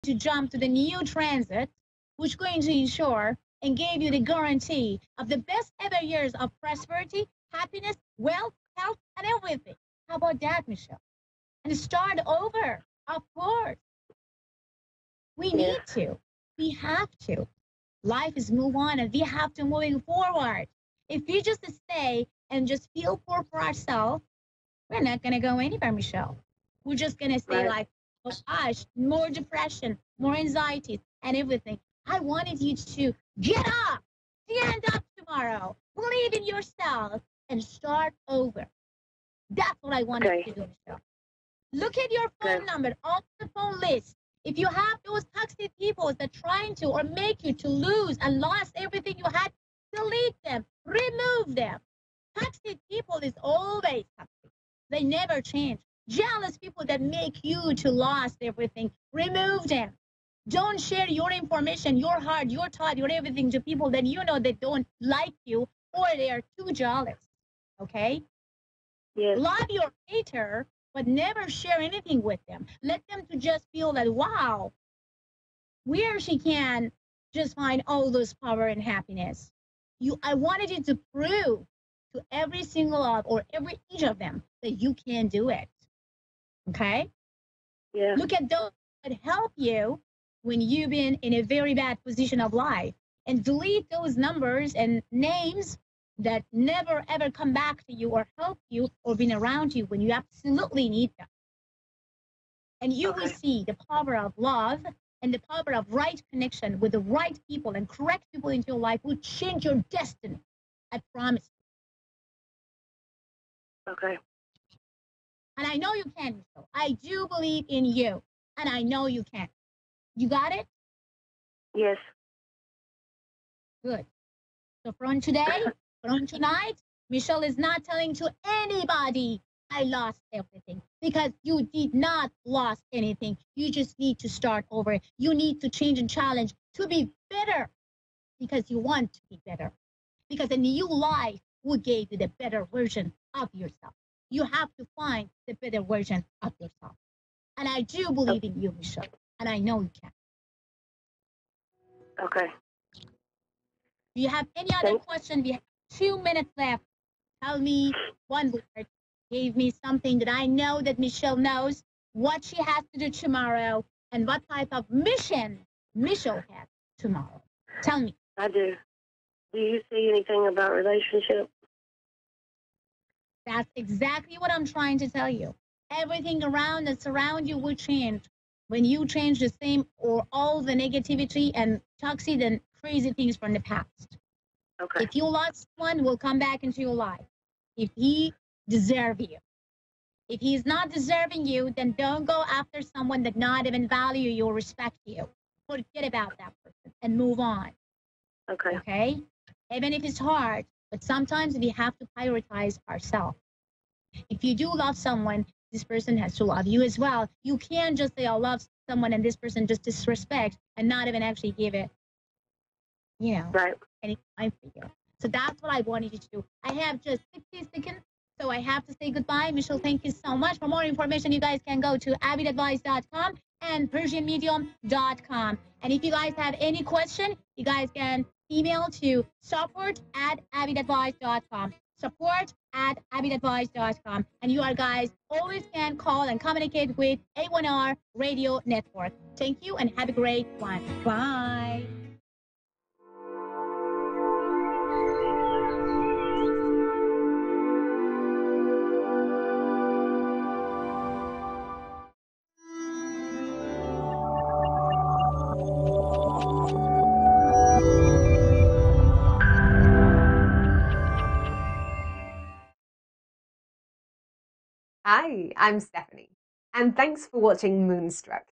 to jump to the new transit, which is going to ensure and give you the guarantee of the best ever years of prosperity, happiness, wealth, health, and everything. How about that, Michelle? And start over, of course. We need to. We have to. Life is move on, and we have to moving forward. If we just stay and just feel poor for ourselves, we're not going to go anywhere, Michelle. We're just going to stay like, oh gosh, more depression, more anxiety, and everything. I wanted you to get up, stand up tomorrow, believe in yourself, and start over. That's what I wanted to do, Michelle. Look at your phone number on the phone list. If you have those toxic people that are trying to or make you to lose and lost everything you had, delete them, remove them. Toxic people is always toxic. They never change. Jealous people that make you to lost everything, remove them. Don't share your information, your heart, your thought, your everything to people that you know that don't like you or they are too jealous. Okay? Yes. Love your hater, but never share anything with them. Let them to just feel that, wow, where she can just find all those power and happiness. I wanted you to prove to every single of or every each of them that you can do it. Okay? Yeah. Look at those that help you when you've been in a very bad position of life, and delete those numbers and names that never ever come back to you or help you or been around you when you absolutely need them. And you will see the power of love and the power of right connection with the right people and correct people into your life will change your destiny. I promise you. Okay. And I know you can, Michelle. I do believe in you. And I know you can. You got it? Yes. Good. So from today, from tonight, Michelle is not telling to anybody I lost everything, because you did not lost anything. You just need to start over. You need to change and challenge to be better, because you want to be better, because a new life will give you the better version of yourself. You have to find the better version of yourself. And I do believe in you, Michelle, and I know you can. Okay. Do you have any other question? We have 2 minutes left. Tell me one word. Give me something that I know that Michelle knows, what she has to do tomorrow, and what type of mission Michelle has tomorrow. Tell me. I do. Do you see anything about relationships? That's exactly what I'm trying to tell you. Everything around that's around you will change. When you change the same or all the negativity and toxic and crazy things from the past. Okay. If you lost someone, will come back into your life. If he deserves you. If he's not deserving you, then don't go after someone that not even value you or respect you. Forget about that person and move on. Okay. Okay? Even if it's hard, but sometimes we have to prioritize ourselves. If you do love someone, this person has to love you as well. You can't just say, I love someone and this person just disrespect and not even actually give it, any time for you. So that's what I wanted you to do. I have just 60 seconds, so I have to say goodbye. Michelle, thank you so much. For more information, you guys can go to avidadvice.com and persianmedium.com. And if you guys have any question, you guys can email to support@avidadvice.com. support@avidadvice.com. And you guys always can call and communicate with A1R Radio Network. Thank you and have a great one. Bye. Hi, I'm Stephanie, and thanks for watching Moonstruck.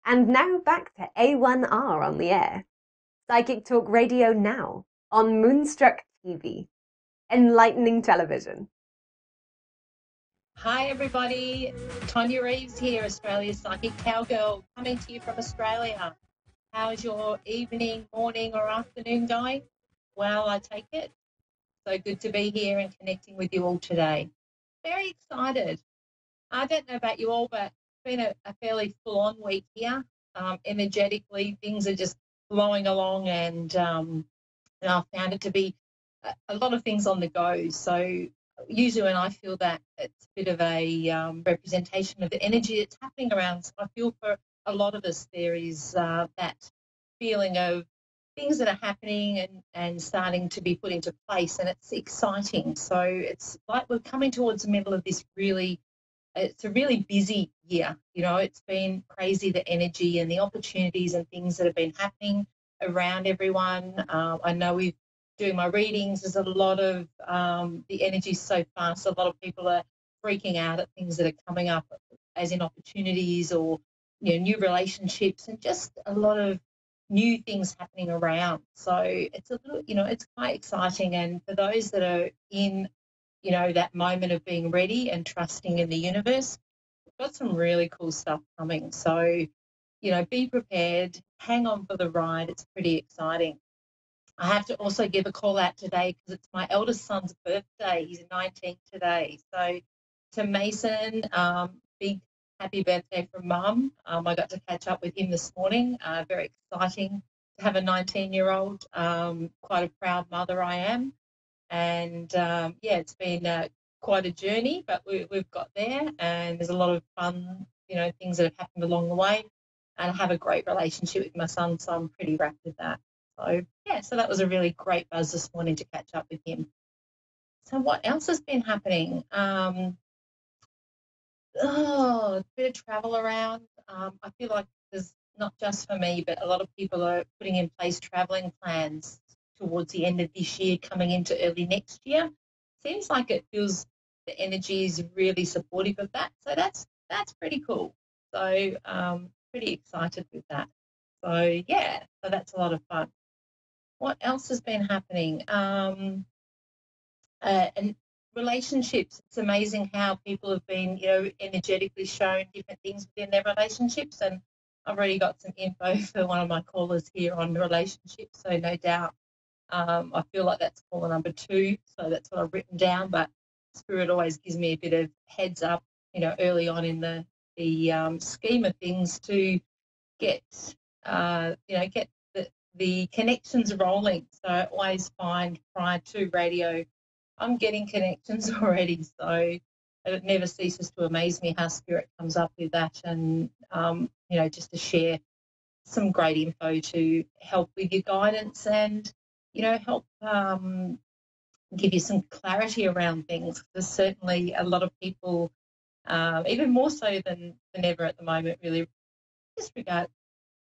And now back to A1R on the air. Psychic Talk Radio now on Moonstruck TV. Enlightening television. Hi everybody, Tonya Reeves here, Australia's Psychic Cowgirl, coming to you from Australia. How's your evening, morning or afternoon going? Well, I take it. So good to be here and connecting with you all today. Very excited. I don't know about you all, but it's been a fairly full-on week here. energetically, things are just flowing along, and I found it to be a lot of things on the go. So usually when I feel that, it's a bit of a representation of the energy that's happening around. So I feel for a lot of us there is that feeling of things that are happening and starting to be put into place, and it's exciting. So it's like we're coming towards the middle of this it's a really busy year. You know, it's been crazy, the energy and the opportunities and things that have been happening around everyone. I know doing my readings, there's a lot of the energy so fast. A lot of people are freaking out at things that are coming up, as in opportunities or, you know, new relationships, and just a lot of new things happening around. So it's a little, you know, it's quite exciting. And for those that are in, you know, that moment of being ready and trusting in the universe, we've got some really cool stuff coming. So, you know, be prepared, hang on for the ride. It's pretty exciting. I have to also give a call out today because it's my eldest son's birthday. He's 19 today. So to Mason, big happy birthday from Mum. I got to catch up with him this morning. Very exciting to have a 19-year-old. Quite a proud mother I am. And, yeah, it's been quite a journey, but we've got there, and there's a lot of fun, you know, things that have happened along the way. And I have a great relationship with my son, so I'm pretty wrapped with that. So, yeah, so that was a really great buzz this morning to catch up with him. So what else has been happening? A bit of travel around. I feel like there's not just for me, but a lot of people are putting in place travelling plans towards the end of this year, coming into early next year. Seems like it feels the energy is really supportive of that. So that's pretty cool. So pretty excited with that. So yeah, so that's a lot of fun. What else has been happening? And relationships. It's amazing how people have been, you know, energetically shown different things within their relationships. And I've already got some info for one of my callers here on relationships. So no doubt, I feel like that's caller number 2. So that's what I've written down. But Spirit always gives me a bit of heads up, you know, early on in the scheme of things to get, you know, get the connections rolling. So I always find prior to radio, I'm getting connections already. So it never ceases to amaze me how Spirit comes up with that, and, you know, just to share some great info to help with your guidance and, you know, help give you some clarity around things. There's certainly a lot of people, even more so than ever at the moment, really just regard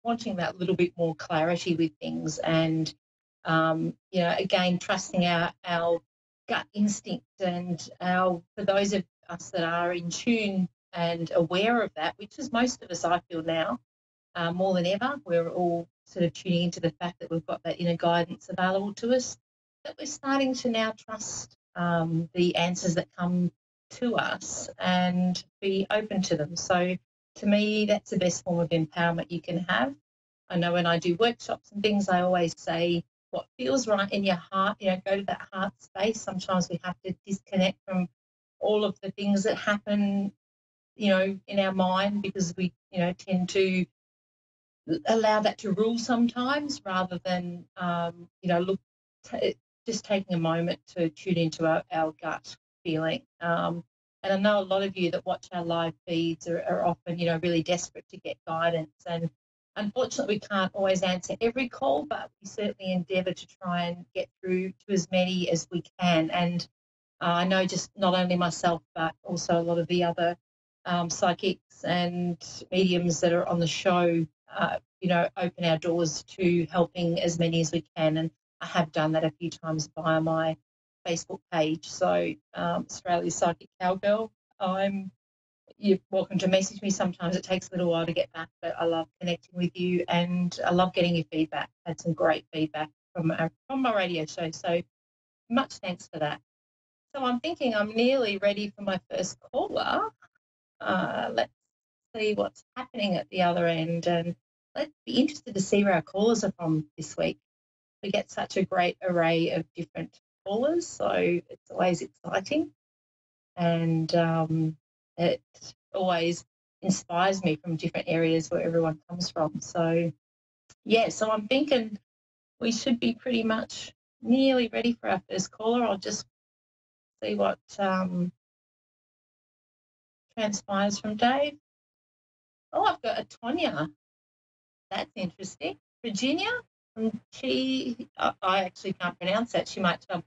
wanting that little bit more clarity with things, and you know, again, trusting our gut instinct, and for those of us that are in tune and aware of that, which is most of us, I feel now, more than ever, we're all sort of tuning into the fact that we've got that inner guidance available to us, that we're starting to now trust the answers that come to us and be open to them. So to me, that's the best form of empowerment you can have. I know when I do workshops and things, I always say what feels right in your heart, you know, go to that heart space. Sometimes we have to disconnect from all of the things that happen, you know, in our mind, because we, you know, tend to allow that to rule sometimes, rather than, you know, just taking a moment to tune into our gut feeling. And I know a lot of you that watch our live feeds are often, you know, really desperate to get guidance. And unfortunately, we can't always answer every call, but we certainly endeavour to try and get through to as many as we can. And I know just not only myself, but also a lot of the other psychics and mediums that are on the show, you know, open our doors to helping as many as we can. And I have done that a few times via my Facebook page. So Australia's Psychic Cowgirl, you're welcome to message me. Sometimes it takes a little while to get back, but I love connecting with you, and I love getting your feedback. Had some great feedback from my radio show, so much thanks for that. So I'm thinking I'm nearly ready for my first caller. Let's see what's happening at the other end, and let's be interested to see where our callers are from this week. We get such a great array of different callers, so it's always exciting, and it always inspires me from different areas where everyone comes from. So, yeah, so I'm thinking we should be pretty much nearly ready for our first caller. I'll just see what transpires from Dave. Oh, I've got a Tonya. That's interesting. Virginia from I actually can't pronounce that. She might tell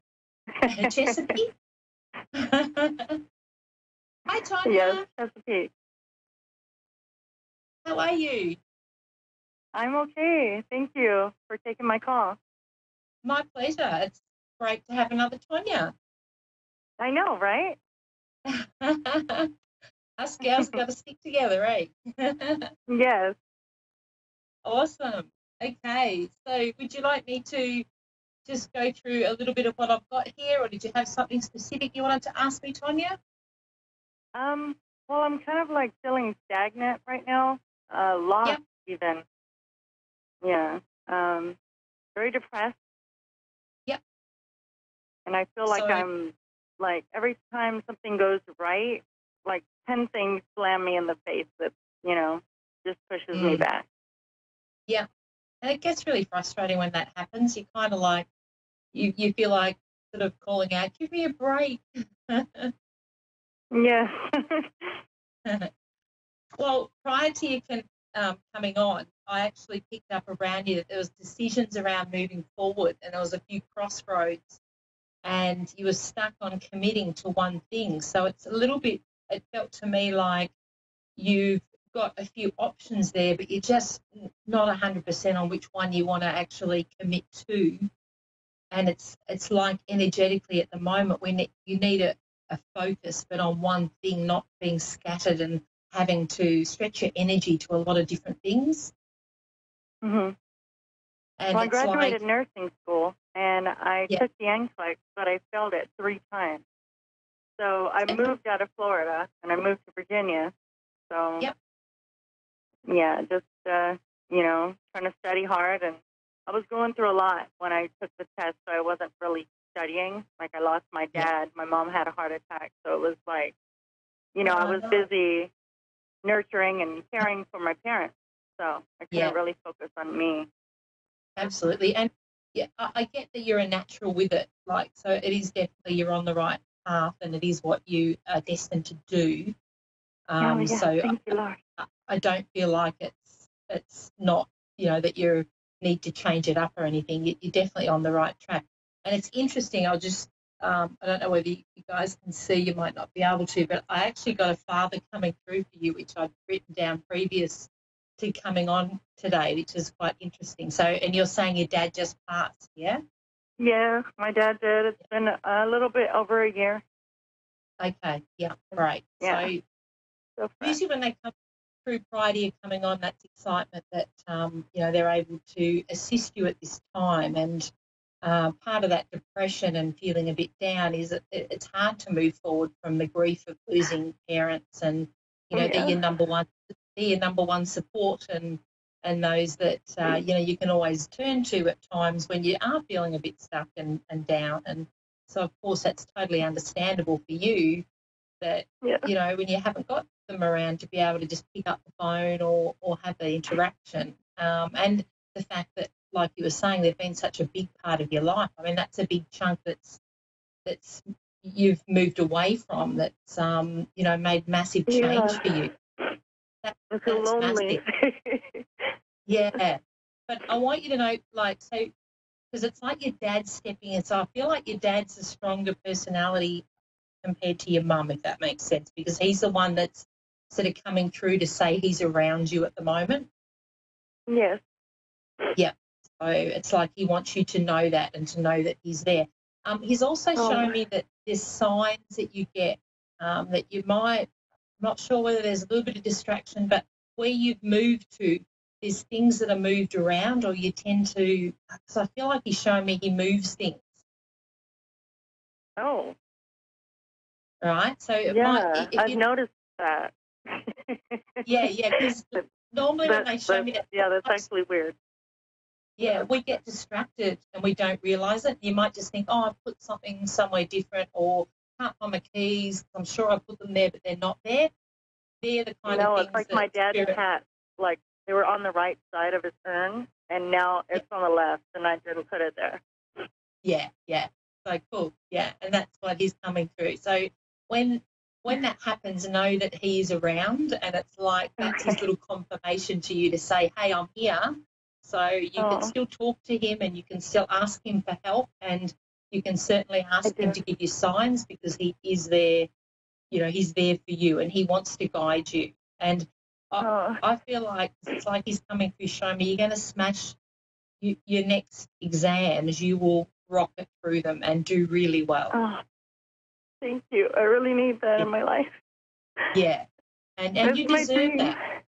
Chesapeake. Hi, Tonya. Yes, Chesapeake. How are you? I'm okay. Thank you for taking my call. My pleasure. It's great to have another Tonya. I know, right? Us girls got to stick together, right? Yes. Awesome. Okay, so would you like me to just go through a little bit of what I've got here, or did you have something specific you wanted to ask me, Tonya? Well, I'm kind of like feeling stagnant right now. Lost even. Yeah. Very depressed. Yep. And I feel like I'm like every time something goes right, like 10 things slam me in the face that, just pushes me back. Yeah. And it gets really frustrating when that happens. You kind of like, you feel like sort of calling out, give me a break. Yes. Well, prior to you coming on, I actually picked up around you that there was decisions around moving forward, and there was a few crossroads, and you were stuck on committing to one thing. So it's a little bit, it felt to me like you've got a few options there, but you're just not 100% on which one you want to actually commit to. And it's like energetically at the moment when you need a focus, but on one thing, not being scattered and having to stretch your energy to a lot of different things. Mm-hmm. And well, I graduated nursing school, and I took the NCLEX, but I failed it 3 times. So I moved out of Florida, and I moved to Virginia. So, yeah, just, trying to study hard. And I was going through a lot when I took the test, so I wasn't really studying. Like, I lost my dad. My mom had a heart attack. So it was like, I was busy nurturing and caring for my parents. So I couldn't really focus on me. Absolutely. And I get that you're a natural with it. Like, so it is definitely you're on the right path, and it is what you are destined to do. So thank you, Lord. I don't feel like it's not, that you need to change it up or anything. You're definitely on the right track. And it's interesting. I'll just, I don't know whether you guys can see, you might not be able to, but I actually got a father coming through for you, which I'd written down previous to coming on today, which is quite interesting. So, and you're saying your dad just passed, yeah? Yeah, my dad did. It's been a little bit over a year. Okay, yeah, great. Yeah. So usually when they come through prior to you coming on, that's excitement that, they're able to assist you at this time. And part of that depression and feeling a bit down is that it's hard to move forward from the grief of losing parents, and, they're your number one support, and those that, you can always turn to at times when you are feeling a bit stuck and down. And so, of course, that's totally understandable for you that, when you haven't got them around to be able to just pick up the phone or have the interaction. And the fact that, like you were saying, they've been such a big part of your life. I mean, that's a big chunk that's you've moved away from, that's, made massive change for you. I feel lonely. Yeah. But I want you to know, because it's like your dad stepping in. So I feel like your dad's a stronger personality compared to your mum, if that makes sense, because he's the one that's sort of coming through to say he's around you at the moment. Yes. Yeah. So it's like he wants you to know that and to know that he's there. He's also shown me that there's signs that you get that you might, I'm not sure whether there's a little bit of distraction, but where you've moved to, there's things that are moved around, or you tend to, because I feel like he's showing me he moves things. Oh. Right? So it I've noticed that. Yeah, because normally when they show me that. Yeah, that's actually weird. Yeah, we get distracted and we don't realise it. You might just think, I put something somewhere different, or can't find my keys. I'm sure I put them there, but they're not there. they're the kind of things it's like that my dad's spirit, hat. Like, they were on the right side of his urn, and now it's on the left, and I didn't put it there. yeah. So cool, yeah, and that's what he's coming through. So when that happens, know that he is around, and it's like that's his little confirmation to you to say, hey, I'm here. So you can still talk to him, and you can still ask him for help, and you can certainly ask him to give you signs, because he is there. You know, he's there for you, and he wants to guide you. And I feel like it's like he's coming through showing me you're going to smash your next exams. You will rock it through them and do really well. Oh, thank you. I really need that in my life. Yeah, and you deserve that.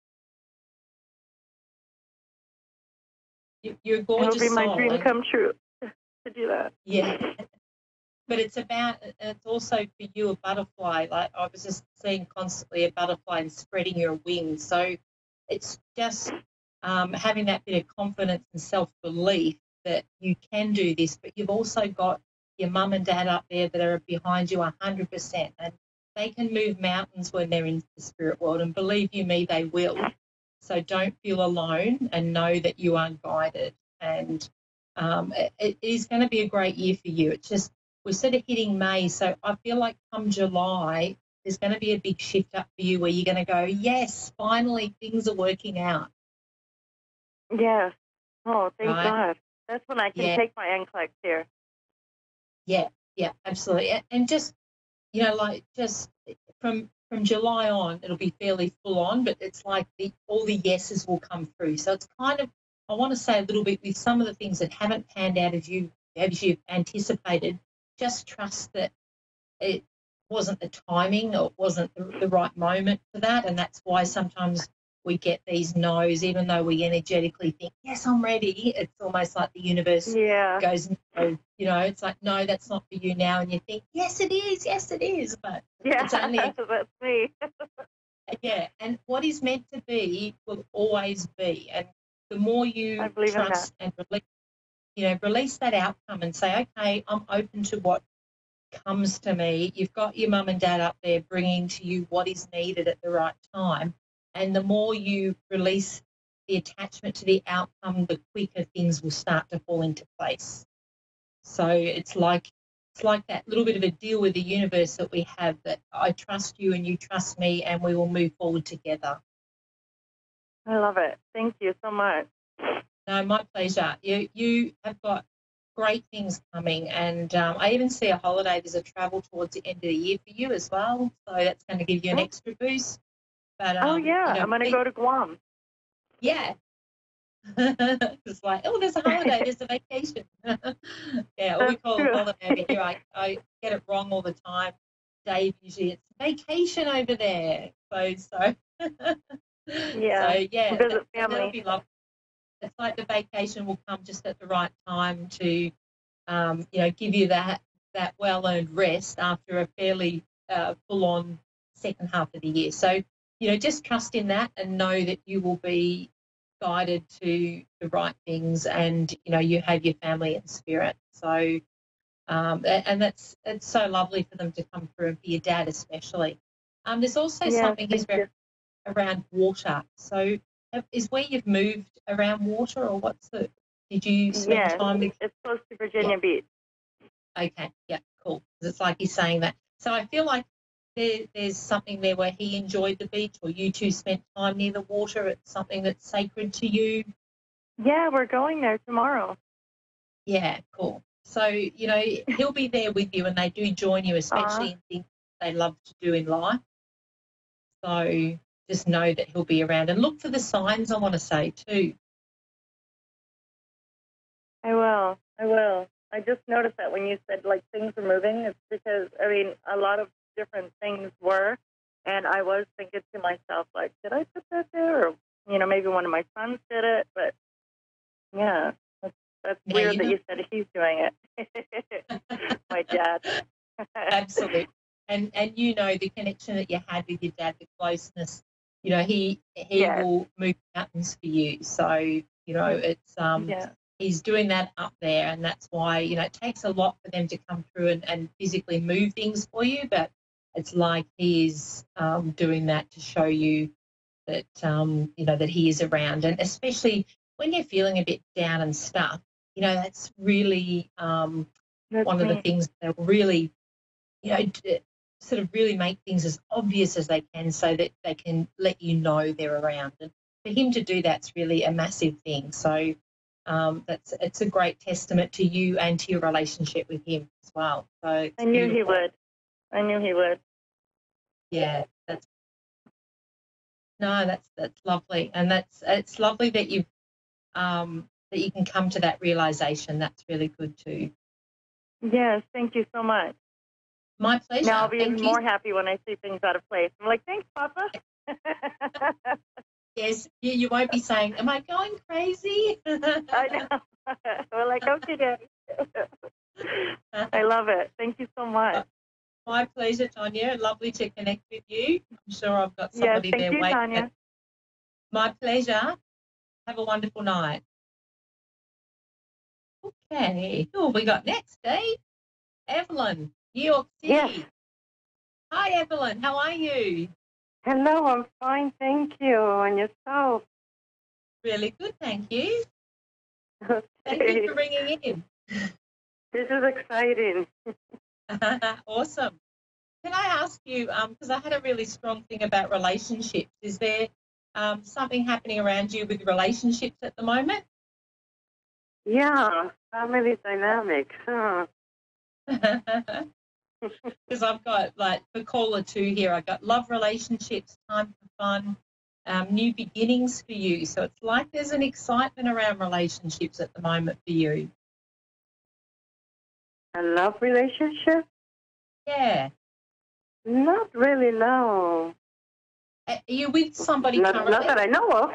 You're a gorgeous It'll be my soul, dream come true to do that. Yeah. But it's also for you a butterfly. Like I was just seeing constantly a butterfly and spreading your wings. So it's just having that bit of confidence and self-belief that you can do this, but you've also got your mum and dad up there that are behind you 100%, and they can move mountains when they're in the spirit world, and believe you me, they will. So don't feel alone, and know that you are guided, and it is going to be a great year for you. It's just we're sort of hitting May, so I feel like come July, there's going to be a big shift up for you where you're going to go, yes, finally things are working out. Yes. Oh, thank God. That's when I can take my NCLEX here. Yeah, absolutely. And just, you know, like just from July on, it'll be fairly full on, but it's like all the yeses will come through. So it's kind of, I want to say a little bit with some of the things that haven't panned out as you've anticipated, just trust that it wasn't the timing or it wasn't the right moment for that, and that's why sometimes we get these no's, even though we energetically think, yes, I'm ready. It's almost like the universe goes, no, you know, it's like, no, that's not for you now, and you think, yes, it is, but it's only that's me. Yeah, and what is meant to be will always be, and the more you trust and release that outcome and say, okay, I'm open to what comes to me. You've got your mum and dad up there bringing to you what is needed at the right time, and the more you release the attachment to the outcome, the quicker things will start to fall into place. So it's like that little bit of a deal with the universe that we have, that I trust you and you trust me, and we will move forward together. I love it. Thank you so much. No, my pleasure. You have got great things coming, and I even see a holiday. There's a travel towards the end of the year for you as well, so that's going to give you an extra boost. But I'm going to go to Guam. Yeah. It's like, oh, there's a holiday, there's a vacation. Yeah, we call it holiday over here. I get it wrong all the time. Dave, usually it's vacation over there. So yeah, visit family. That'll be lovely. It's like the vacation will come just at the right time to, give you that well-earned rest after a fairly full-on second half of the year. So, just trust in that and know that you will be guided to the right things, and, you have your family and spirit. So, and it's so lovely for them to come through, and for your dad especially. There's also something around water. So is where you've moved around water, or did you spend time with? It's close to Virginia Beach. Okay, yeah, cool. It's like he's saying that. So I feel like there's something there where he enjoyed the beach, or you two spent time near the water. It's something that's sacred to you. Yeah, we're going there tomorrow. Yeah, cool. So, he'll be there with you, and they do join you, especially in things they love to do in life. So just know that he'll be around, and look for the signs, I want to say, too. I will. I just noticed that when you said, like, things are moving, it's because, a lot of different things were, and I was thinking to myself, like, did I put that there? Or, maybe one of my sons did it, but, yeah, that's weird that you said he's doing it. My dad. Absolutely. And the connection that you had with your dad, the closeness, he will move mountains for you. So, it's he's doing that up there, and that's why, it takes a lot for them to come through and physically move things for you, but it's like he is doing that to show you that, you know, that he is around. And especially when you're feeling a bit down and stuck, you know, that's really one of the things that really, you know, sort of really make things as obvious as they can so that they can let you know they're around. And for him to do that's really a massive thing. So it's a great testament to you and to your relationship with him as well. So I knew he would. I knew he would. Yeah, that's lovely, and it's lovely that you can come to that realization. That's really good too. Yes, thank you so much. My pleasure. Now I'll be even more happy when I see things out of place. I'm like, thanks, Papa. Yes, you won't be saying, am I going crazy? I know. We're like, okay, Daddy. I love it. Thank you so much. My pleasure, Tanya. Lovely to connect with you. I'm sure I've got somebody there waiting. Tanya. My pleasure. Have a wonderful night. Okay. Who have we got next, Dave? Evelyn, New York City. Yes. Hi, Evelyn. How are you? Hello, I'm fine, thank you. And yourself? Really good, thank you. Okay. Thank you for ringing in. This is exciting. Awesome. Can I ask you, because I had a really strong thing about relationships, is there something happening around you with relationships at the moment? Yeah, family dynamics. Huh? Because I've got, like, for caller 2 here, I've got love relationships, time for fun, new beginnings for you. So it's like there's an excitement around relationships at the moment for you. A love relationship? Yeah. Not really, no. Are you with somebody not, currently? Not that I know of.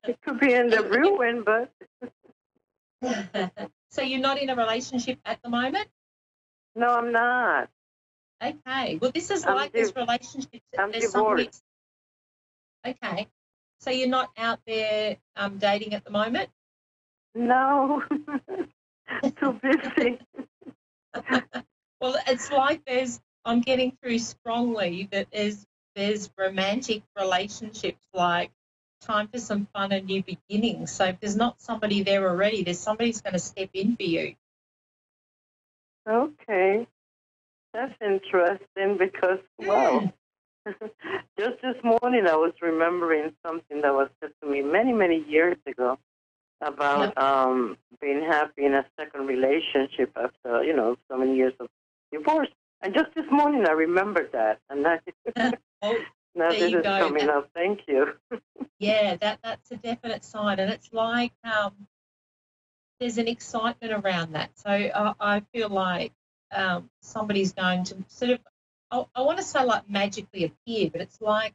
It could be in the ruin, but... So you're not in a relationship at the moment? No, I'm not. Okay. Well, this is like this relationship. I'm divorced. Okay. So you're not out there dating at the moment? No. Too busy. Well, it's like I'm getting through strongly that there's romantic relationships, like time for some fun and new beginnings. So if there's not somebody there already, there's somebody who's going to step in for you. Okay. That's interesting because, wow, just this morning I was remembering something that was said to me many, many years ago about being happy in a second relationship after, so many years of divorce. And just this morning I remembered that. And that now this is coming up. Thank you. Yeah, that's a definite sign. And it's like there's an excitement around that. So I feel like somebody's going to sort of, I want to say like magically appear, but it's like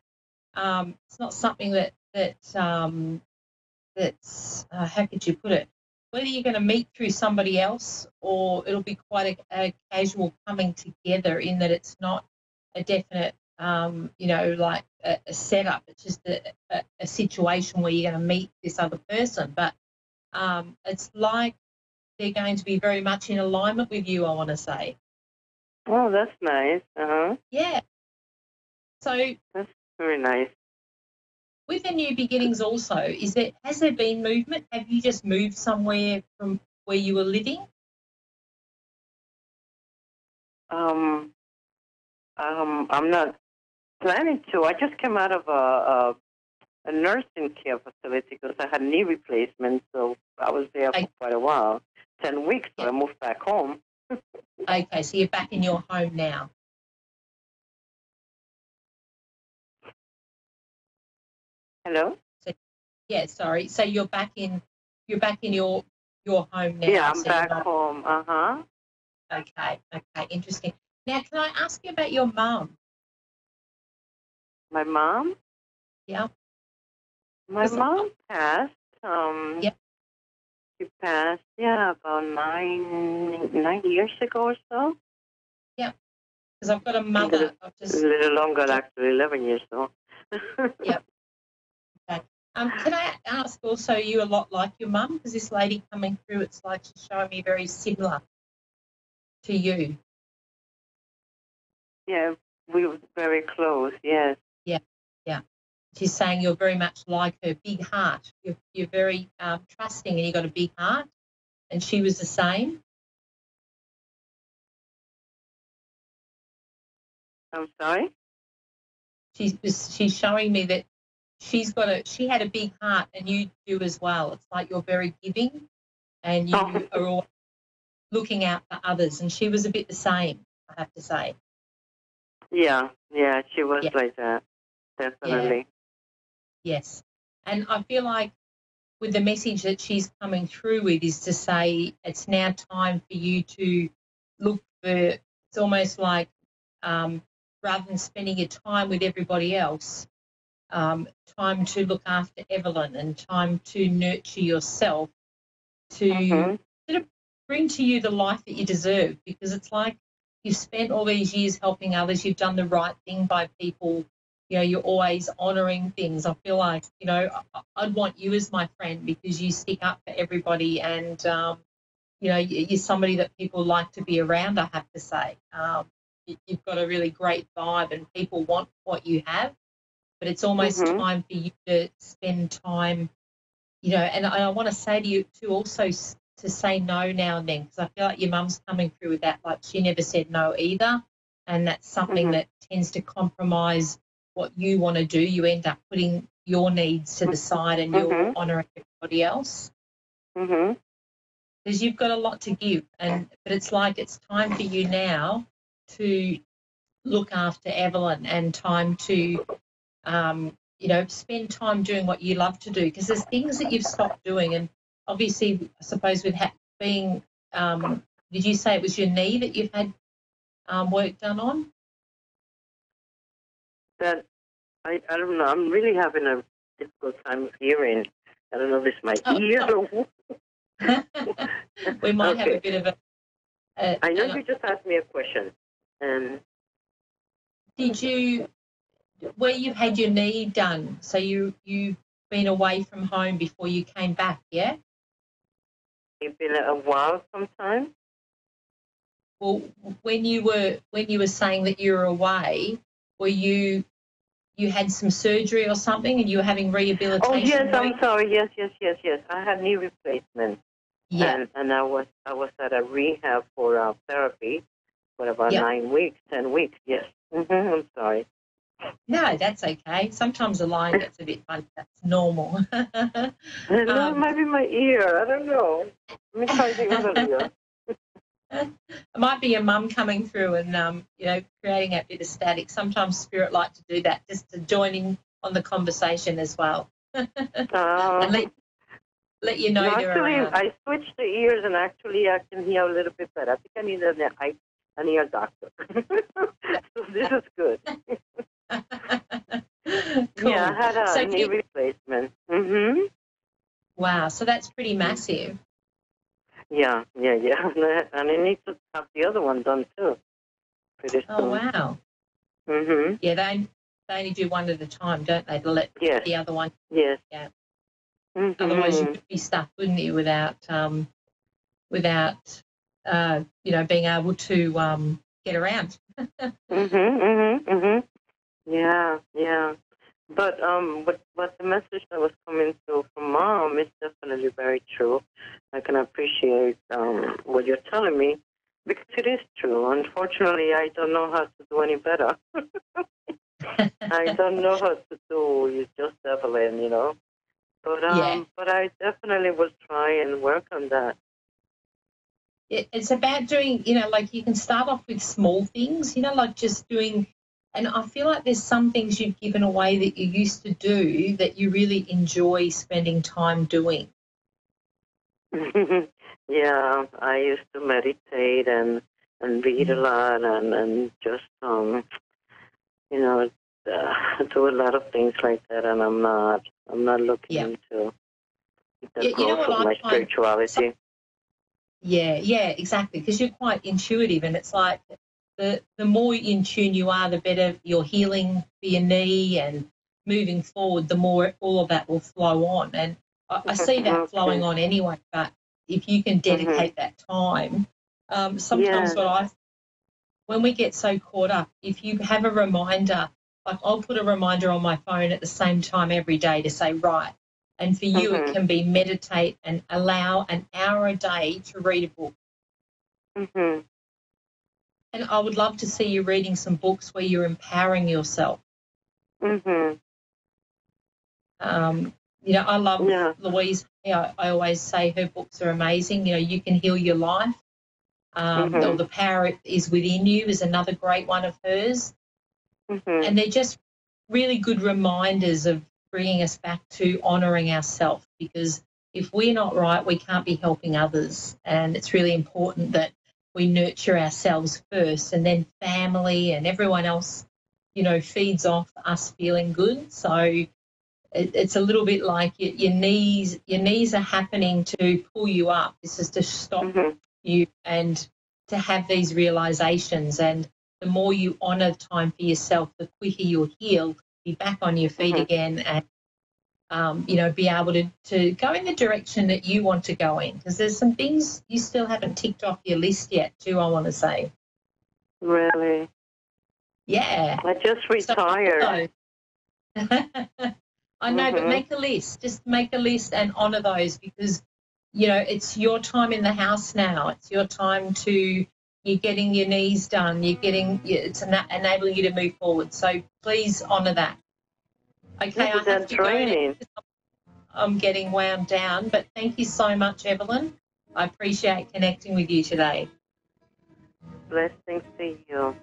it's not something that's how could you put it? Whether you're going to meet through somebody else or it'll be quite a casual coming together in that it's not a definite, like a setup. It's just a situation where you're going to meet this other person. But it's like they're going to be very much in alignment with you, I want to say. Oh, that's nice. Uh-huh. Yeah. So that's very nice. With the new beginnings also, has there been movement? Have you just moved somewhere from where you were living? I'm not planning to. I just came out of a nursing care facility because I had knee replacement, so I was there for quite a while, 10 weeks, so I moved back home. Okay, so you're back in your home now. Hello? Sorry. So you're back in your home now. Yeah, I'm back home. Uh-huh. Okay, interesting. Now, can I ask you about your mum? My mom? Yeah. My mom passed. She passed, about 9 years ago or so. Yeah. Because I've got a mother. A little longer, actually, 11 years ago. Yeah. Okay. Can I ask also, are you a lot like your mum? Because this lady coming through, it's like she's showing me very similar. to you? Yeah, we were very close, yes. Yeah, yeah. She's saying you're very much like her, big heart. You're very trusting and you've got a big heart, and she was the same. I'm sorry? She's showing me that she had a big heart, and you do as well. It's like you're very giving and you are all looking out for others, and she was a bit the same, I have to say. Yeah, she was like that, definitely. Yeah. Yes. And I feel like with the message that she's coming through with is to say it's now time for you to look for, it's almost like rather than spending your time with everybody else, time to look after Evelyn and time to nurture yourself to sort of bring to you the life that you deserve, because it's like you've spent all these years helping others, you've done the right thing by people, you know, you're always honouring things. I feel like, you know, I'd want you as my friend because you stick up for everybody and, you know, you're somebody that people like to be around, I have to say. You've got a really great vibe and people want what you have, but it's almost time for you to spend time, you know, and I want to say to you too also to say no now and then, because I feel like your mum's coming through with that, like she never said no either, and that's something that tends to compromise what you want to do. You end up putting your needs to the side and you're honouring everybody else. Because you've got a lot to give, but it's like it's time for you now to look after Evelyn and time to, you know, spend time doing what you love to do, because there's things that you've stopped doing. And obviously, I suppose with being, did you say it was your knee that you've had work done on? That I don't know. I'm really having a difficult time of hearing. I don't know if it's my ear or we might have a bit of a I know you just asked me a question. Did you, where you had your knee done, so you've been away from home before you came back, yeah? It's been a while sometime. Well, when you were saying that you were away, were you had some surgery or something and you were having rehabilitation? Oh, yes, I'm sorry. Yes. I had knee replacement. Yeah. And I was at a rehab for therapy for about 9 weeks, 10 weeks, yes. I'm sorry. No, that's okay. Sometimes the line gets a bit funny. That's normal. No, it might be my ear. I don't know. Let me try the other ear. It might be your mum coming through and, you know, creating a bit of static. Sometimes Spirit like to do that just to join in on the conversation as well. And let you know they're around. I switched the ears and actually I can hear a little bit better. I think I need an ear doctor. So this is good. Cool. Yeah, I had a knee replacement. Wow, so that's pretty massive. Yeah. And I need to have the other one done too. Pretty soon. Oh, wow. Yeah, they only do one at a time, don't they? To let the other one. Yes. Yeah. Otherwise, you could be stuck, wouldn't you, without you know, being able to get around. Yeah. But what the message that was coming through from Mom is definitely very true. I can appreciate what you're telling me because it is true. Unfortunately, I don't know how to do any better. I don't know how to do. You just Evelyn, you know. But I definitely will try and work on that. It's about doing, you know, like you can start off with small things, you know, like just doing. And I feel like there's some things you've given away that you used to do that you really enjoy spending time doing. Yeah, I used to meditate and read a lot and just, you know, do a lot of things like that. And I'm not looking into the growth of my spirituality. Yeah, exactly, because you're quite intuitive and it's like, the more in tune you are, the better your healing for your knee and moving forward, the more all of that will flow on. And I see that flowing on anyway, but if you can dedicate that time Sometimes when we get so caught up, if you have a reminder, like I'll put a reminder on my phone at the same time every day to say, right, and for you it can be meditate and allow an hour a day to read a book. Mm-hmm. And I would love to see you reading some books where you're empowering yourself. Mm-hmm. I love Louise. I always say her books are amazing. You can heal your life. The Power is Within You is another great one of hers. Mm-hmm. And they're just really good reminders of bringing us back to honouring ourselves, because if we're not right, we can't be helping others. And it's really important that we nurture ourselves first, and then family and everyone else, feeds off us feeling good. So it's a little bit like your knees are happening to pull you up. This is to stop you and to have these realizations. And the more you honour time for yourself, the quicker you'll heal, be back on your feet again, and be able to go in the direction that you want to go in, because there's some things you still haven't ticked off your list yet too, I want to say. Really? Yeah. I just retired. I know, but make a list. Just make a list and honour those, because, it's your time in the house now. It's your time you're getting your knees done. It's enabling you to move forward. So please honour that. Okay, I have to go. I'm getting wound down, but thank you so much, Evelyn. I appreciate connecting with you today. Blessings to you.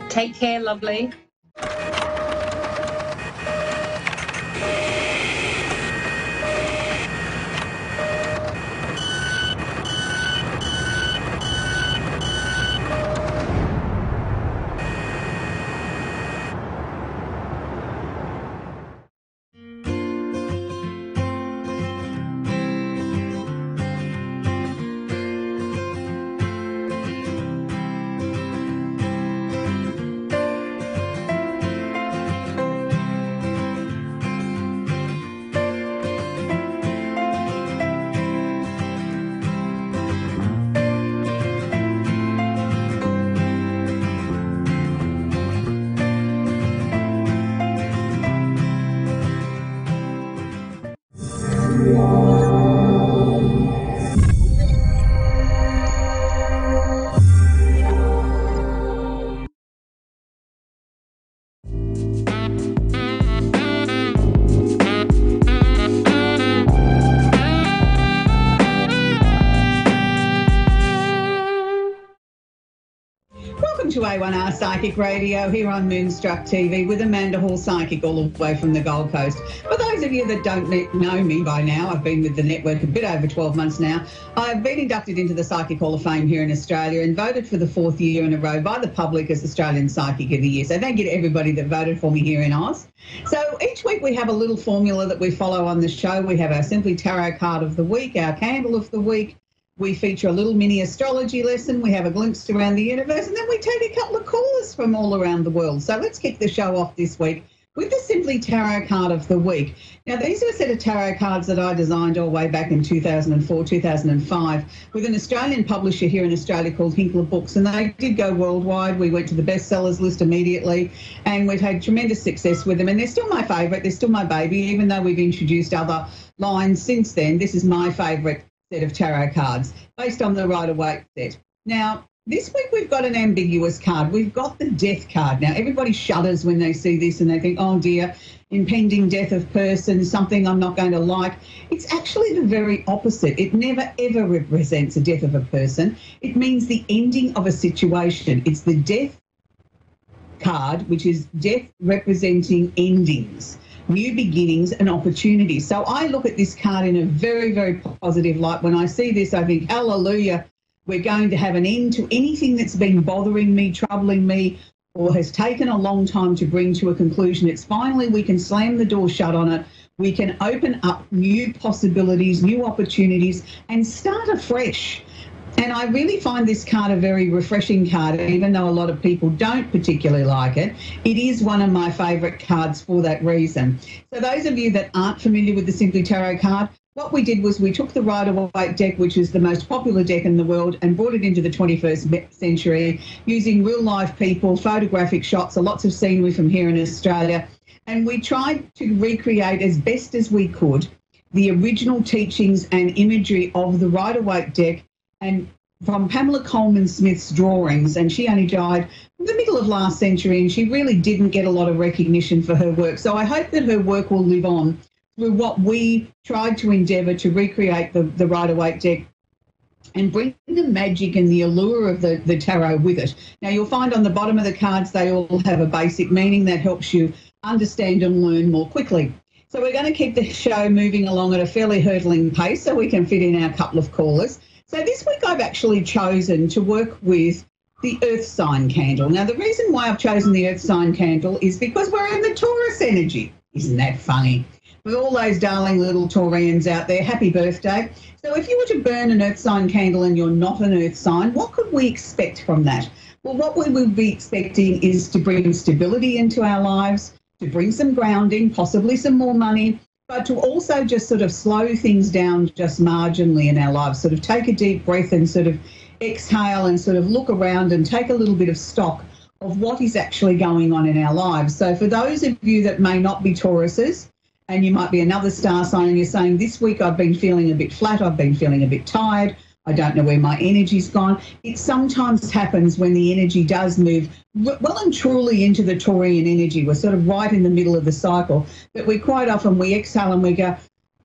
Take care, lovely. To A1R Psychic Radio here on Moonstruck TV with Amanda Hall Psychic, all the way from the Gold Coast. For those of you that don't know me by now, I've been with the network a bit over 12 months now. I've been inducted into the Psychic Hall of Fame here in Australia and voted for the 4th year in a row by the public as Australian Psychic of the Year. So thank you to everybody that voted for me here in Oz. So each week we have a little formula that we follow on the show. We have our Simply Tarot card of the week, our candle of the week. We feature a little mini astrology lesson. We have a glimpse around the universe, and then we take a couple of callers from all around the world. So let's kick the show off this week with the Simply Tarot card of the week. Now, these are a set of tarot cards that I designed all the way back in 2004, 2005 with an Australian publisher here in Australia called Hinkler Books, and they did go worldwide. We went to the bestsellers list immediately, and we've had tremendous success with them, and they're still my favourite. They're still my baby, even though we've introduced other lines since then. This is my favourite set of tarot cards based on the Rider-Waite set. Now, this week we've got an ambiguous card. We've got the Death card. Now, everybody shudders when they see this and they think, oh dear, impending death of person, something I'm not going to like. It's actually the very opposite. It never ever represents a death of a person. It means the ending of a situation. It's the Death card, which is death representing endings, new beginnings and opportunities. So I look at this card in a very, very positive light. When I see this, I think, hallelujah, we're going to have an end to anything that's been bothering me, troubling me, or has taken a long time to bring to a conclusion. It's finally, we can slam the door shut on it. We can open up new possibilities, new opportunities, and start afresh. And I really find this card a very refreshing card, even though a lot of people don't particularly like it. It is one of my favourite cards for that reason. So those of you that aren't familiar with the Simply Tarot card, what we did was we took the Rider-Waite deck, which is the most popular deck in the world, and brought it into the 21st century using real-life people, photographic shots, lots of scenery from here in Australia. And we tried to recreate as best as we could the original teachings and imagery of the Rider-Waite deck and from Pamela Coleman Smith's drawings. And she only died in the middle of last century, and she really didn't get a lot of recognition for her work. So I hope that her work will live on through what we tried to endeavour to recreate the Rider-Waite deck and bring the magic and the allure of the tarot with it. Now, you'll find on the bottom of the cards they all have a basic meaning that helps you understand and learn more quickly. So we're going to keep the show moving along at a fairly hurtling pace so we can fit in our couple of callers. So this week I've actually chosen to work with the Earth sign candle. Now, the reason why I've chosen the Earth sign candle is because we're in the Taurus energy. Isn't that funny? With all those darling little Taurians out there, happy birthday. So if you were to burn an Earth sign candle and you're not an Earth sign, what could we expect from that? Well, what we would be expecting is to bring stability into our lives, to bring some grounding, possibly some more money, but to also just sort of slow things down just marginally in our lives, sort of take a deep breath and sort of exhale and sort of look around and take a little bit of stock of what is actually going on in our lives. So for those of you that may not be Tauruses, and you might be another star sign and you're saying, this week I've been feeling a bit flat, I've been feeling a bit tired, I don't know where my energy's gone. It sometimes happens when the energy does move well and truly into the Taurian energy. We're sort of right in the middle of the cycle, but we quite often, we exhale and we go,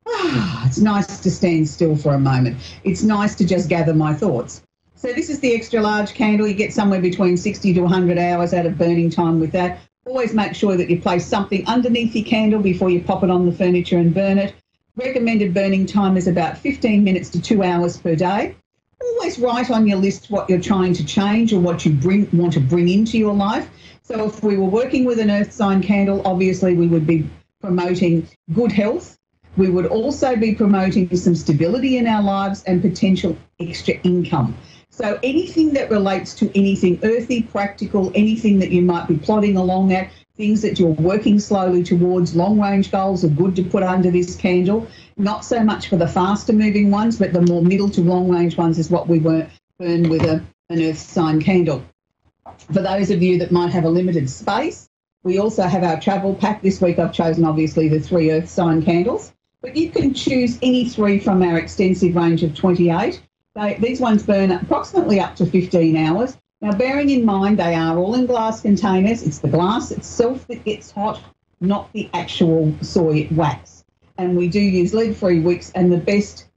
it's nice to stand still for a moment. It's nice to just gather my thoughts. So this is the extra large candle. You get somewhere between 60 to 100 hours out of burning time with that. Always make sure that you place something underneath your candle before you pop it on the furniture and burn it. Recommended burning time is about 15 minutes to 2 hours per day. Always write on your list what you're trying to change or what you want to bring into your life. So if we were working with an Earth sign candle, obviously we would be promoting good health. We would also be promoting some stability in our lives and potential extra income. So anything that relates to anything earthy, practical, anything that you might be plodding along at, things that you're working slowly towards, long-range goals are good to put under this candle. Not so much for the faster-moving ones, but the more middle to long-range ones is what we burn with an Earth sign candle. For those of you that might have a limited space, we also have our travel pack. This week I've chosen, obviously, the 3 Earth sign candles, but you can choose any 3 from our extensive range of 28. These ones burn approximately up to 15 hours. Now, bearing in mind they are all in glass containers, it's the glass itself that gets hot, not the actual soy wax. And we do use lead-free wicks and the best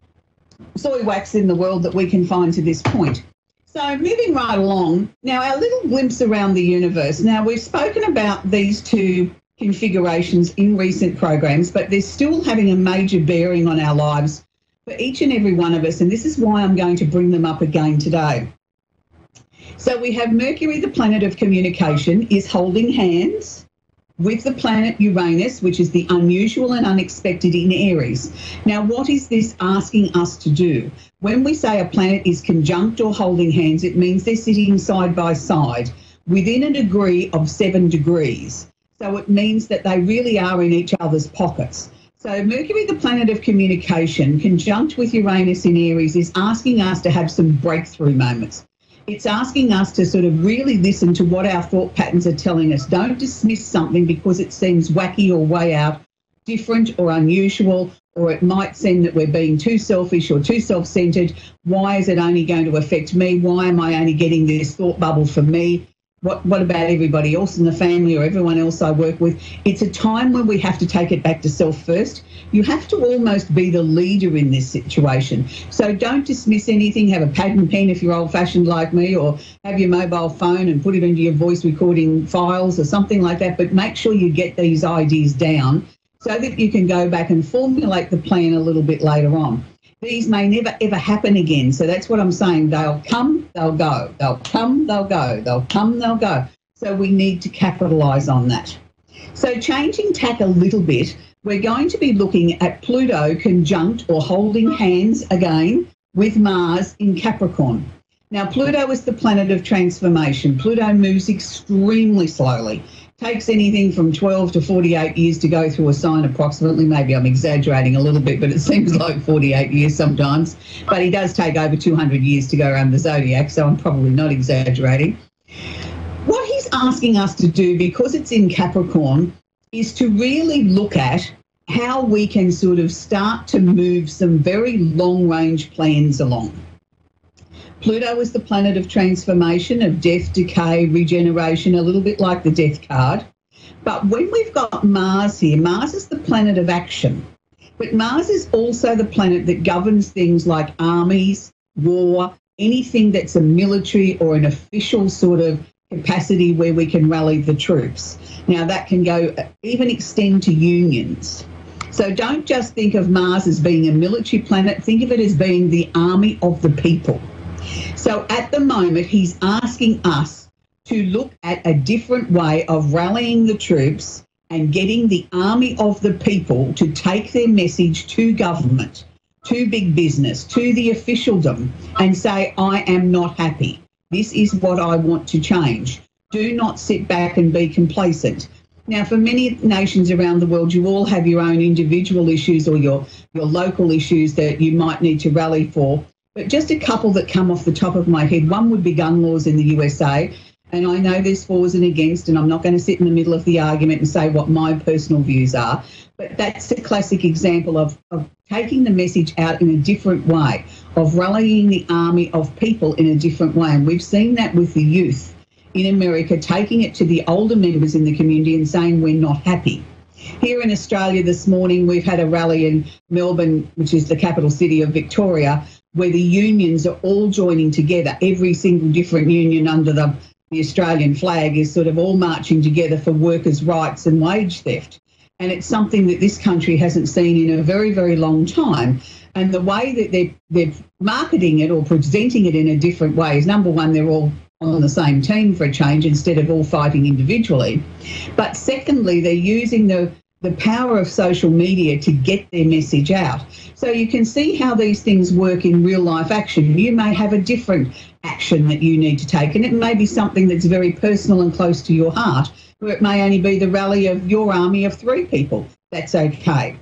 soy wax in the world that we can find to this point. So moving right along, now our little glimpse around the universe. Now, we've spoken about these 2 configurations in recent programs, but they're still having a major bearing on our lives for each and every one of us, and this is why I'm going to bring them up again today. So we have Mercury, the planet of communication, is holding hands with the planet Uranus, which is the unusual and unexpected in Aries. Now, what is this asking us to do? When we say a planet is conjunct or holding hands, it means they're sitting side by side within a degree of 7 degrees. So it means that they really are in each other's pockets. So Mercury, the planet of communication, conjunct with Uranus in Aries, is asking us to have some breakthrough moments. It's asking us to sort of really listen to what our thought patterns are telling us. Don't dismiss something because it seems wacky or way out, different or unusual, or it might seem that we're being too selfish or too self-centered. Why is it only going to affect me? Why am I only getting this thought bubble for me? What about everybody else in the family or everyone else I work with? It's a time when we have to take it back to self first. You have to almost be the leader in this situation. So don't dismiss anything. Have a pad and pen if you're old-fashioned like me, or have your mobile phone and put it into your voice recording files or something like that. But make sure you get these ideas down so that you can go back and formulate the plan a little bit later on. These may never, ever happen again. So that's what I'm saying. They'll come, they'll go. They'll come, they'll go. They'll come, they'll go. So we need to capitalise on that. So changing tack a little bit, we're going to be looking at Pluto conjunct or holding hands again with Mars in Capricorn. Now, Pluto is the planet of transformation. Pluto moves extremely slowly. takes anything from 12 to 48 years to go through a sign approximately. Maybe I'm exaggerating a little bit, but it seems like 48 years sometimes. But he does take over 200 years to go around the zodiac, so I'm probably not exaggerating. What he's asking us to do, because it's in Capricorn, is to really look at how we can sort of start to move some very long-range plans along. Pluto is the planet of transformation, of death, decay, regeneration, a little bit like the death card. But when we've got Mars here, Mars is the planet of action. But Mars is also the planet that governs things like armies, war, anything that's a military or an official sort of capacity where we can rally the troops. Now, that can go even extend to unions. So don't just think of Mars as being a military planet. Think of it as being the army of the people. So at the moment, he's asking us to look at a different way of rallying the troops and getting the army of the people to take their message to government, to big business, to the officialdom, and say, I am not happy. This is what I want to change. Do not sit back and be complacent. Now, for many nations around the world, you all have your own individual issues or your local issues that you might need to rally for. But just a couple that come off the top of my head. One would be gun laws in the USA. And I know there's fors and against, and I'm not going to sit in the middle of the argument and say what my personal views are. But that's a classic example of taking the message out in a different way, of rallying the army of people in a different way. And we've seen that with the youth in America, taking it to the older members in the community and saying we're not happy. Here in Australia this morning, we've had a rally in Melbourne, which is the capital city of Victoria, where the unions are all joining together. Every single different union under the Australian flag is sort of all marching together for workers' rights and wage theft. And it's something that this country hasn't seen in a very, very long time. And the way that they're marketing it or presenting it in a different way is, number one, they're all on the same team for a change instead of all fighting individually. But secondly, they're using the power of social media to get their message out. So you can see how these things work in real life action. You may have a different action that you need to take, and it may be something that's very personal and close to your heart, where it may only be the rally of your army of 3 people. That's okay.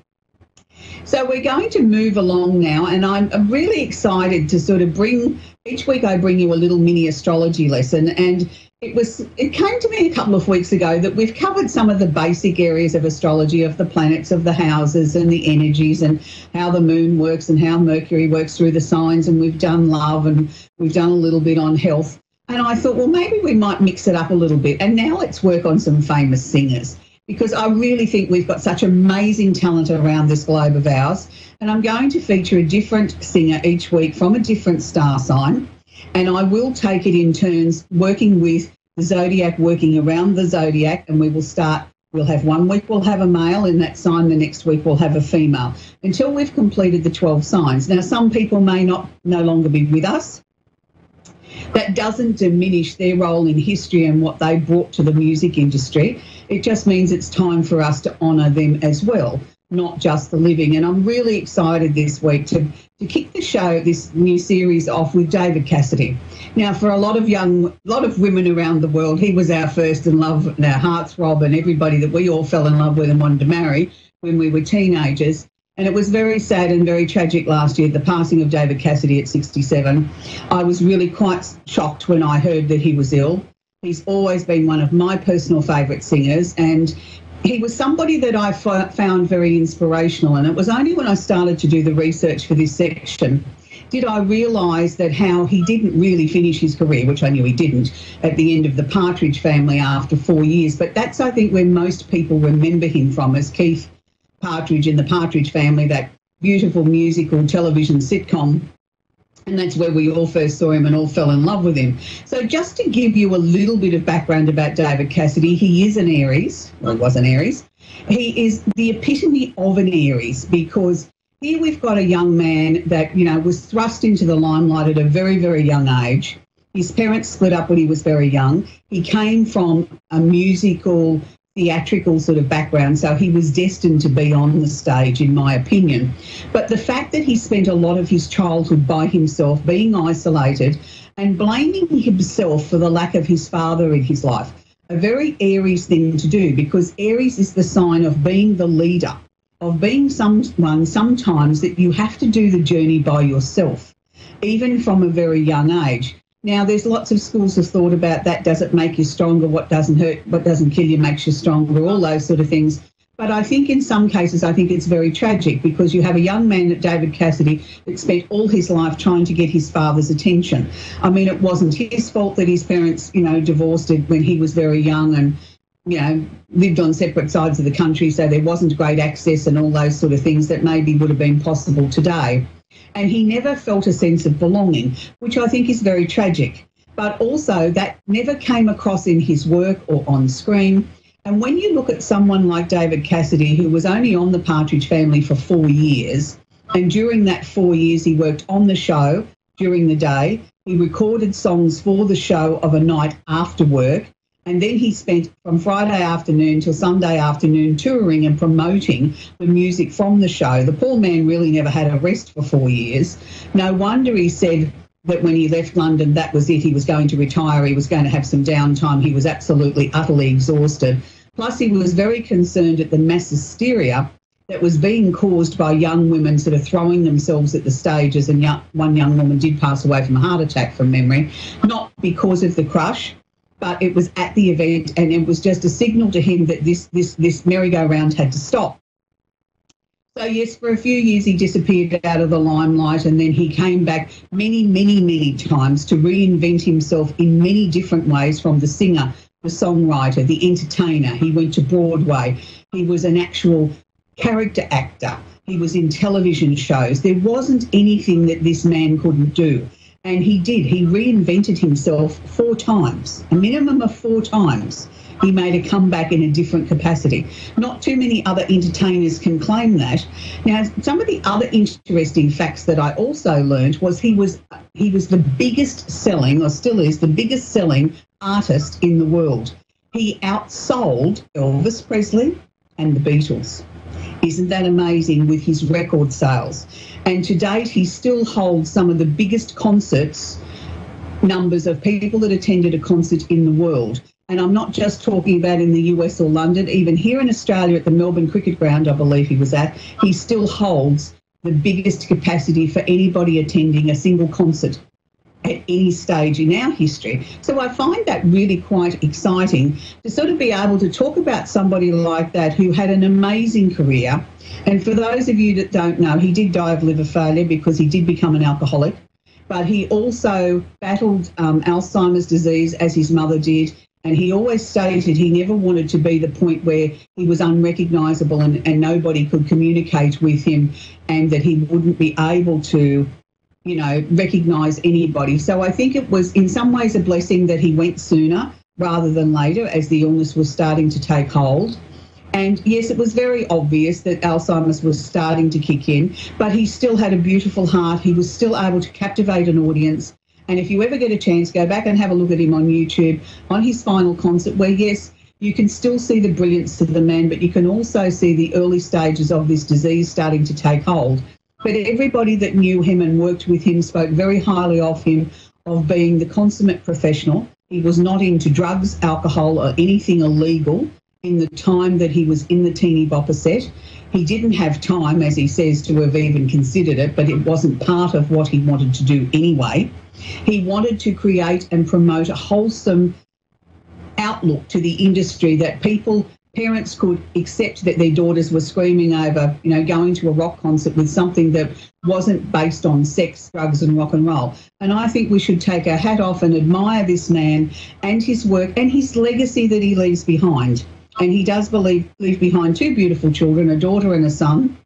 So we're going to move along now, and I'm really excited to sort of bring, each week I bring you a little mini astrology lesson, and it came to me a couple of weeks ago that we've covered some of the basic areas of astrology, of the planets, of the houses and the energies, and how the moon works and how Mercury works through the signs, and we've done love and we've done a little bit on health. And I thought, well, maybe we might mix it up a little bit. And now let's work on some famous singers, because I really think we've got such amazing talent around this globe of ours. And I'm going to feature a different singer each week from a different star sign. And I will take it in turns, working with the zodiac, working around the zodiac, and we'll have 1 week we'll have a male in that sign, the next week we'll have a female, until we've completed the 12 signs. Now, some people may no longer be with us. That doesn't diminish their role in history and what they brought to the music industry. It just means it's time for us to honour them as well, not just the living. And I'm really excited this week to kick the show, this new series off with David Cassidy. Now, for a lot of women around the world, he was our first in love and our heartthrob and everybody that we all fell in love with and wanted to marry when we were teenagers. And it was very sad and very tragic last year, the passing of David Cassidy at 67. I was really quite shocked when I heard that he was ill. He's always been one of my personal favourite singers, and he was somebody that I found very inspirational. And it was only when I started to do the research for this section did I realise that how he didn't really finish his career, which I knew he didn't, at the end of the Partridge Family after 4 years. But that's, I think, where most people remember him from, as Keith Partridge in the Partridge Family, that beautiful musical television sitcom. And that's where we all first saw him and all fell in love with him. So just to give you a little bit of background about David Cassidy, he is an Aries, or was an Aries. He is the epitome of an Aries, because here we've got a young man that, was thrust into the limelight at a very, very young age. His parents split up when he was very young. He came from a musical, theatrical sort of background, so he was destined to be on the stage, in my opinion. But the fact that he spent a lot of his childhood by himself, being isolated and blaming himself for the lack of his father in his life. a very Aries thing to do, because Aries is the sign of being the leader, of being someone sometimes that you have to do the journey by yourself, even from a very young age. Now, there's lots of schools of thought about that. Does it make you stronger? What doesn't hurt, what doesn't kill you makes you stronger, all those sort of things. But I think in some cases, I think it's very tragic, because you have a young man, David Cassidy, that spent all his life trying to get his father's attention. I mean, it wasn't his fault that his parents, divorced when he was very young and, lived on separate sides of the country, so there wasn't great access and all those sort of things that maybe would have been possible today. And he never felt a sense of belonging, which I think is very tragic. But also that never came across in his work or on screen. And when you look at someone like David Cassidy, who was only on the Partridge Family for 4 years, and during that 4 years he worked on the show during the day, he recorded songs for the show of a night after work, and then he spent from Friday afternoon till Sunday afternoon touring and promoting the music from the show. The poor man really never had a rest for 4 years. No wonder he said that when he left London, that was it. He was going to retire. He was going to have some downtime. He was absolutely, utterly exhausted. Plus, he was very concerned at the mass hysteria that was being caused by young women sort of throwing themselves at the stages. And one young woman did pass away from a heart attack from memory, not because of the crush, but it was at the event, and it was just a signal to him that this merry-go-round had to stop. So, yes, for a few years he disappeared out of the limelight, and then he came back many, many, many times to reinvent himself in many different ways, from the singer, the songwriter, the entertainer. He went to Broadway. He was an actual character actor. He was in television shows. There wasn't anything that this man couldn't do. And he did. He reinvented himself 4 times, a minimum of 4 times. He made a comeback in a different capacity. Not too many other entertainers can claim that. Now, some of the other interesting facts that I also learned was he was the biggest selling, or still is, the biggest selling artist in the world. He outsold Elvis Presley and the Beatles. Isn't that amazing, with his record sales? And to date, he still holds some of the biggest concerts, numbers of people that attended a concert in the world. And I'm not just talking about in the US or London. Even here in Australia at the Melbourne Cricket Ground, I believe he was at, he still holds the biggest capacity for anybody attending a single concert at any stage in our history. So I find that really quite exciting, to sort of be able to talk about somebody like that who had an amazing career. And for those of you that don't know, he did die of liver failure because he did become an alcoholic, but he also battled Alzheimer's disease, as his mother did. And he always stated he never wanted to be the point where he was unrecognisable and nobody could communicate with him, and that he wouldn't be able to recognise anybody. So I think it was in some ways a blessing that he went sooner rather than later, as the illness was starting to take hold. And yes, it was very obvious that Alzheimer's was starting to kick in, but he still had a beautiful heart. He was still able to captivate an audience. And if you ever get a chance, go back and have a look at him on YouTube, on his final concert, where, yes, you can still see the brilliance of the man, but you can also see the early stages of this disease starting to take hold. But everybody that knew him and worked with him spoke very highly of him, of being the consummate professional. He was not into drugs, alcohol, or anything illegal in the time that he was in the teeny bopper set. He didn't have time, as he says, to have even considered it, but it wasn't part of what he wanted to do anyway. He wanted to create and promote a wholesome outlook to the industry, that parents could accept that their daughters were screaming over, going to a rock concert with something that wasn't based on sex, drugs and rock and roll. And I think we should take our hat off and admire this man and his work and his legacy that he leaves behind. And he does leave behind 2 beautiful children, a daughter and a son.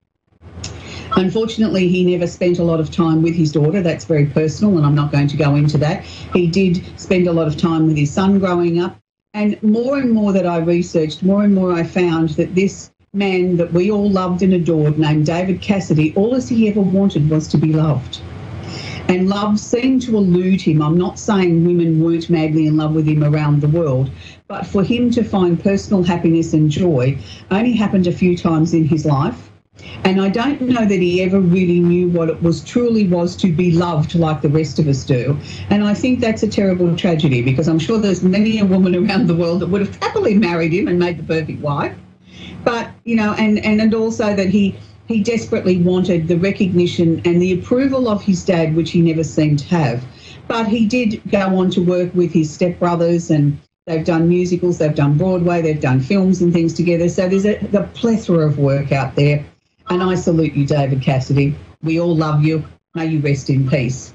Unfortunately, he never spent a lot of time with his daughter. That's very personal, and I'm not going to go into that. He did spend a lot of time with his son growing up. And more that I researched, more and more I found that this man that we all loved and adored, named David Cassidy, all as he ever wanted was to be loved. And love seemed to elude him. I'm not saying women weren't madly in love with him around the world, but for him to find personal happiness and joy only happened a few times in his life. And I don't know that he ever really knew what it was truly was to be loved like the rest of us do. And I think that's a terrible tragedy, because I'm sure there's many a woman around the world that would have happily married him and made the perfect wife. But, you know, and also that he desperately wanted the recognition and the approval of his dad, which he never seemed to have. But he did go on to work with his stepbrothers, and they've done musicals, they've done Broadway, they've done films and things together. So there's a plethora of work out there. And I salute you, David Cassidy. We all love you. May you rest in peace.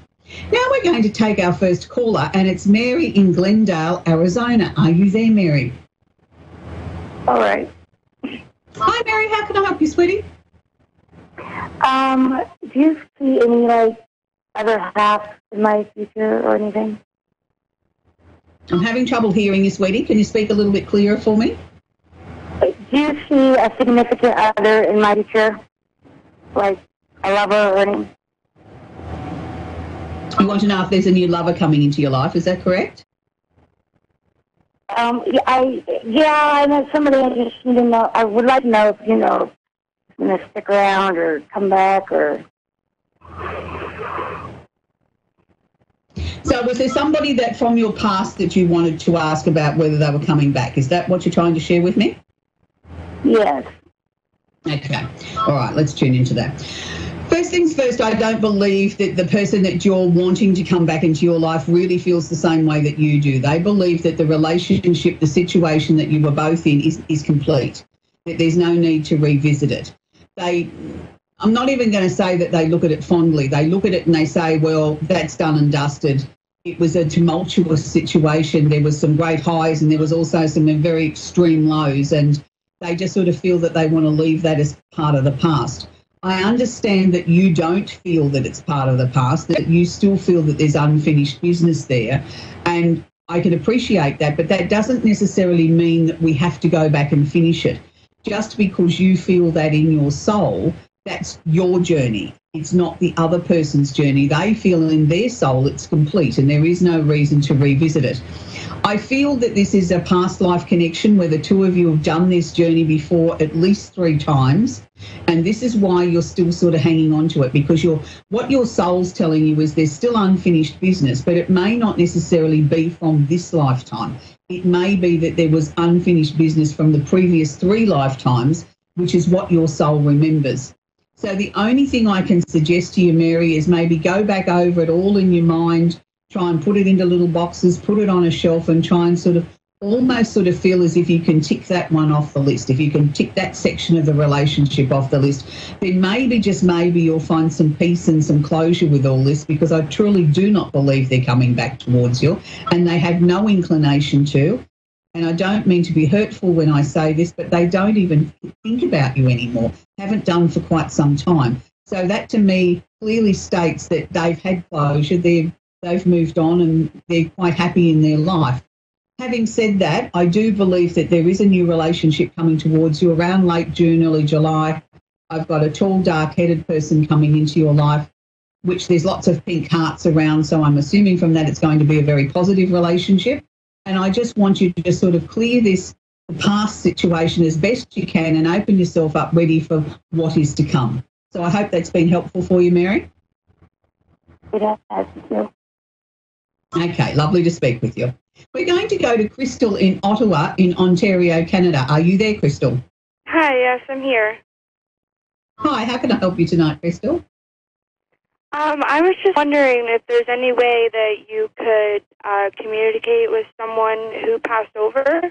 Now we're going to take our first caller, and it's Mary in Glendale, Arizona. Are you there, Mary? All right. Hi, Mary. How can I help you, sweetie? Do you see any, like, other half in my future or anything? I'm having trouble hearing you, sweetie. Can you speak a little bit clearer for me? Do you see a significant other in my future? Like a lover or anything? You want to know if there's a new lover coming into your life, is that correct? I know somebody. I just need to know. I would like to know if, you know, it's going to stick around or come back or... So was there somebody that from your past that you wanted to ask about whether they were coming back? Is that what you're trying to share with me? Yes. Okay. All right, let's tune into that. First things first, I don't believe that the person that you're wanting to come back into your life really feels the same way that you do. They believe that the relationship, the situation that you were both in is complete, that there's no need to revisit it. I'm not even going to say that they look at it fondly. They look at it and they say, well, that's done and dusted. It was a tumultuous situation. There was some great highs and there was also some very extreme lows, and they just sort of feel that they want to leave that as part of the past. I understand that you don't feel that it's part of the past, that you still feel that there's unfinished business there, and I can appreciate that, but that doesn't necessarily mean that we have to go back and finish it. Just because you feel that in your soul, that's your journey. It's not the other person's journey. They feel in their soul it's complete and there is no reason to revisit it. I feel that this is a past life connection where the two of you have done this journey before at least 3 times, and this is why you're still sort of hanging on to it, because what your soul's telling you is there's still unfinished business, but it may not necessarily be from this lifetime. It may be that there was unfinished business from the previous 3 lifetimes, which is what your soul remembers. So the only thing I can suggest to you, Mary, is maybe go back over it all in your mind, try and put it into little boxes, put it on a shelf and try and sort of almost sort of feel as if you can tick that one off the list. If you can tick that section of the relationship off the list, then maybe, just maybe, you'll find some peace and some closure with all this, because I truly do not believe they're coming back towards you and they have no inclination to. And I don't mean to be hurtful when I say this, but they don't even think about you anymore, haven't done for quite some time. So that to me clearly states that they've had closure, they've moved on and they're quite happy in their life. Having said that, I do believe that there is a new relationship coming towards you around late June, early July. I've got a tall, dark-headed person coming into your life, which there's lots of pink hearts around, so I'm assuming from that it's going to be a very positive relationship. And I just want you to just sort of clear the past situation as best you can and open yourself up ready for what is to come. So I hope that's been helpful for you, Mary. It has, thank you. Okay, lovely to speak with you. We're going to go to Crystal in Ottawa in Ontario, Canada. Are you there, Crystal? Hi, yes, I'm here. Hi, how can I help you tonight, Crystal? I was just wondering if there's any way that you could communicate with someone who passed over.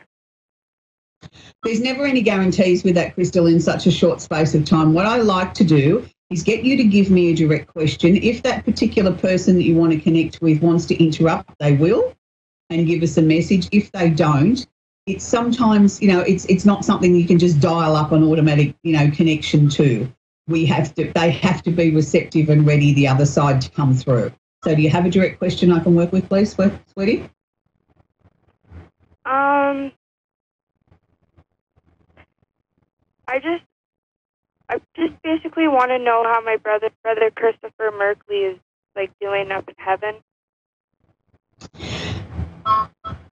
There's never any guarantees with that, Crystal, in such a short space of time. What I like to do is get you to give me a direct question. If that particular person that you want to connect with wants to interrupt, they will, and give us a message. If they don't, it's sometimes, it's not something you can just dial up an automatic, connection to. They have to be receptive and ready the other side to come through. So do you have a direct question I can work with, please, sweetie? I just basically want to know how my brother Christopher Merkley is doing up in heaven.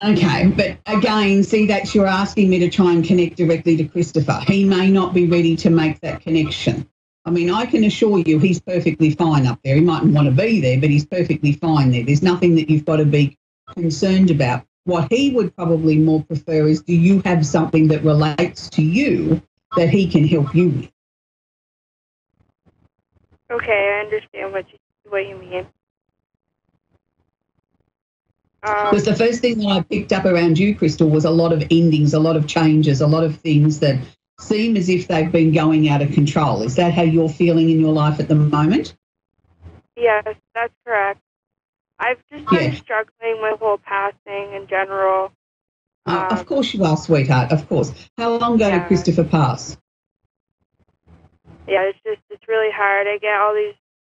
Okay, but again, see, that's you're asking me to try and connect directly to Christopher. He may not be ready to make that connection. I mean, I can assure you he's perfectly fine up there. He mightn't want to be there, but he's perfectly fine there. There's nothing that you've got to be concerned about. What he would probably more prefer is, do you have something that relates to you that he can help you with? Okay, I understand what you mean. Because the first thing that I picked up around you, Crystal, was a lot of endings, a lot of changes, a lot of things that seem as if they've been going out of control. Is that how you're feeling in your life at the moment? Yes, that's correct. I've just been struggling with whole passing in general. Of course you are, sweetheart, of course. How long ago did Christopher pass? Yeah, it's really hard. I get all these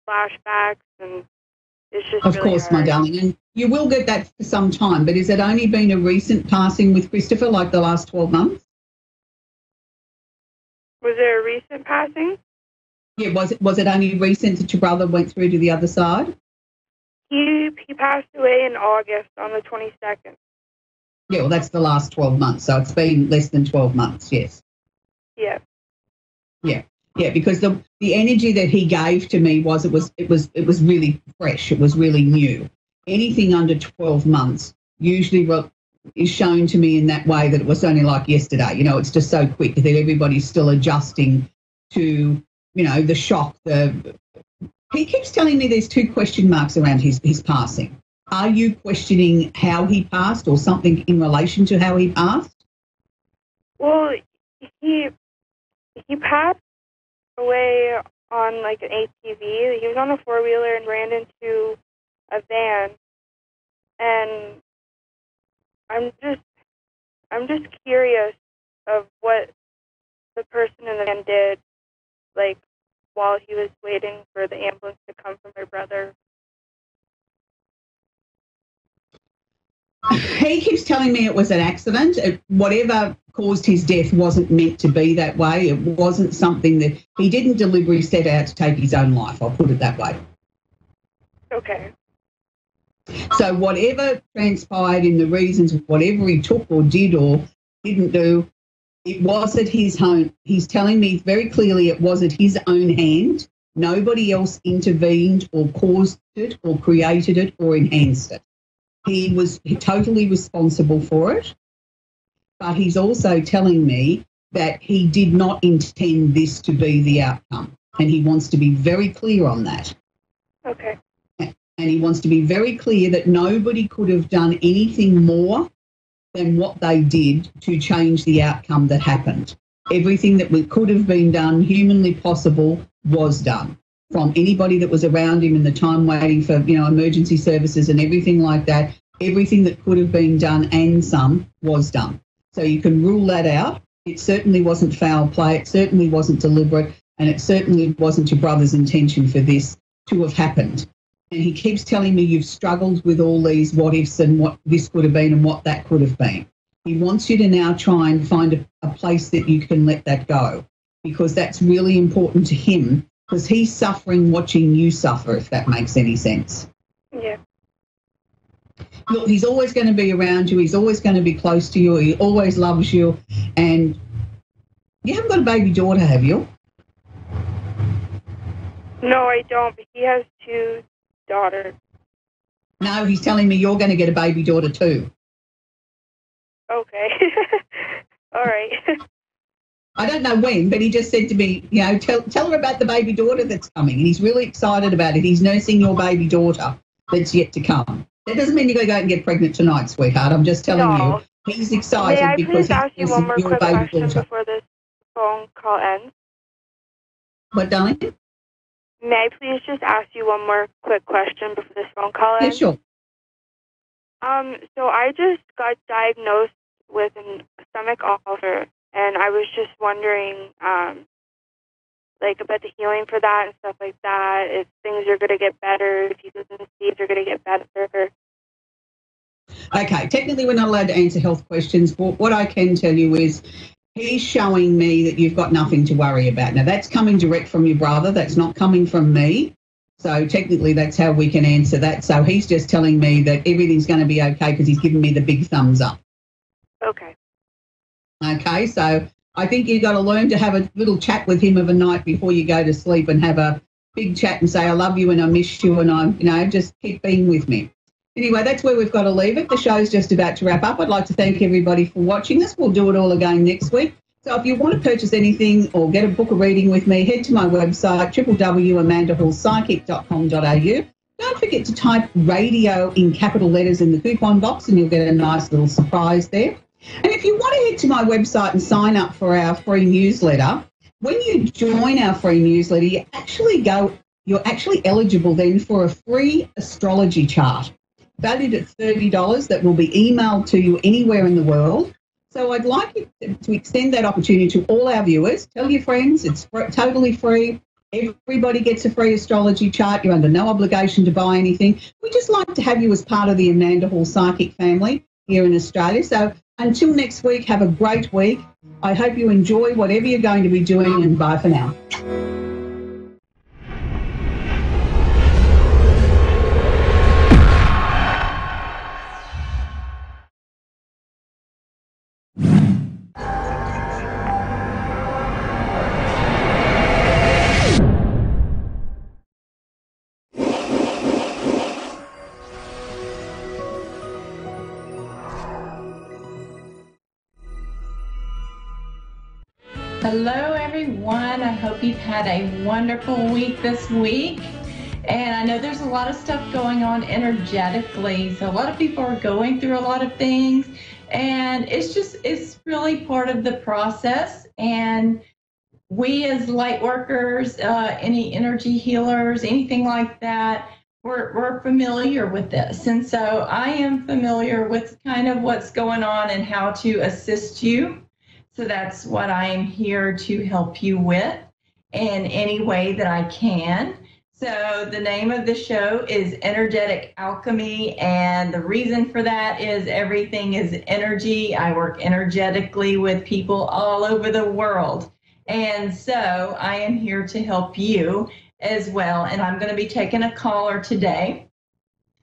flashbacks, and it's just of really course, hard. My darling, and you will get that for some time, but has it only been a recent passing with Christopher, like the last 12 months? Was there a recent passing? Yeah, was it only recent that your brother went through to the other side? He passed away in August on the 22nd. Yeah, well, that's the last 12 months, so it's been less than 12 months, yes. Yeah. Yeah. Yeah, because the energy that he gave to me was it was really fresh. It was really new. Anything under 12 months usually is shown to me in that way that it was only like yesterday. You know, it's just so quick that everybody's still adjusting to, you know, the shock. He keeps telling me there's 2 question marks around his passing. Are you questioning how he passed or something in relation to how he passed? Well, he passed away on like an ATV. He was on a 4-wheeler and ran into a van, and I'm just curious of what the person in the van did, like while he was waiting for the ambulance to come for my brother. He keeps telling me it was an accident. Whatever caused his death wasn't meant to be that way. It wasn't something that he didn't deliberately set out to take his own life. I'll put it that way. Okay. So whatever transpired in the reasons, whatever he took or did or didn't do, it was at his home. He's telling me very clearly it was at his own hand. Nobody else intervened or caused it or created it or enhanced it. He was totally responsible for it, but he's also telling me that he did not intend this to be the outcome, and he wants to be very clear on that. Okay. And he wants to be very clear that nobody could have done anything more than what they did to change the outcome that happened. Everything that could have been done, humanly possible, was done. From anybody that was around him in the time waiting for, you know, emergency services and everything like that, everything that could have been done and some was done. So you can rule that out. It certainly wasn't foul play. It certainly wasn't deliberate, and it certainly wasn't your brother's intention for this to have happened. And he keeps telling me you've struggled with all these what ifs and what this could have been and what that could have been. He wants you to now try and find a place that you can let that go, because that's really important to him, because he's suffering watching you suffer, if that makes any sense. Yeah. Look, he's always going to be around you. He's always going to be close to you. He always loves you. And you haven't got a baby daughter, have you? No, I don't, but he has 2 daughters. No, he's telling me you're going to get a baby daughter too. Okay. All right. I don't know when, but he just said to me, you know, tell her about the baby daughter that's coming. And he's really excited about it. He's nursing your baby daughter that's yet to come. That doesn't mean you've got to go out and get pregnant tonight, sweetheart. I'm just telling you, he's excited. May I because please ask you one more quick question daughter. before this phone call ends? What, darling? May I please just ask you one more quick question before this phone call ends? Yeah, sure. So I just got diagnosed with a stomach ulcer, and I was just wondering, like, about the healing for that and stuff like that, if things are going to get better, if you can see if they're going to get better. Okay, technically we're not allowed to answer health questions, but what I can tell you is he's showing me that you've got nothing to worry about. Now, that's coming direct from your brother. That's not coming from me. So technically that's how we can answer that. So he's just telling me that everything's going to be okay because he's given me the big thumbs up. Okay. Okay, so I think you've got to learn to have a little chat with him of a night before you go to sleep and have a big chat and say, I love you and I miss you and I'm, just keep being with me. Anyway, that's where we've got to leave it. The show's just about to wrap up. I'd like to thank everybody for watching us. We'll do it all again next week. So if you want to purchase anything or get a book a reading with me, head to my website, www.amandahallpsychic.com.au. Don't forget to type radio in capital letters in the coupon box and you'll get a nice little surprise there. And if you want to head to my website and sign up for our free newsletter, when you join our free newsletter, you're actually eligible then for a free astrology chart valued at $30 that will be emailed to you anywhere in the world. So I'd like you to extend that opportunity to all our viewers. Tell your friends, it's totally free. Everybody gets a free astrology chart. You're under no obligation to buy anything. We just like to have you as part of the Amanda Hall Psychic family here in Australia. So until next week, have a great week. I hope you enjoy whatever you're going to be doing, and bye for now. Hello everyone, I hope you've had a wonderful week this week, and I know there's a lot of stuff going on energetically, so a lot of people are going through a lot of things, and it's really part of the process. And we as light workers, any energy healers, anything like that, we're familiar with this, and so I am familiar with kind of what's going on and how to assist you. So that's what I am here to help you with in any way that I can. So the name of the show is Energetic Alchemy, and the reason for that is everything is energy. I work energetically with people all over the world, and so I am here to help you as well. And I'm going to be taking a caller today,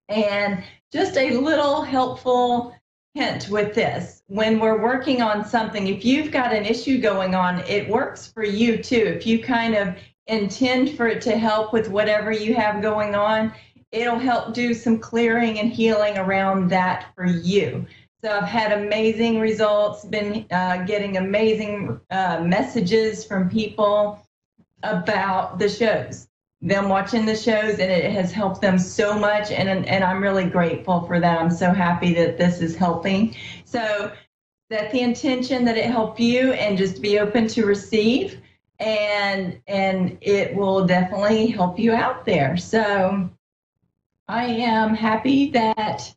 and just a little helpful hint with this: when we're working on something, if you've got an issue going on, it works for you too. If you kind of intend for it to help with whatever you have going on, it'll help do some clearing and healing around that for you. So I've had amazing results, been getting amazing messages from people about the shows, them watching the shows, and it has helped them so much, and I'm really grateful for that. I'm so happy that this is helping. So that's the intention, that it help you, and just be open to receive, and it will definitely help you out there. So I am happy that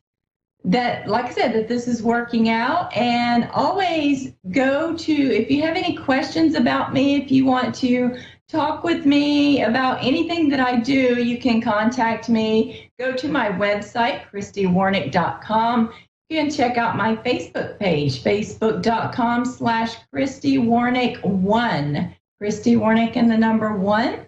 like I said, that this is working out. And always go to, if you have any questions about me, if you want to talk with me about anything that I do, you can contact me. Go to my website, ChristyWarnick.com. You can check out my Facebook page, facebook.com/ChristyWarnick1. Christy Warnick and the number 1.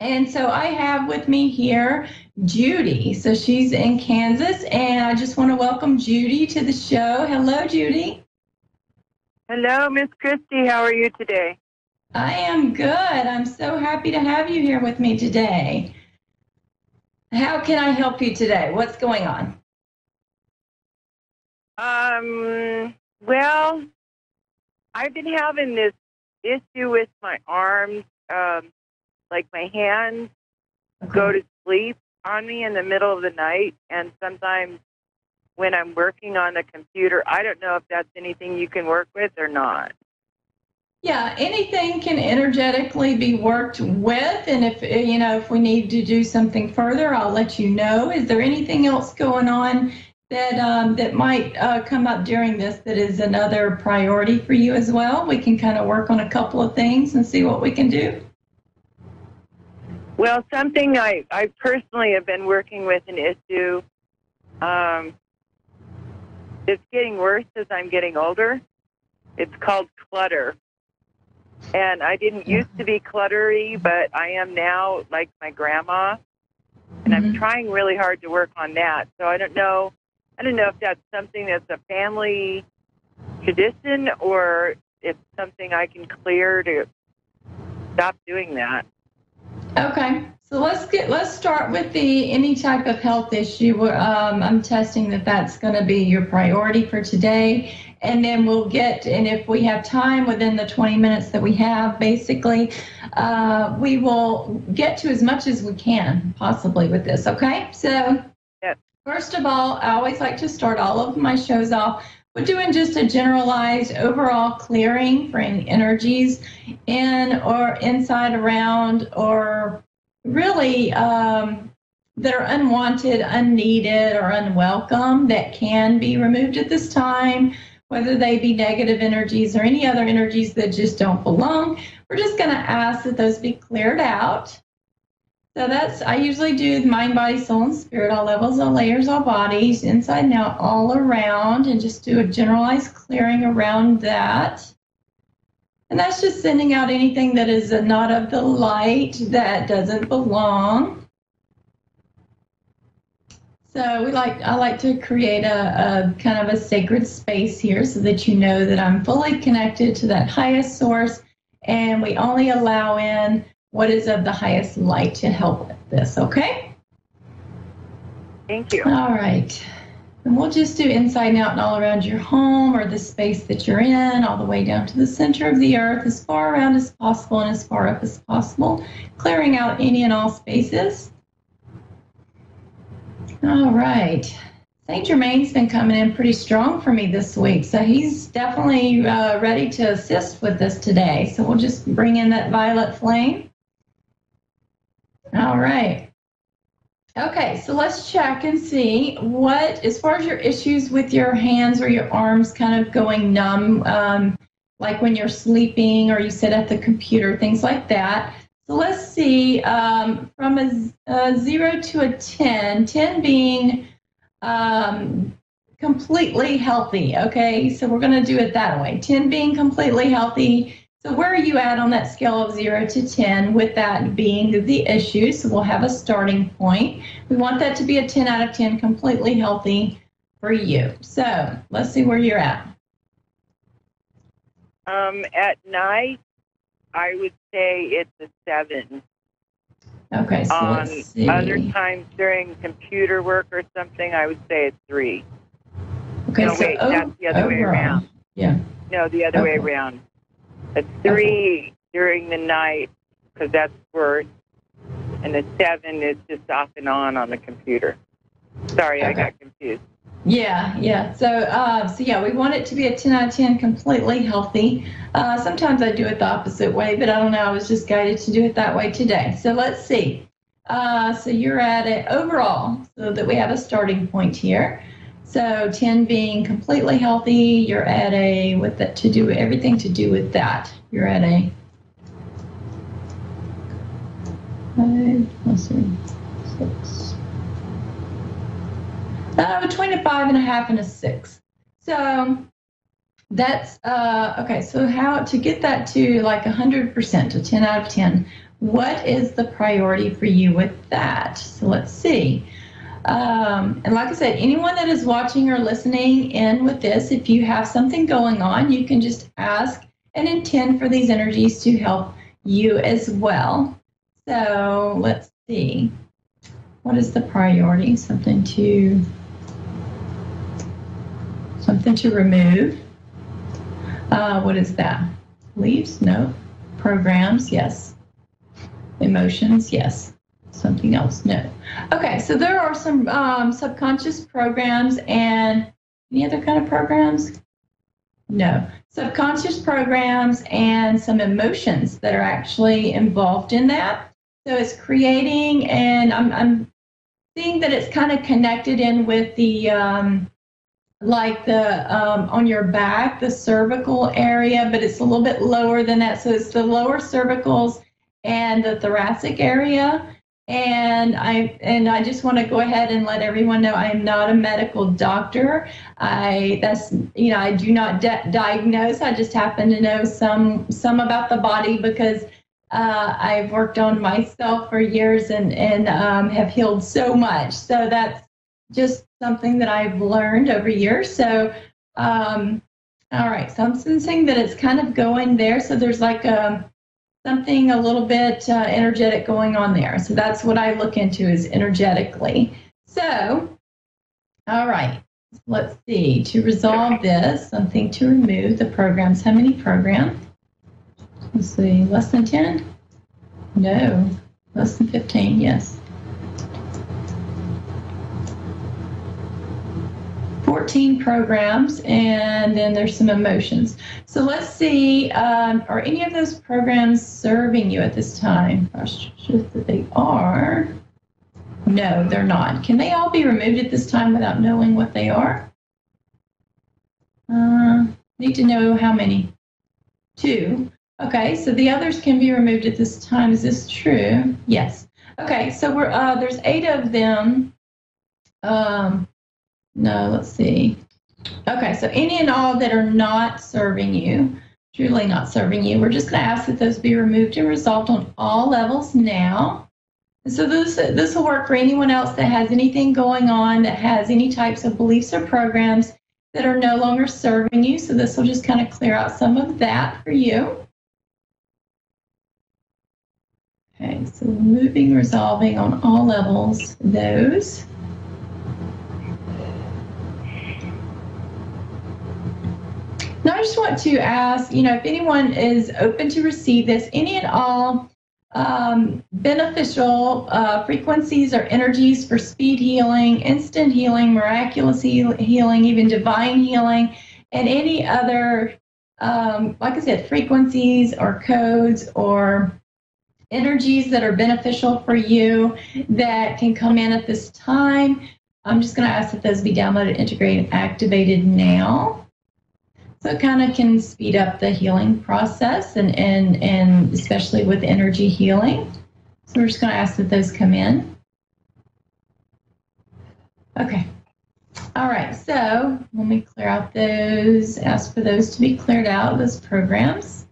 And so I have with me here Judy. So she's in Kansas, and I just want to welcome Judy to the show. Hello, Judy. Hello, Miss Christy. How are you today? I am good. I'm so happy to have you here with me today. How can I help you today? What's going on? Well, I've been having this issue with my arms, like my hands go to sleep on me in the middle of the night, and sometimes when I'm working on the computer, I don't know if that's anything you can work with or not. Yeah, anything can energetically be worked with, and if we need to do something further, I'll let you know. Is there anything else going on that might come up during this that is another priority for you as well? We can kind of work on a couple of things and see what we can do. Well, something I personally have been working with an issue. It's getting worse as I'm getting older. It's called clutter. And I didn't used to be cluttery, but I am now like my grandma. And I'm trying really hard to work on that. So I don't know if that's something that's a family tradition or if something I can clear to stop doing that. Okay, so let's start with any type of health issue. I'm testing that's going to be your priority for today, and then and if we have time within the 20 minutes that we have, basically, we will get to as much as we can possibly with this. Okay, so first of all, I always like to start all of my shows off with doing just a generalized overall clearing for any energies in or inside, around, or really that are unwanted, unneeded, or unwelcome that can be removed at this time, whether they be negative energies or any other energies that just don't belong. We're just going to ask that those be cleared out. So I usually do mind, body, soul, and spirit, all levels, all layers, all bodies, inside and out, all around, and just do a generalized clearing around that. And that's just sending out anything that is not of the light, that doesn't belong. So I like to create a kind of a sacred space here so that you know that I'm fully connected to that highest source, and we only allow in what is of the highest light to help with this, okay? Thank you. All right. And we'll just do inside and out and all around your home or the space that you're in, all the way down to the center of the earth, as far around as possible and as far up as possible, clearing out any and all spaces. All right. Saint Germain's been coming in pretty strong for me this week, so he's definitely ready to assist with this today. So we'll just bring in that violet flame. All right. Okay, so let's check and see as far as your issues with your hands or your arms kind of going numb, like when you're sleeping or you sit at the computer, things like that. So let's see, from a 0 to a 10, 10 being completely healthy, okay? So we're going to do it that way. 10 being completely healthy. So where are you at on that scale of 0 to 10 with that being the issue? So we'll have a starting point. We want that to be a 10 out of 10, completely healthy for you. So let's see where you're at. At night, I would say it's a 7. Okay, so on let's see. Other times during computer work or something, I would say it's 3. Okay, no, so wait, that's the other way around. Yeah. No, the other way around. A 3 during the night, because that's worse, and a 7 is just off and on the computer. Sorry, I got confused. Yeah. So yeah, we want it to be a 10 out of 10, completely healthy. Sometimes I do it the opposite way, but I don't know. I was just guided to do it that way today. So let's see. So you're at it overall, so that we have a starting point here. So 10 being completely healthy, you're at everything to do with that. You're at a 5, let's see, 6. Between a 5.5 and a 6. So that's okay. So how to get that to like 100%, a 10 out of 10? What is the priority for you with that? So let's see. And like I said, anyone that is watching or listening in with this, if you have something going on, you can just ask and intend for these energies to help you as well. So let's see. What is the priority? Something to remove. What is that? Leaves? No. Programs? Yes. Emotions? Yes. Something else? No. Okay, so there are some subconscious programs and any other kind of programs? No. Subconscious programs and some emotions that are actually involved in that. So it's creating, and I'm seeing that it's kind of connected in with the on your back, the cervical area, but it's a little bit lower than that. So it's the lower cervicals and the thoracic area. And I just want to go ahead and let everyone know I am not a medical doctor. I do not diagnose. I just happen to know some about the body because I've worked on myself for years and have healed so much. So that's just something that I've learned over years. So, all right. So I'm sensing that it's kind of going there. So there's like something a little bit energetic going on there. So that's what I look into is energetically. So, all right, let's see. To resolve this, something to remove the programs. How many programs? Let's see, less than 10? No, less than 15, yes. 14 programs, and then there's some emotions. So let's see, are any of those programs serving you at this time? Gosh, that they are. No, they're not. Can they all be removed at this time without knowing what they are? Need to know how many? 2. Okay, so the others can be removed at this time. Is this true? Yes. Okay, so we're there's 8 of them. No, let's see. Okay, so any and all that are not serving you, truly not serving you, we're just going to ask that those be removed and resolved on all levels now. And so this will work for anyone else that has anything going on, that has any types of beliefs or programs that are no longer serving you. So this will just kind of clear out some of that for you. Okay, so moving, resolving on all levels, those. Now I just want to ask, if anyone is open to receive this, any and all beneficial frequencies or energies for speed healing, instant healing, miraculous healing, even divine healing, and any other, like I said, frequencies or codes or energies that are beneficial for you that can come in at this time. I'm just going to ask that those be downloaded, integrated, activated now. So it kind of can speed up the healing process and especially with energy healing. So we're just going to ask that those come in. Okay. All right. So let me clear out those, ask for those to be cleared out, those programs.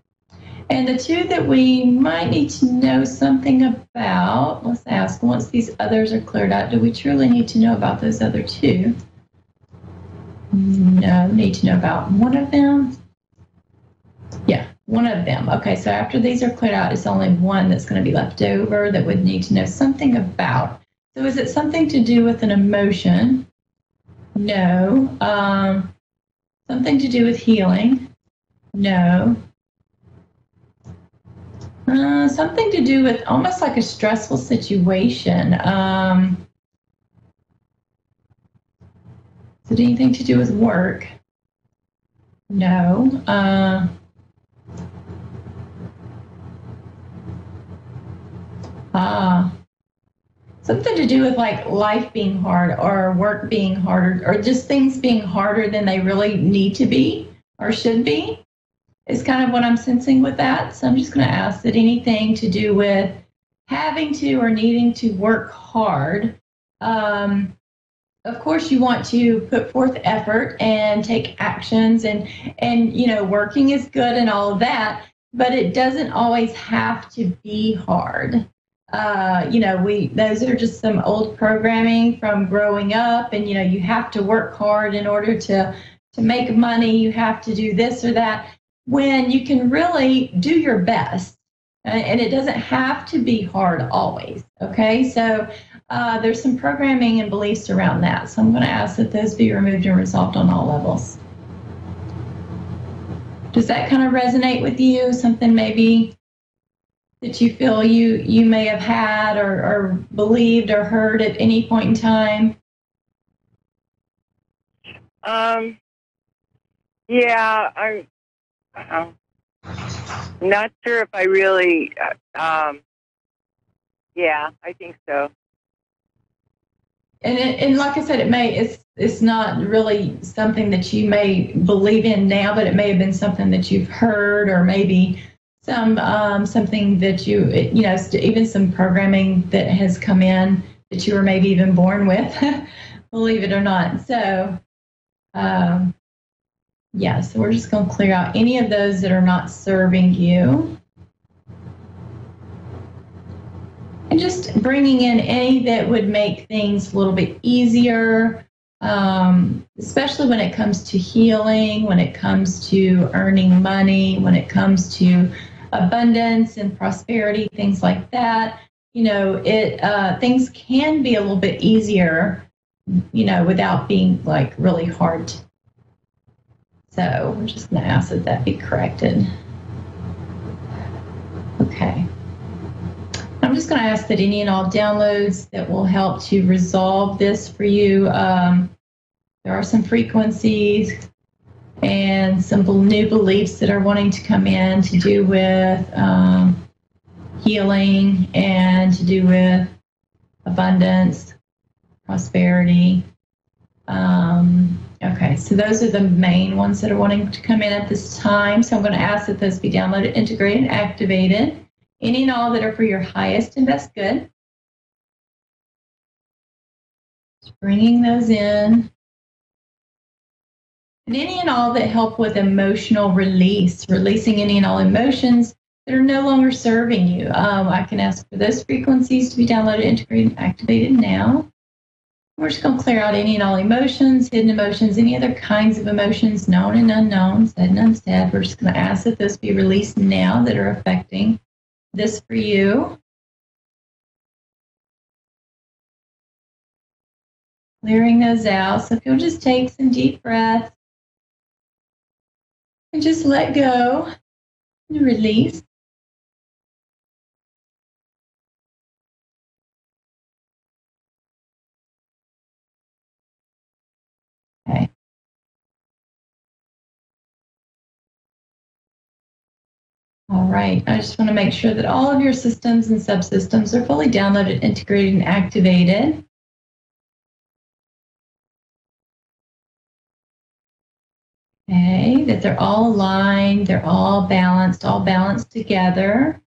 And the 2 that we might need to know something about, let's ask, once these others are cleared out, do we truly need to know about those other 2? No, need to know about one of them. Yeah, one of them. Okay, so after these are cleared out, it's only one that's going to be left over that would need to know something about. So is it something to do with an emotion? No. Something to do with healing? No. Something to do with almost like a stressful situation. Is it anything to do with work? No. Something to do with like life being hard or work being harder or just things being harder than they really need to be or should be is kind of what I'm sensing with that. So I'm just going to ask that anything to do with having to or needing to work hard. Of course, you want to put forth effort and take actions and working is good and all of that, but it doesn't always have to be hard. Those are just some old programming from growing up, and you have to work hard in order to make money. You have to do this or that when you can really do your best, and it doesn't have to be hard always. Okay, so there's some programming and beliefs around that. So I'm going to ask that those be removed and resolved on all levels. Does that kind of resonate with you? Something maybe that you feel you may have had or believed or heard at any point in time? Yeah, I'm not sure if I really, yeah, I think so. And like I said, it's not really something that you may believe in now, but it may have been something that you've heard or maybe something that even some programming that has come in that you were maybe even born with, believe it or not. So, so we're just going to clear out any of those that are not serving you. And just bringing in any that would make things a little bit easier, especially when it comes to healing, when it comes to earning money, when it comes to abundance and prosperity, things like that. Things can be a little bit easier, without being like really hard. So we're just going to ask that be corrected. Okay. I'm just going to ask that any and all downloads that will help to resolve this for you. There are some frequencies and some new beliefs that are wanting to come in to do with healing and to do with abundance, prosperity. Okay, so those are the main ones that are wanting to come in at this time. So I'm going to ask that those be downloaded, integrated, and activated. Any and all that are for your highest and best good. Just bringing those in. And any and all that help with emotional release, releasing any and all emotions that are no longer serving you. I can ask for those frequencies to be downloaded, integrated, and activated now. We're just going to clear out any and all emotions, hidden emotions, any other kinds of emotions, known and unknown, said and unsaid. We're just going to ask that those be released now that are affecting this for you. Clearing those out. So if you'll just take some deep breaths and just let go and release. Okay. All right. I just want to make sure that all of your systems and subsystems are fully downloaded, integrated, and activated. Okay, that they're all aligned, they're all balanced together.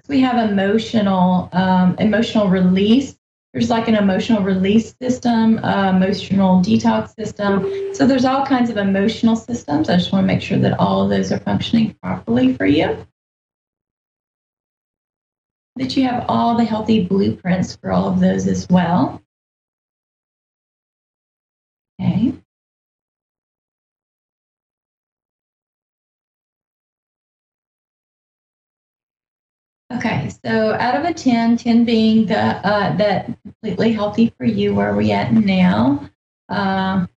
We have emotional release. There's like an emotional release system, emotional detox system. So there's all kinds of emotional systems. I just want to make sure that all of those are functioning properly for you. That you have all the healthy blueprints for all of those as well. Okay. Okay, so out of a 10, 10 being that completely healthy for you, where are we at now? I'm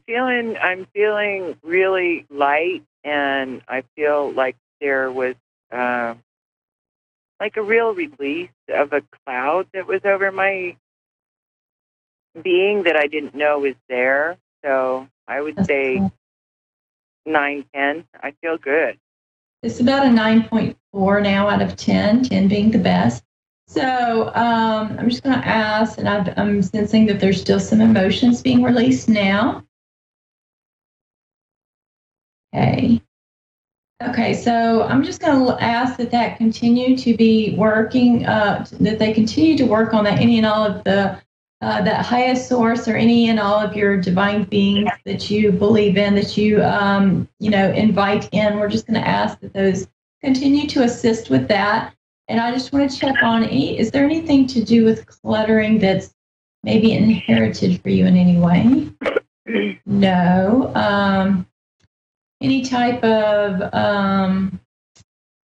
feeling really light, and I feel like there was like a real release of a cloud that was over my being that I didn't know was there. So I would say 9, 10. I feel good. It's about a 9.4 now out of 10, 10 being the best. So I'm just going to ask, and I'm sensing that there's still some emotions being released now. Okay. Okay, so I'm just going to ask that continue to be working, that they continue to work on that, any and all of the that highest source or any and all of your divine beings that you believe in, that you, invite in. We're just going to ask that those continue to assist with that. And I just want to check on, is there anything to do with cluttering that's maybe inherited for you in any way? No. Any type of,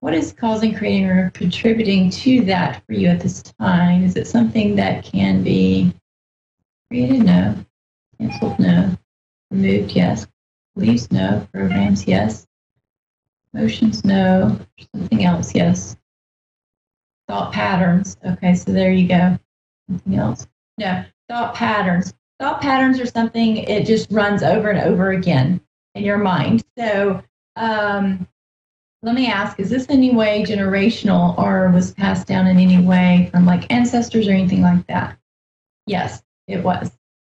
what is causing, creating, or contributing to that for you at this time? Is it something that can be created? No. Canceled? No. Removed? Yes. Beliefs? No. Programs? Yes. Emotions? No. Something else? Yes. Thought patterns? Okay, so there you go. Something else? No. Thought patterns. Thought patterns are something, it just runs over and over again in your mind. So let me ask, is this in any way generational or was passed down in any way from like ancestors or anything like that? Yes, it was.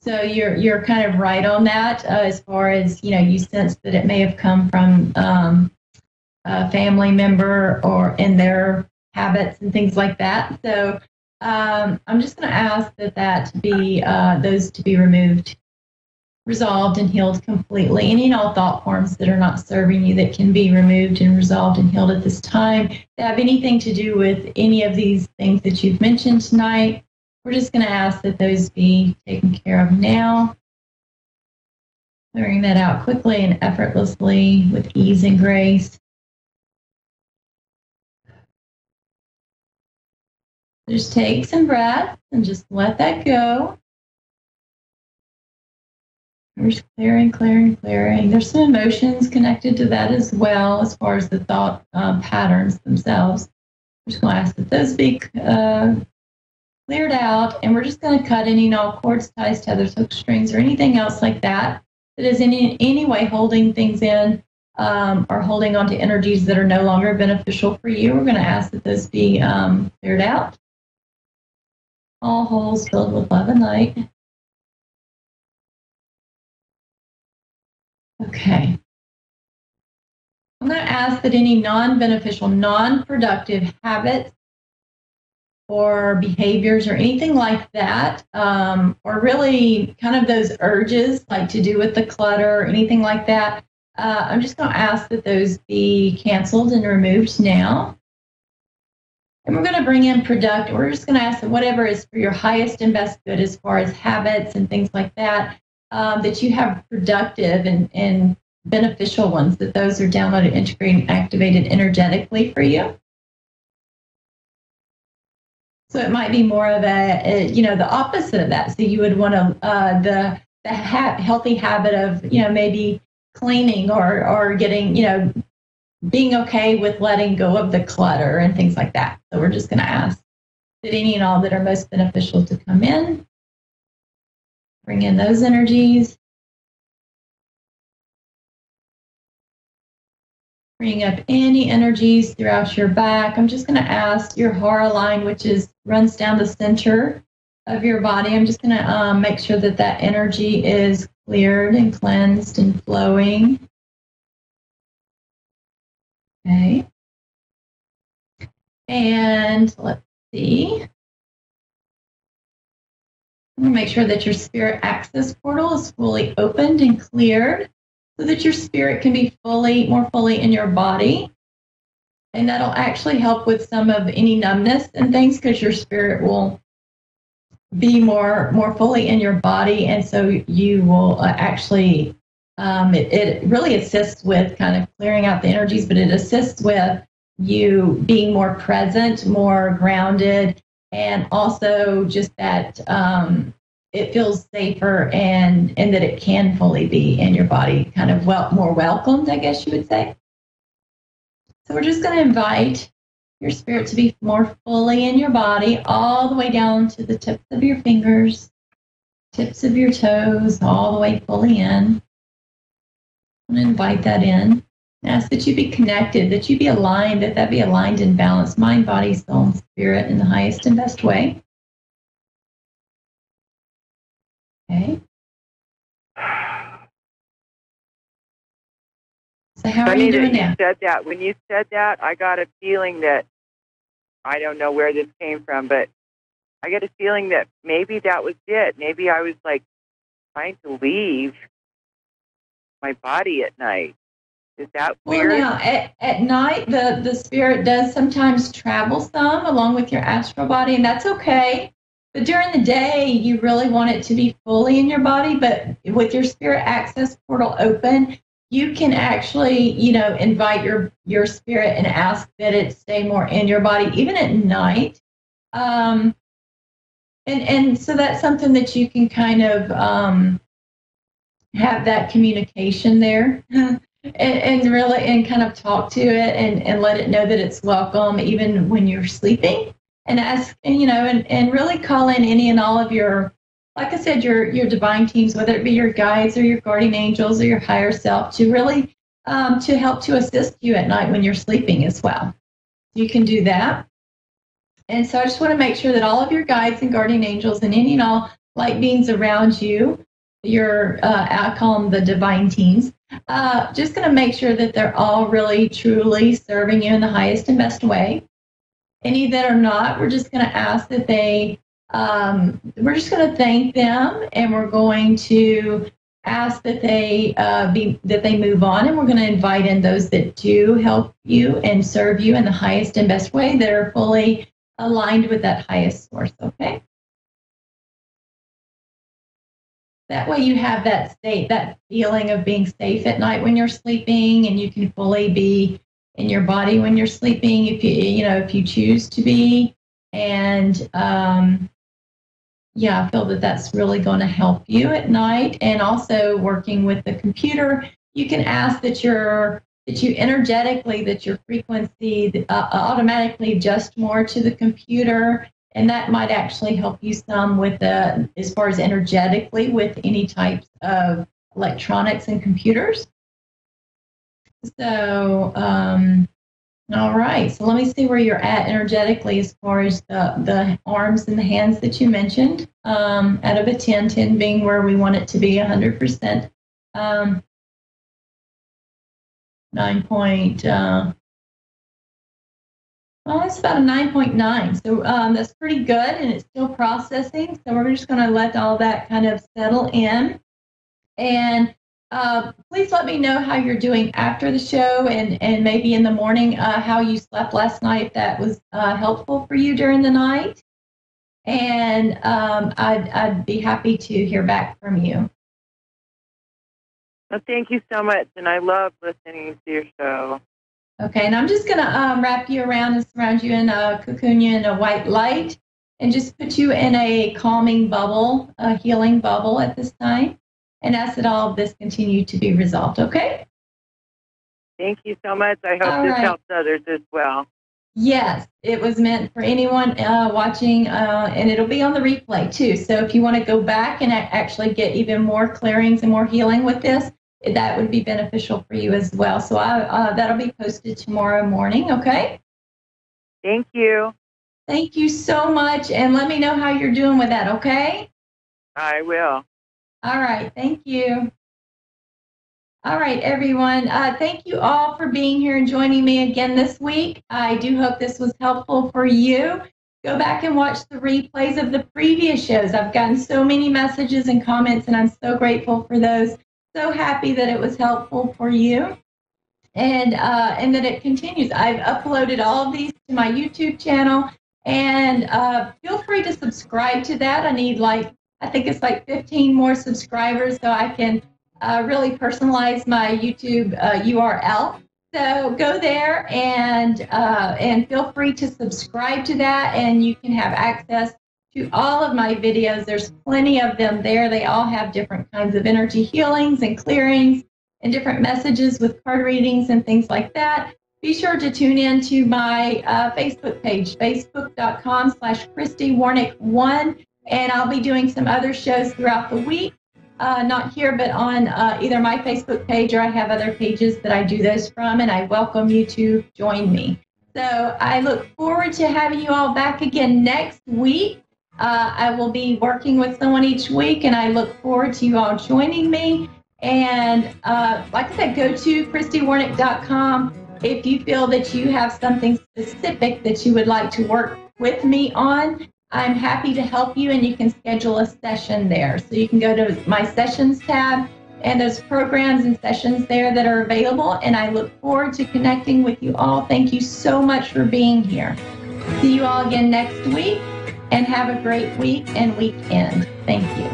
So you're kind of right on that as far as, you sense that it may have come from a family member or in their habits and things like that. So I'm just going to ask that be those to be removed, resolved, and healed completely. Any and all thought forms that are not serving you that can be removed and resolved and healed at this time that have anything to do with any of these things that you've mentioned tonight. We're just going to ask that those be taken care of now. Clearing that out quickly and effortlessly with ease and grace. Just take some breath and just let that go. We're just clearing. There's some emotions connected to that as well as far as the thought patterns themselves. We're just going to ask that those be cleared out, and we're just going to cut any and all cords, ties, tethers, hook, strings, or anything else like that that is in any way holding things in or holding on to energies that are no longer beneficial for you. We're going to ask that those be cleared out. All holes filled with love and light. Okay. I'm going to ask that any non-beneficial, non-productive habits or behaviors or anything like that, or really kind of those urges like to do with the clutter or anything like that, I'm just going to ask that those be canceled and removed now. And we're going to bring in productive. We're just going to ask that whatever is for your highest and best good as far as habits and things like that, that you have productive and beneficial ones, that those are downloaded, integrated, and activated energetically for you. So it might be more of the opposite of that. So you would want to, the healthy habit of, maybe cleaning or getting, being okay with letting go of the clutter and things like that. So we're just going to ask that any and all that are most beneficial to come in. Bring in those energies. Bring up any energies throughout your back. I'm just going to ask your hara line, which runs down the center of your body. I'm just going to make sure that energy is cleared and cleansed and flowing. Okay. And let's see. I'm going to make sure that your spirit access portal is fully opened and cleared so that your spirit can be more fully in your body. And that'll actually help with some of any numbness and things, because your spirit will be more fully in your body. And so you will actually, it really assists with kind of clearing out the energies, but it assists with you being more present, more grounded, and also just that it feels safer and that it can fully be in your body, kind of more welcomed, I guess you would say. So we're just going to invite your spirit to be more fully in your body, all the way down to the tips of your fingers, tips of your toes, all the way fully in. I'm going to invite that in. Ask that you be connected, that you be aligned, that be aligned and balanced, mind, body, soul, and spirit in the highest and best way. Okay. So how are you doing now? When you said that, I got a feeling that, I don't know where this came from, but I get a feeling that maybe that was it. Maybe I was like trying to leave my body at night. Is that weird? Well, now, at night, the spirit does sometimes travel some along with your astral body, and that's okay. But during the day, you really want it to be fully in your body. But with your spirit access portal open, you can actually, invite your spirit and ask that it stay more in your body, even at night. And so that's something that you can kind of have that communication there. And really kind of talk to it and let it know that it's welcome even when you're sleeping, and ask and really call in any and all of your, like I said, your divine teams, whether it be your guides or your guardian angels or your higher self, to really to help to assist you at night when you're sleeping as well. You can do that. And so I just want to make sure that all of your guides and guardian angels and any and all light beings around you, I call them the divine teams, just going to make sure that they're all really, truly serving you in the highest and best way. Any that are not, we're just going to ask that we're just going to thank them, and we're going to ask that they move on, and we're going to invite in those that do help you and serve you in the highest and best way, that are fully aligned with that highest source, okay? That way you have that state, that feeling of being safe at night when you're sleeping, and you can fully be in your body when you're sleeping, if you choose to be. And I feel that that's really going to help you at night. And also working with the computer, you can ask that your frequency automatically adjust more to the computer, and that might actually help you some with as far as energetically with any types of electronics and computers. So, all right. So let me see where you're at energetically as far as the arms and the hands that you mentioned. Out of a 10, 10 being where we want it to be 100%. 9 point. Well, it's about a 9.9. So that's pretty good, and it's still processing. So we're just going to let all that kind of settle in. And please let me know how you're doing after the show, and maybe in the morning how you slept last night, if that was helpful for you during the night. And I'd be happy to hear back from you. Well, thank you so much, and I love listening to your show. Okay, and I'm just going to wrap you around and surround you in cocoon you in a white light, and just put you in a calming bubble, a healing bubble at this time, and ask that all of this continue to be resolved, okay? Thank you so much. I hope this helps others as well. Yes, it was meant for anyone watching, and it'll be on the replay too. So if you want to go back and actually get even more clearings and more healing with this, that would be beneficial for you as well. So that'll be posted tomorrow morning, okay? Thank you. Thank you so much, and let me know how you're doing with that, okay? I will. All right, thank you. All right, everyone. Thank you all for being here and joining me again this week. I do hope this was helpful for you. Go back and watch the replays of the previous shows. I've gotten so many messages and comments, and I'm so grateful for those. So happy that it was helpful for you, and that it continues. I've uploaded all of these to my YouTube channel, and feel free to subscribe to that. I need I think it's 15 more subscribers so I can really personalize my YouTube URL. So go there and feel free to subscribe to that, and you can have access to all of my videos. There's plenty of them there. They all have different kinds of energy healings and clearings and different messages with card readings and things like that. Be sure to tune in to my Facebook page, facebook.com/ChristyWarnick1, and I'll be doing some other shows throughout the week. Not here, but on either my Facebook page, or I have other pages that I do those from, and I welcome you to join me. So I look forward to having you all back again next week. I will be working with someone each week, and I look forward to you all joining me. And like I said, go to ChristyWarnick.com if you feel that you have something specific that you would like to work with me on. I'm happy to help you, and you can schedule a session there. So you can go to my sessions tab, and there's programs and sessions there that are available, and I look forward to connecting with you all. Thank you so much for being here. See you all again next week, and have a great week and weekend. Thank you.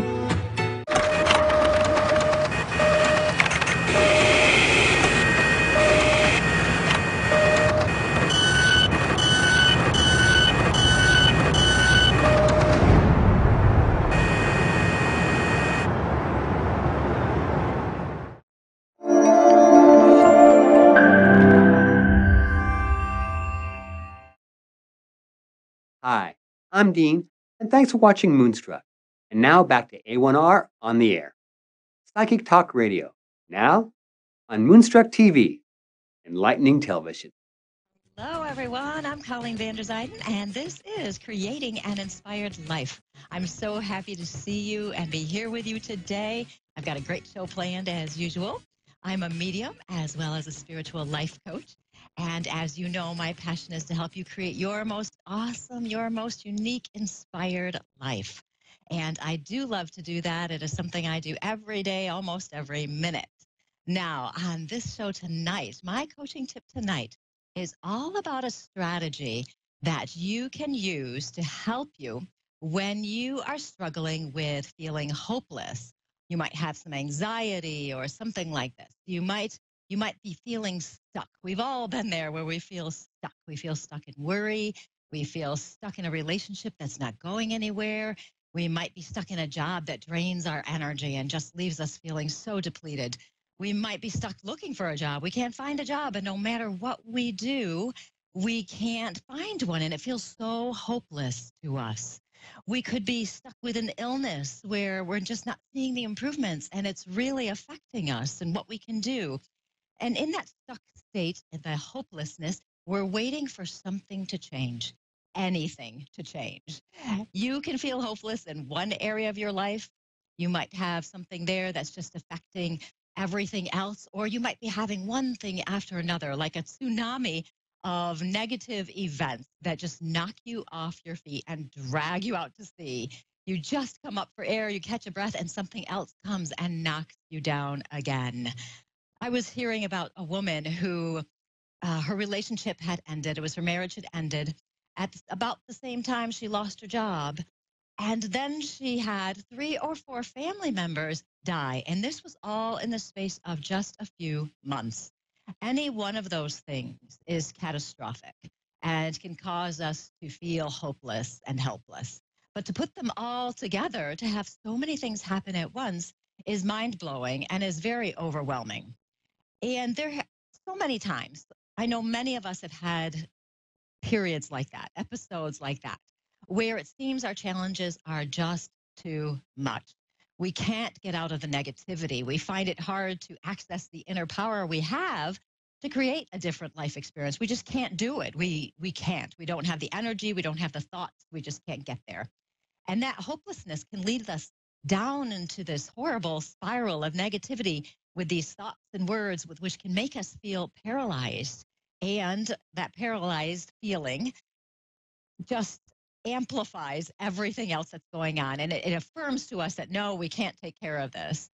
Hi, I'm Dean, and thanks for watching Moonstruck. And now back to A1R on the air. Psychic Talk Radio, now on Moonstruck TV, enlightening television. Hello, everyone. I'm Colleen Vanderzijden, and this is Creating an Inspired Life. I'm so happy to see you and be here with you today. I've got a great show planned as usual. I'm a medium as well as a spiritual life coach. And as you know, my passion is to help you create your most awesome, your most unique, inspired life. And I do love to do that. It is something I do every day, almost every minute. Now, on this show tonight, my coaching tip tonight is all about a strategy that you can use to help you when you are struggling with feeling hopeless. You might have some anxiety or something like this. You might be feeling stuck. We've all been there where we feel stuck. We feel stuck in worry. We feel stuck in a relationship that's not going anywhere. We might be stuck in a job that drains our energy and just leaves us feeling so depleted. We might be stuck looking for a job. We can't find a job, and no matter what we do, we can't find one, and it feels so hopeless to us. We could be stuck with an illness where we're just not seeing the improvements, and it's really affecting us and what we can do. And in that stuck state, in the hopelessness, we're waiting for something to change, anything to change. You can feel hopeless in one area of your life. You might have something there that's just affecting everything else, or you might be having one thing after another, like a tsunami of negative events that just knock you off your feet and drag you out to sea. You just come up for air, you catch a breath, and something else comes and knocks you down again. I was hearing about a woman who her relationship had ended. It was her marriage had ended at about the same time she lost her job. And then she had 3 or 4 family members die. And this was all in the space of just a few months. Any one of those things is catastrophic and can cause us to feel hopeless and helpless. But to put them all together, to have so many things happen at once, is mind-blowing and is very overwhelming. And there so many times, I know many of us have had periods like that, episodes like that, where it seems our challenges are just too much. We can't get out of the negativity. We find it hard to access the inner power we have to create a different life experience. We just can't do it. We can't. We don't have the energy. We don't have the thoughts. We just can't get there. And that hopelessness can lead us down into this horrible spiral of negativity with these thoughts and words with which can make us feel paralyzed. And that paralyzed feeling just amplifies everything else that's going on. And it affirms to us that, no, we can't take care of this.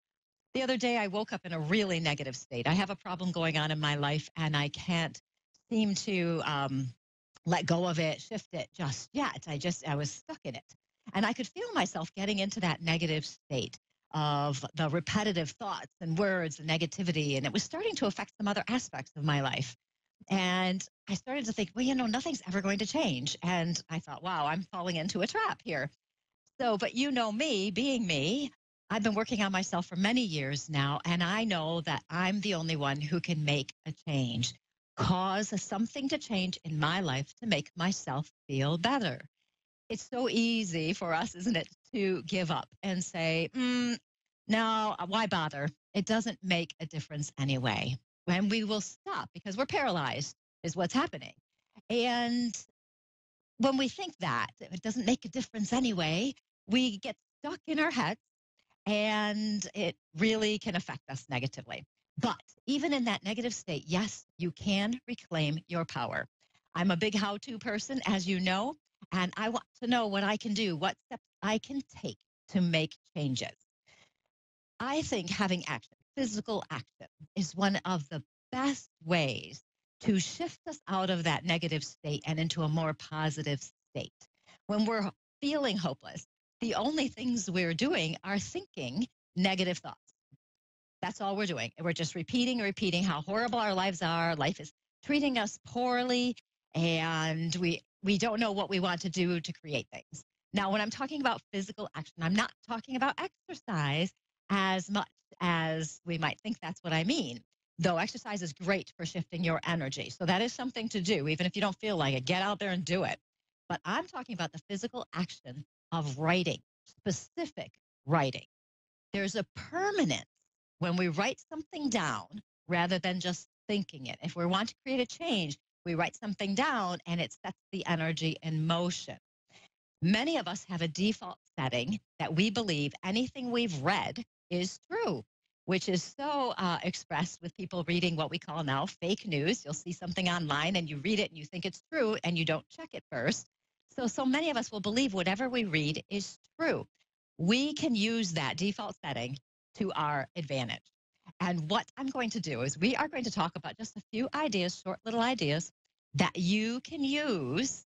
The other day, I woke up in a really negative state. I have a problem going on in my life, and I can't seem to let go of it, shift it just yet. I was stuck in it. And I could feel myself getting into that negative state of the repetitive thoughts and words and negativity. And it was starting to affect some other aspects of my life. And I started to think, well, nothing's ever going to change. And I thought, wow, I'm falling into a trap here. So, but you know me, being me, I've been working on myself for many years now, and I know that I'm the only one who can make a change, cause something to change in my life to make myself feel better. It's so easy for us, isn't it, to give up and say, no, why bother? It doesn't make a difference anyway. And we will stop because we're paralyzed is what's happening. And when we think that it doesn't make a difference anyway, we get stuck in our heads and it really can affect us negatively. But even in that negative state, yes, you can reclaim your power. I'm a big how-to person, as you know, and I want to know what I can do, what steps I can take to make changes. I think having action, physical action, is one of the best ways to shift us out of that negative state and into a more positive state. When we're feeling hopeless, the only things we're doing are thinking negative thoughts. That's all we're doing. We're just repeating how horrible our lives are. Life is treating us poorly, and we don't know what we want to do to create things. Now, when I'm talking about physical action, I'm not talking about exercise as much as we might think that's what I mean. Though exercise is great for shifting your energy. So that is something to do, even if you don't feel like it. Get out there and do it. But I'm talking about the physical action of writing, specific writing. There's a permanence when we write something down rather than just thinking it. If we want to create a change, We write something down and it sets the energy in motion. Many of us have a default setting that we believe anything we've read is true, which is so expressed with people reading what we call now fake news. You'll see something online and you read it and you think it's true and you don't check it first. So many of us will believe whatever we read is true. We can use that default setting to our advantage. And what I'm going to do is we are going to talk about just a few ideas, short little ideas that you can use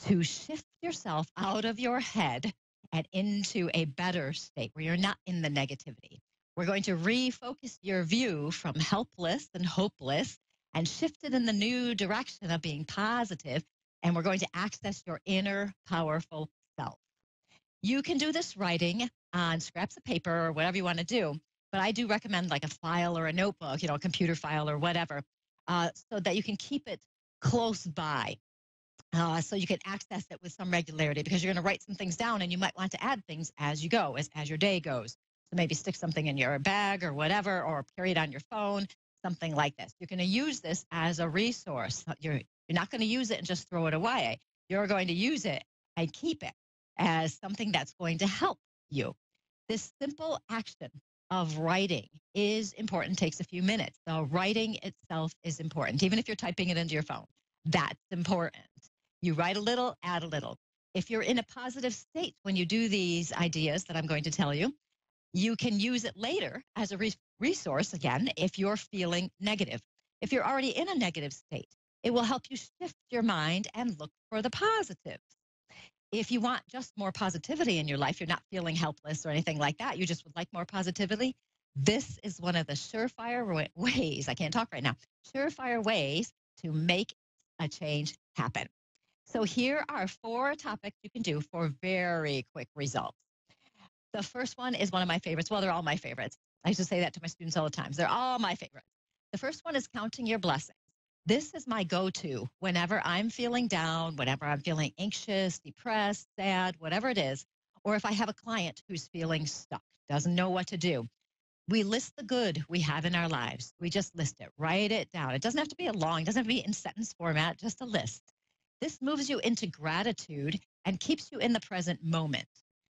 to shift yourself out of your head and into a better state where you're not in the negativity. We're going to refocus your view from helpless and hopeless and shift it in the new direction of being positive, and we're going to access your inner powerful self. You can do this writing on scraps of paper or whatever you want to do, but I do recommend like a file or a notebook, a computer file or whatever, so that you can keep it close by. So you can access it with some regularity, because you're going to write some things down and you might want to add things as you go, as your day goes. So maybe stick something in your bag or whatever, or carry it on your phone, something like this. You're going to use this as a resource. You're not going to use it and just throw it away. You're going to use it and keep it as something that's going to help you. This simple action of writing is important, takes a few minutes. The writing itself is important, even if you're typing it into your phone. That's important. You write a little, add a little. If you're in a positive state when you do these ideas that I'm going to tell you, you can use it later as a resource, again, if you're feeling negative. If you're already in a negative state, it will help you shift your mind and look for the positives. If you want just more positivity in your life, you're not feeling helpless or anything like that, you just would like more positivity, this is one of the surefire ways, I can't talk right now, surefire ways to make a change happen. So here are 4 topics you can do for very quick results. The first one is one of my favorites. Well, they're all my favorites. I used to say that to my students all the time. They're all my favorites. The first one is counting your blessings. This is my go-to whenever I'm feeling down, whenever I'm feeling anxious, depressed, sad, whatever it is, or if I have a client who's feeling stuck, doesn't know what to do. We list the good we have in our lives. We just list it, write it down. It doesn't have to be long, it doesn't have to be in sentence format, just a list. This moves you into gratitude and keeps you in the present moment.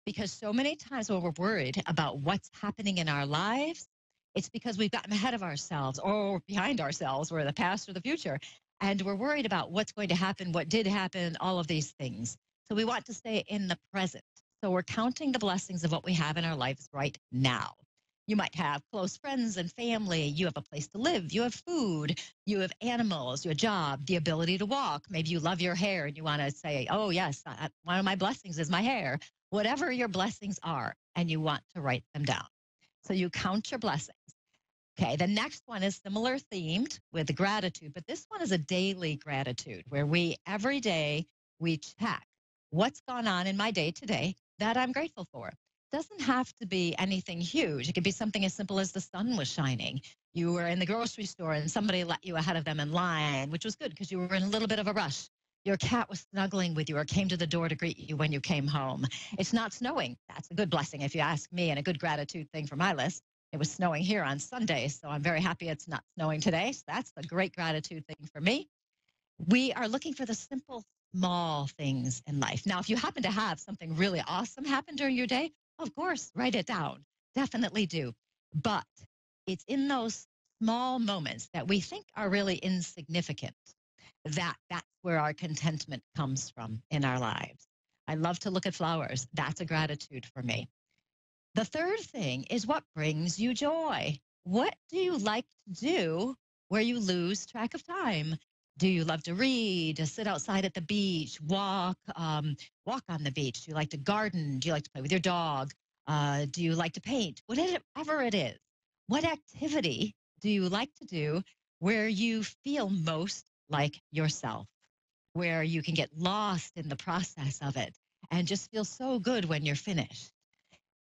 Because so many times when we're worried about what's happening in our lives, it's because we've gotten ahead of ourselves or behind ourselves, or the past or the future. And we're worried about what's going to happen, what did happen, all of these things. So we want to stay in the present. So we're counting the blessings of what we have in our lives right now. You might have close friends and family. You have a place to live. You have food. You have animals. You have a job, the ability to walk. Maybe you love your hair and you want to say, oh, yes, one of my blessings is my hair. Whatever your blessings are, and you want to write them down. So you count your blessings. Okay, the next one is similar themed with the gratitude, but this one is a daily gratitude where every day we check what's gone on in my day today that I'm grateful for. Doesn't have to be anything huge. It could be something as simple as the sun was shining. You were in the grocery store and somebody let you ahead of them in line, which was good because you were in a little bit of a rush. Your cat was snuggling with you or came to the door to greet you when you came home. It's not snowing. That's a good blessing if you ask me, and a good gratitude thing for my list. It was snowing here on Sunday, so I'm very happy it's not snowing today. So that's a great gratitude thing for me. We are looking for the simple, small things in life. Now, if you happen to have something really awesome happen during your day, of course, write it down. Definitely do. But it's in those small moments that we think are really insignificant that's where our contentment comes from in our lives. I love to look at flowers. That's a gratitude for me. The third thing is what brings you joy. What do you like to do where you lose track of time? Do you love to read, to sit outside at the beach, walk on the beach? Do you like to garden? Do you like to play with your dog? Do you like to paint? Whatever it is, what activity do you like to do where you feel most like yourself, where you can get lost in the process of it and just feel so good when you're finished?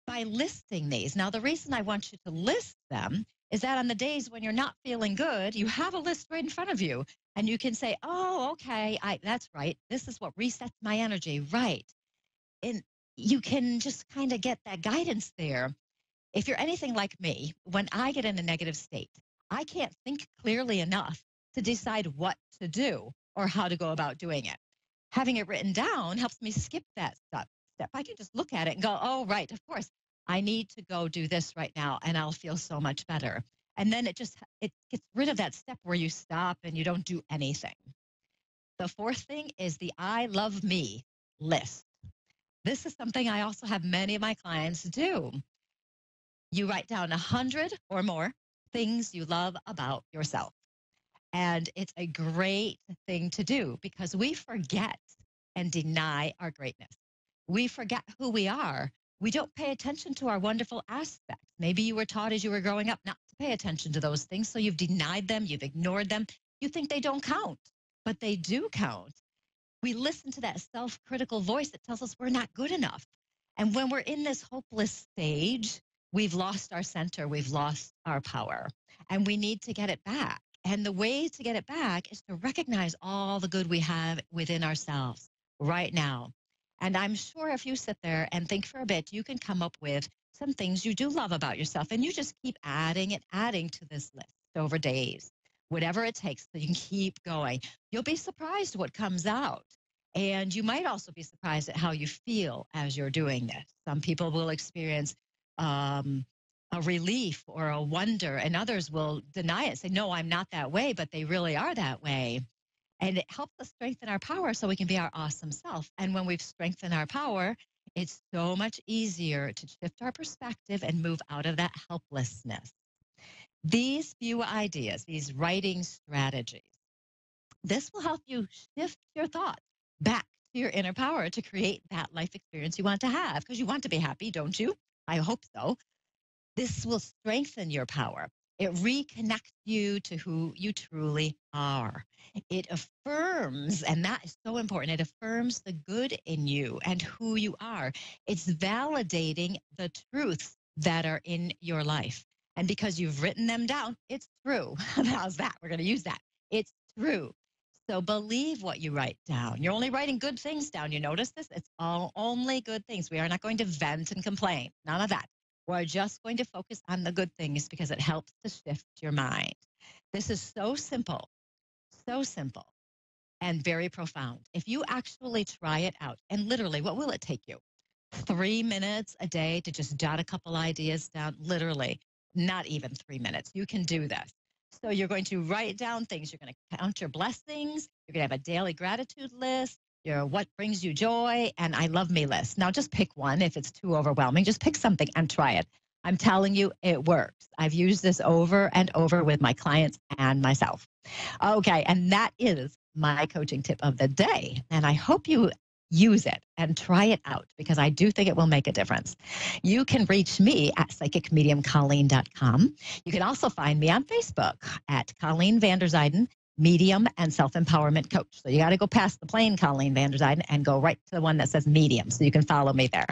By listing these. Now, the reason I want you to list them is that on the days when you're not feeling good, you have a list right in front of you and you can say, oh, okay, that's right. This is what resets my energy. Right. And you can just kind of get that guidance there. If you're anything like me, when I get in a negative state, I can't think clearly enough to decide what to do. or how to go about doing it. Having it written down helps me skip that step. I can just look at it and go, oh, right, of course, I need to go do this right now, and I'll feel so much better. And then it gets rid of that step where you stop and you don't do anything. The fourth thing is the I love me list. This is something I also have many of my clients do. You write down 100 or more things you love about yourself. And it's a great thing to do because we forget and deny our greatness. We forget who we are. We don't pay attention to our wonderful aspects. Maybe you were taught as you were growing up not to pay attention to those things, so you've denied them, you've ignored them. You think they don't count, but they do count. We listen to that self-critical voice that tells us we're not good enough. And when we're in this hopeless stage, we've lost our center, we've lost our power, and we need to get it back. And the way to get it back is to recognize all the good we have within ourselves right now. And I'm sure if you sit there and think for a bit, you can come up with some things you do love about yourself. And you just keep adding to this list over days, whatever it takes, so you can keep going. You'll be surprised what comes out. And you might also be surprised at how you feel as you're doing this. Some people will experience a relief or a wonder, and others will deny it, say, no, I'm not that way, but they really are that way. And it helps us strengthen our power so we can be our awesome self. And when we've strengthened our power, it's so much easier to shift our perspective and move out of that helplessness. These few ideas, these writing strategies, this will help you shift your thoughts back to your inner power to create that life experience you want to have, because you want to be happy, don't you? I hope so. This will strengthen your power. It reconnects you to who you truly are. It affirms, and that is so important, it affirms the good in you and who you are. It's validating the truths that are in your life. And because you've written them down, it's true. How's that? We're going to use that. It's true. So believe what you write down. You're only writing good things down. You notice this? It's all only good things. We are not going to vent and complain. None of that. We're just going to focus on the good things because it helps to shift your mind. This is so simple and very profound. If you actually try it out, and literally, what will it take you? 3 minutes a day to just jot a couple ideas down? Literally, not even 3 minutes. You can do this. So you're going to write down things. You're going to count your blessings. You're going to have a daily gratitude list. Your what brings you joy, and I love me list. Now just pick one. If it's too overwhelming, just pick something and try it. I'm telling you, it works. I've used this over and over with my clients and myself. Okay, and that is my coaching tip of the day. And I hope you use it and try it out because I do think it will make a difference. You can reach me at psychicmediumcolleen.com. You can also find me on Facebook at Colleen Vanderzijden, Medium and Self-Empowerment Coach. So you got to go past the plain Colleen Vanderzijden and go right to the one that says Medium so you can follow me there.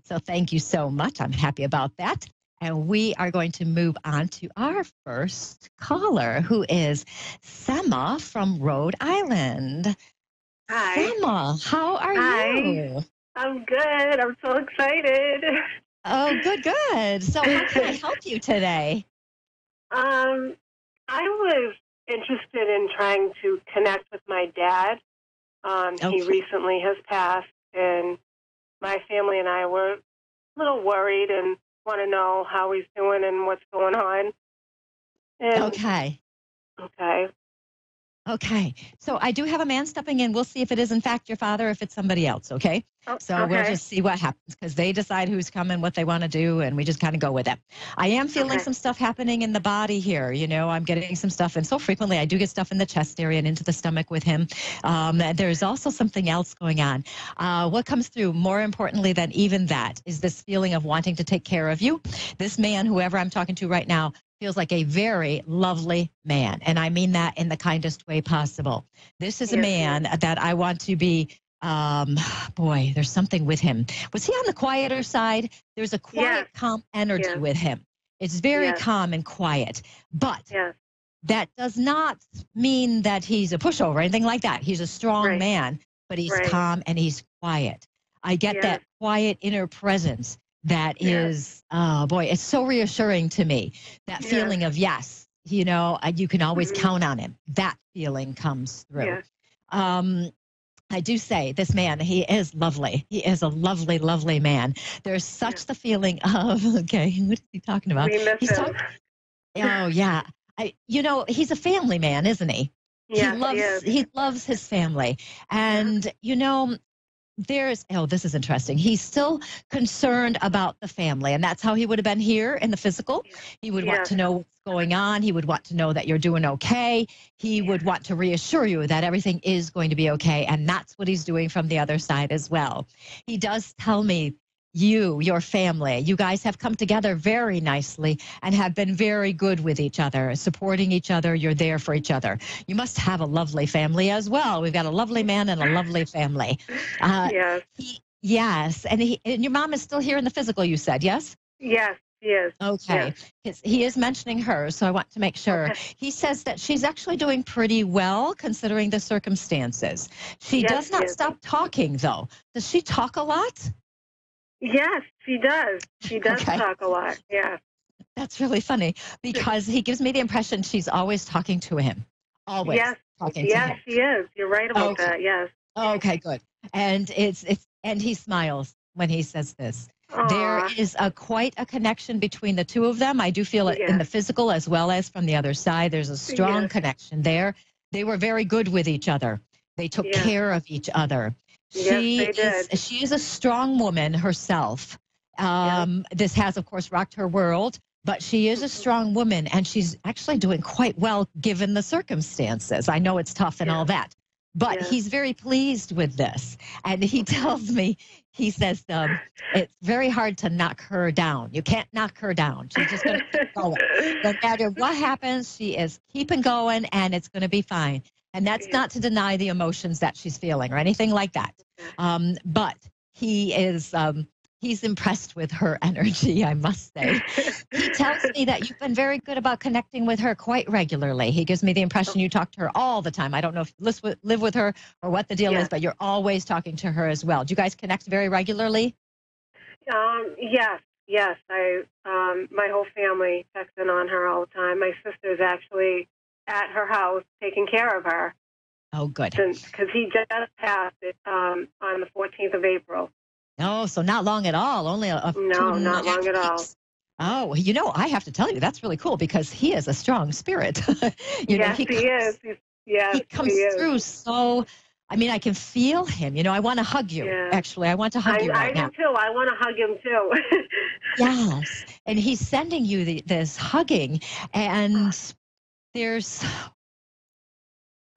So thank you so much. I'm happy about that. And we are going to move on to our first caller, who is Sema from Rhode Island. Hi. Sema, how are you? I'm good. I'm so excited. Oh, good. So how can I help you today? I was interested in trying to connect with my dad. He recently has passed, and my family and I were a little worried and want to know how he's doing and what's going on. And, Okay. So I do have a man stepping in. We'll see if it is, in fact, your father or if it's somebody else, okay? So we'll just see what happens because they decide who's coming, what they want to do, and we just kind of go with it. I am feeling some stuff happening in the body here. You know, I'm getting some stuff, and so frequently I do get stuff in the chest area and into the stomach with him. There's also something else going on. What comes through, more importantly than even that, is this feeling of wanting to take care of you. This man, whoever I'm talking to right now, feels like a very lovely man, and I mean that in the kindest way possible. This is a man that I want to be, there's something with him. Was he on the quieter side? There's a quiet, calm energy with him. It's very calm and quiet, but that does not mean that he's a pushover or anything like that. He's a strong man, but he's calm and he's quiet. I get that quiet inner presence. That is, it's so reassuring to me. That feeling of, you know, you can always count on him. That feeling comes through. I do say this man, he is lovely. He is a lovely, lovely man. There's such the feeling of, okay, what is he talking about? We miss him. Oh, yeah. He's a family man, isn't he? Yes, he loves his family. And, this is interesting. He's still concerned about the family, and that's how he would have been here in the physical. He would want to know what's going on. He would want to know that you're doing okay. He would want to reassure you that everything is going to be okay, and that's what he's doing from the other side as well. He does tell me your family, you guys have come together very nicely and have been very good with each other, supporting each other. You're there for each other. You must have a lovely family as well. We've got a lovely man and a lovely family. Yes. And your mom is still here in the physical, you said, yes? Yes, she is. Okay. Yes. He is mentioning her, so I want to make sure. Okay. He says that she's actually doing pretty well considering the circumstances. She does not stop talking, though. Does she talk a lot? Yes, she does. She does talk a lot. Yeah. That's really funny because he gives me the impression she's always talking to him. Always talking to him. Yes, she is. You're right about that. Yes. Okay, good. And and he smiles when he says this. Aww. There is quite a connection between the two of them. I do feel it in the physical as well as from the other side. There's a strong connection there. They were very good with each other. They took care of each other. She is a strong woman herself. This has, of course, rocked her world, but she is a strong woman, and she's actually doing quite well given the circumstances. I know it's tough and all that, but he's very pleased with this. And he tells me, he says, it's very hard to knock her down. You can't knock her down. She's just going to keep going. No matter what happens, she is keeping going, and it's going to be fine. And that's not to deny the emotions that she's feeling or anything like that. But he is, he's impressed with her energy, I must say. He tells me that you've been very good about connecting with her quite regularly. He gives me the impression you talk to her all the time. I don't know if you live with her or what the deal is, but you're always talking to her as well. Do you guys connect very regularly? Yes. My whole family checks in on her all the time. My sister's actually at her house taking care of her. Oh, good. Because he just passed it on the 14th of April. Oh, so not long at all. Only not long at all. Oh, I have to tell you, that's really cool because he is a strong spirit. He is. He comes through so, I can feel him. I want to hug you, actually. I want to hug you right now. I do, too. I want to hug him, too. Yes. And he's sending you this hugging, and there's...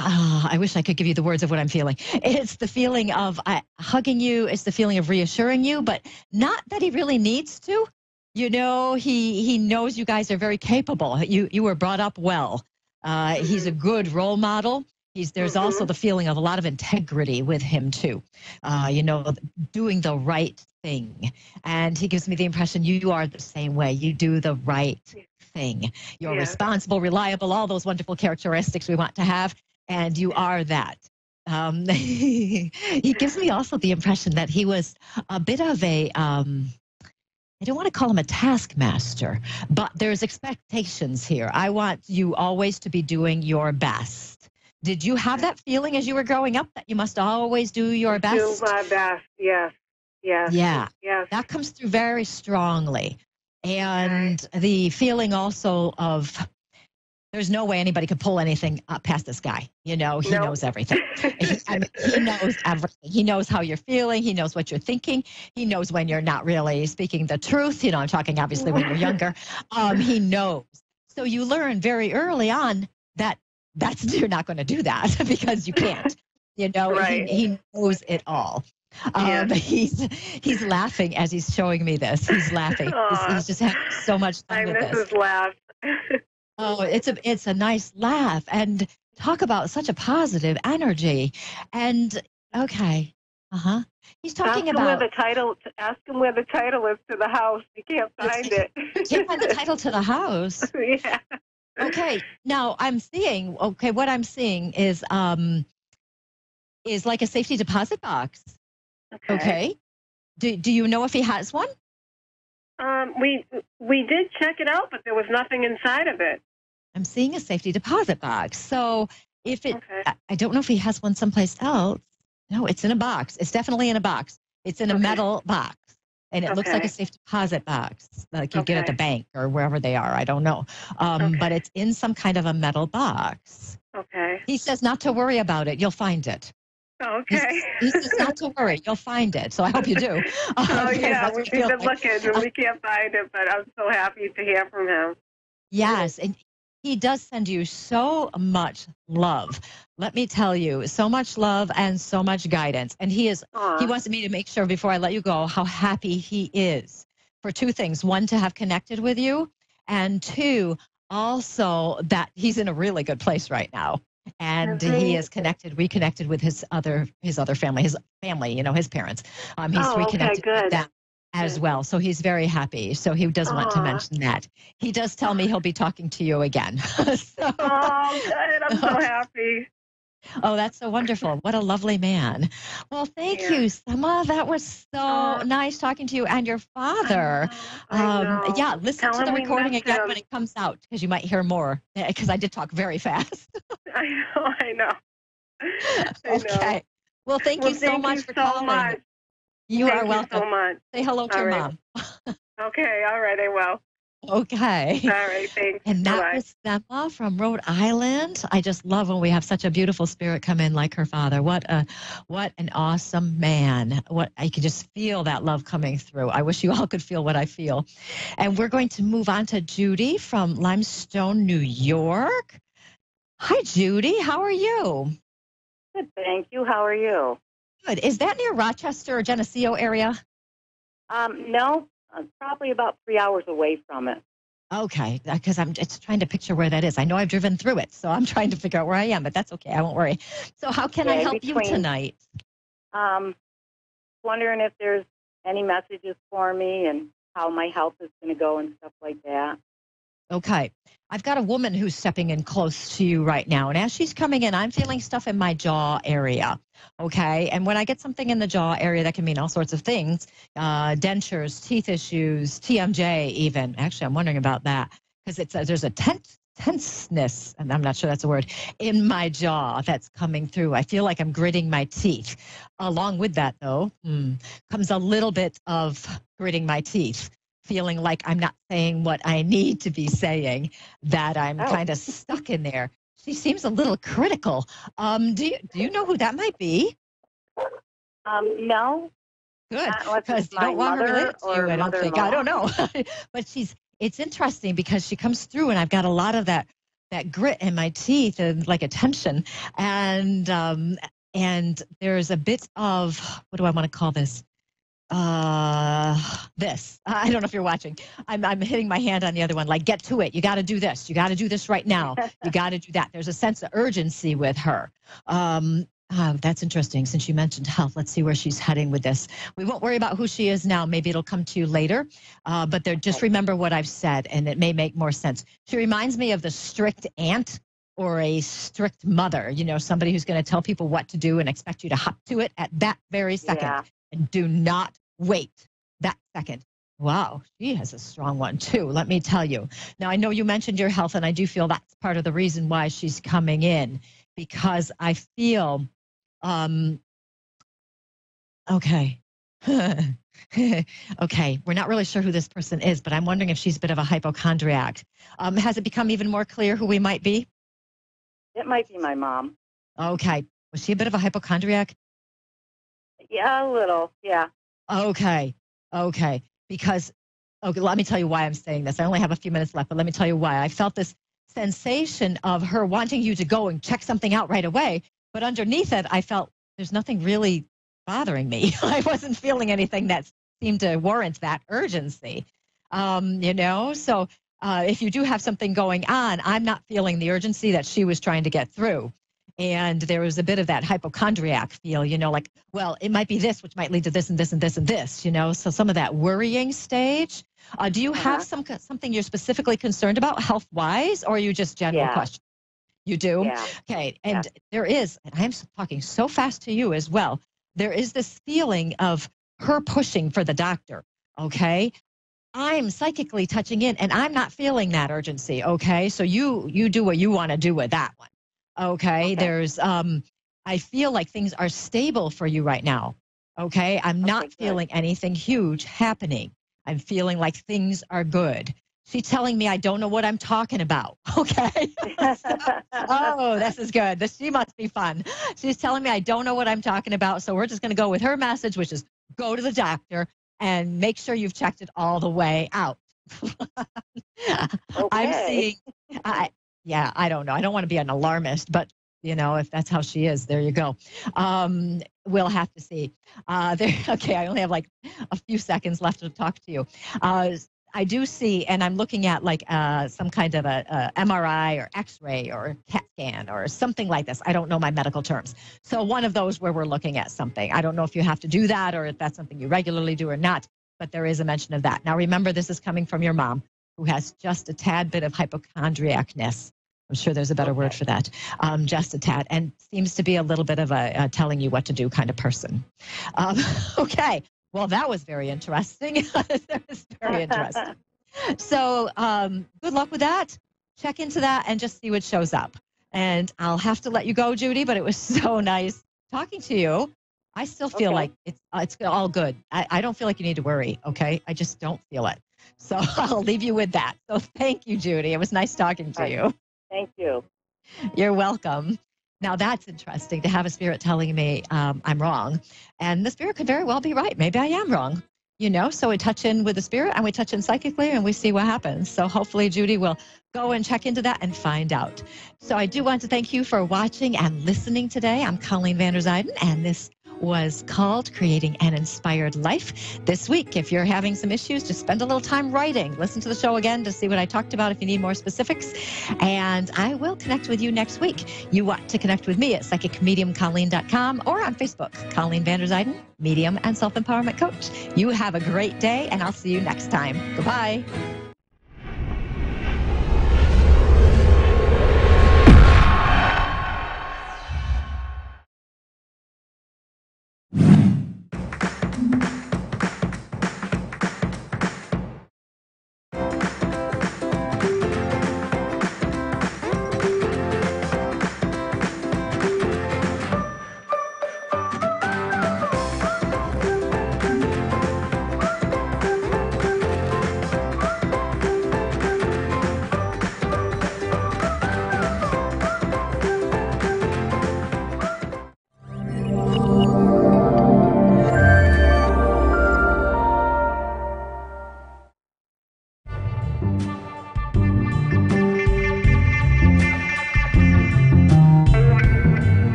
I wish I could give you the words of what I'm feeling. It's the feeling of hugging you. It's the feeling of reassuring you, but not that he really needs to. He knows you guys are very capable. You were brought up well. He's a good role model. There's also the feeling of a lot of integrity with him, too. Doing the right thing. And he gives me the impression you are the same way. You do the right thing. You're responsible, reliable, all those wonderful characteristics we want to have. And you are that. He gives me also the impression that he was a bit of I don't want to call him a taskmaster, but there's expectations here. I want you always to be doing your best. Did you have that feeling as you were growing up that you must always do your best? Do my best, yes. Yeah. That comes through very strongly. And the feeling also of... There's no way anybody could pull anything up past this guy. He knows everything. He knows everything. He knows how you're feeling. He knows what you're thinking. He knows when you're not really speaking the truth. I'm talking obviously when you're younger. He knows. So you learn very early on that you're not going to do that because you can't. Right. He knows it all. He's laughing as he's showing me this. He's laughing. He's just having so much fun with this. I miss his laugh. Oh, it's a nice laugh, and talk about such a positive energy. And he's talking about. Ask him where the title is to the house. You can't find it. Can't find the title to the house. Yeah. Okay. Now I'm seeing. Okay, what I'm seeing is like a safety deposit box. Okay. Do you know if he has one? We did check it out, but there was nothing inside of it. I'm seeing a safety deposit box. So If it, I don't know if he has one someplace else. No, it's in a box. It's definitely in a box. It's in a metal box. And it looks like a safe deposit box, like you get at the bank or wherever they are. I don't know. But it's in some kind of a metal box. Okay. He says not to worry about it. You'll find it. Okay. He says not to worry. You'll find it. So I hope you do. Oh, yeah. We've been looking and we can't find it, but I'm so happy to hear from him. Yes. And he does send you so much love. Let me tell you, so much love and so much guidance. And he wants me to make sure before I let you go how happy he is for two things. One, to have connected with you. And two, also that he's in a really good place right now. And he is reconnected with his other family, his parents. He's reconnected with them as well. So he's very happy. So he does want to mention that. He does tell me he'll be talking to you again. Good. I'm so happy. Oh, that's so wonderful. What a lovely man. Well, thank you, Summer. That was so nice talking to you and your father. Yeah, listen to the recording again when it comes out, because you might hear more, because I did talk very fast. I know. Okay. Well, thank you so much for calling. You are welcome. Thank you so much. Say hello to your mom. Okay, all right, I will. Okay. All right, thanks. And that was Emma from Rhode Island. I just love when we have such a beautiful spirit come in like her father. What an awesome man. I can just feel that love coming through. I wish you all could feel what I feel. And we're going to move on to Judy from Limestone, New York. Hi, Judy. How are you? Good, thank you. How are you? Good. Is that near Rochester or Geneseo area? No, probably about 3 hours away from it. Okay, because I'm just trying to picture where that is. I know I've driven through it, so I'm trying to figure out where I am, but that's okay. I won't worry. So how can I help you tonight? Wondering if there's any messages for me and how my health is going to go and stuff like that. Okay. I've got a woman who's stepping in close to you right now. And as she's coming in, I'm feeling stuff in my jaw area. Okay. And when I get something in the jaw area, that can mean all sorts of things. Dentures, teeth issues, TMJ even. Actually, I'm wondering about that because there's a tenseness, and I'm not sure that's a word, in my jaw that's coming through. I feel like I'm gritting my teeth. Along with that, though, comes a little bit of gritting my teeth. Feeling like I'm not saying what I need to be saying, that I'm kind of stuck in there. She seems a little critical. Do you know who that might be? No. Good, because you don't want her related to you, I don't think. I don't know. But it's interesting because she comes through and I've got a lot of that grit in my teeth and like a tension. And there's a bit of, what do I want to call this? This. I don't know if you're watching. I'm hitting my hand on the other one, like, get to it. You got to do this. You got to do this right now. You got to do that. There's a sense of urgency with her. That's interesting. Since you mentioned health, let's see where she's heading with this. We won't worry about who she is now. Maybe it'll come to you later. But just remember what I've said, and it may make more sense. She reminds me of the strict aunt or a strict mother, somebody who's going to tell people what to do and expect you to hop to it at that very second. Yeah. And do not wait that second. Wow, she has a strong one too, let me tell you. Now, I know you mentioned your health, and I do feel that's part of the reason why she's coming in, because I feel, okay. Okay, we're not really sure who this person is, but I'm wondering if she's a bit of a hypochondriac. Has it become even more clear who we might be? It might be my mom. Okay. Was she a bit of a hypochondriac? Yeah, a little, yeah. Okay. Because, let me tell you why I'm saying this. I only have a few minutes left, but let me tell you why. I felt this sensation of her wanting you to go and check something out right away, but underneath it, I felt there's nothing really bothering me. I wasn't feeling anything that seemed to warrant that urgency, So if you do have something going on, I'm not feeling the urgency that she was trying to get through. And there was a bit of that hypochondriac feel, like, well, it might be this, which might lead to this and this and this and this, So some of that worrying stage. Do you have something you're specifically concerned about health-wise, or are you just general question? You do? Yeah. Okay. And there is, and I'm talking so fast to you as well, there is this feeling of her pushing for the doctor, okay? I'm psychically touching in, and I'm not feeling that urgency, okay? So you do what you want to do with that one. Okay. There's, I feel like things are stable for you right now. Okay. I'm not feeling anything huge happening. I'm feeling like things are good. She's telling me I don't know what I'm talking about. Okay. Oh, this is good. She must be fun. She's telling me I don't know what I'm talking about. So we're just going to go with her message, which is go to the doctor and make sure you've checked it all the way out. I'm seeing, I don't know. I don't want to be an alarmist, but if that's how she is, there you go. We'll have to see. Okay, I only have like a few seconds left to talk to you. I do see, and I'm looking at like some kind of a MRI or X-ray or CAT scan or something like this. I don't know my medical terms. So one of those where we're looking at something. I don't know if you have to do that or if that's something you regularly do or not, but there is a mention of that. Now, remember, this is coming from your mom who has just a tad bit of hypochondriacness. I'm sure there's a better word for that, just a tad, and seems to be a little bit of a telling you what to do kind of person. Okay. Well, that was very interesting. That was very interesting. So good luck with that. Check into that and just see what shows up. And I'll have to let you go, Judy, but it was so nice talking to you. I still feel like it's all good. I don't feel like you need to worry, okay? I just don't feel it. So I'll leave you with that. So thank you, Judy. It was nice talking to you. Thank you. You're welcome. Now, that's interesting to have a spirit telling me I'm wrong. And the spirit could very well be right. Maybe I am wrong. So we touch in with the spirit and we touch in psychically and we see what happens. So hopefully Judy will go and check into that and find out. So I do want to thank you for watching and listening today. I'm Colleen van der Zijden, and this was called Creating an Inspired Life. This week, if you're having some issues, just spend a little time writing. Listen to the show again to see what I talked about if you need more specifics. And I will connect with you next week. You want to connect with me at psychicmediumcolleen.com or on Facebook, Colleen van der Zijden, Medium and Self-Empowerment Coach. You have a great day, and I'll see you next time. Goodbye.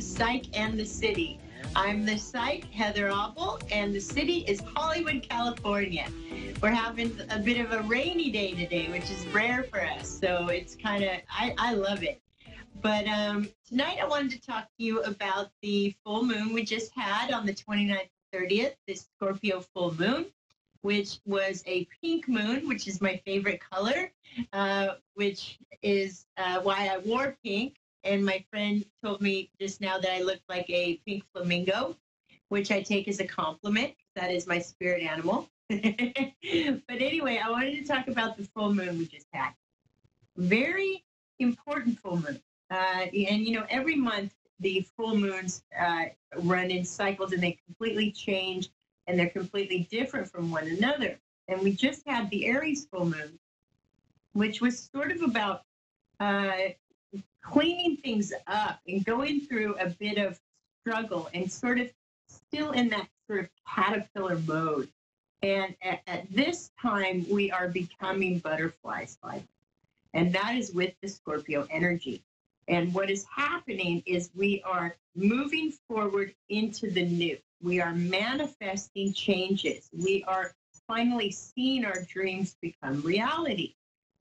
Psych and the City. I'm the Psych, Heather Oppel, and the city is Hollywood, California. We're having a bit of a rainy day today, which is rare for us, so it's kind of, I love it. But tonight I wanted to talk to you about the full moon we just had on the 29th and 30th, this Scorpio full moon, which was a pink moon, which is my favorite color, which is why I wore pink. And my friend told me just now that I look like a pink flamingo, which I take as a compliment. That is my spirit animal. But anyway, I wanted to talk about the full moon we just had. Very important full moon. And, every month the full moons run in cycles and they completely change and they're completely different from one another. And we just had the Aries full moon, which was sort of about cleaning things up and going through a bit of struggle and sort of still in that sort of caterpillar mode. And at this time, we are becoming butterflies, and that is with the Scorpio energy. And what is happening is we are moving forward into the new. We are manifesting changes. We are finally seeing our dreams become reality.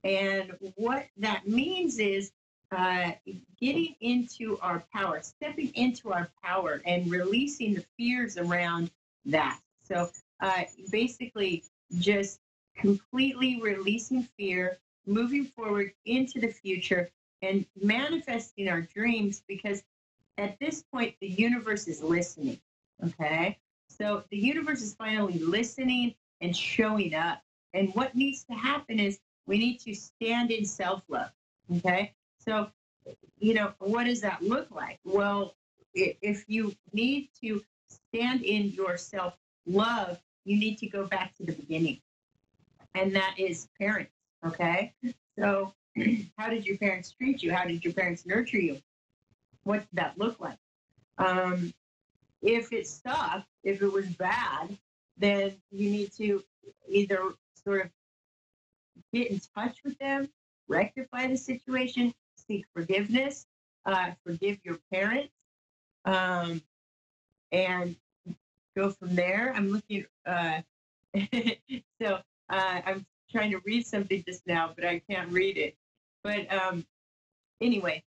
And what that means is getting into our power, stepping into our power and releasing the fears around that. So basically just completely releasing fear, moving forward into the future and manifesting our dreams, because at this point, the universe is listening, okay? So the universe is finally listening and showing up. And what needs to happen is we need to stand in self-love. Okay. So, what does that look like? Well, if you need to stand in your self-love, you need to go back to the beginning. And that is parents. Okay. So how did your parents treat you? How did your parents nurture you? What did that look like? If it sucked, if it was bad, then you need to either sort of get in touch with them, rectify the situation, seek forgiveness, forgive your parents, and go from there. I'm looking, so I'm trying to read something just now, but I can't read it. But anyway,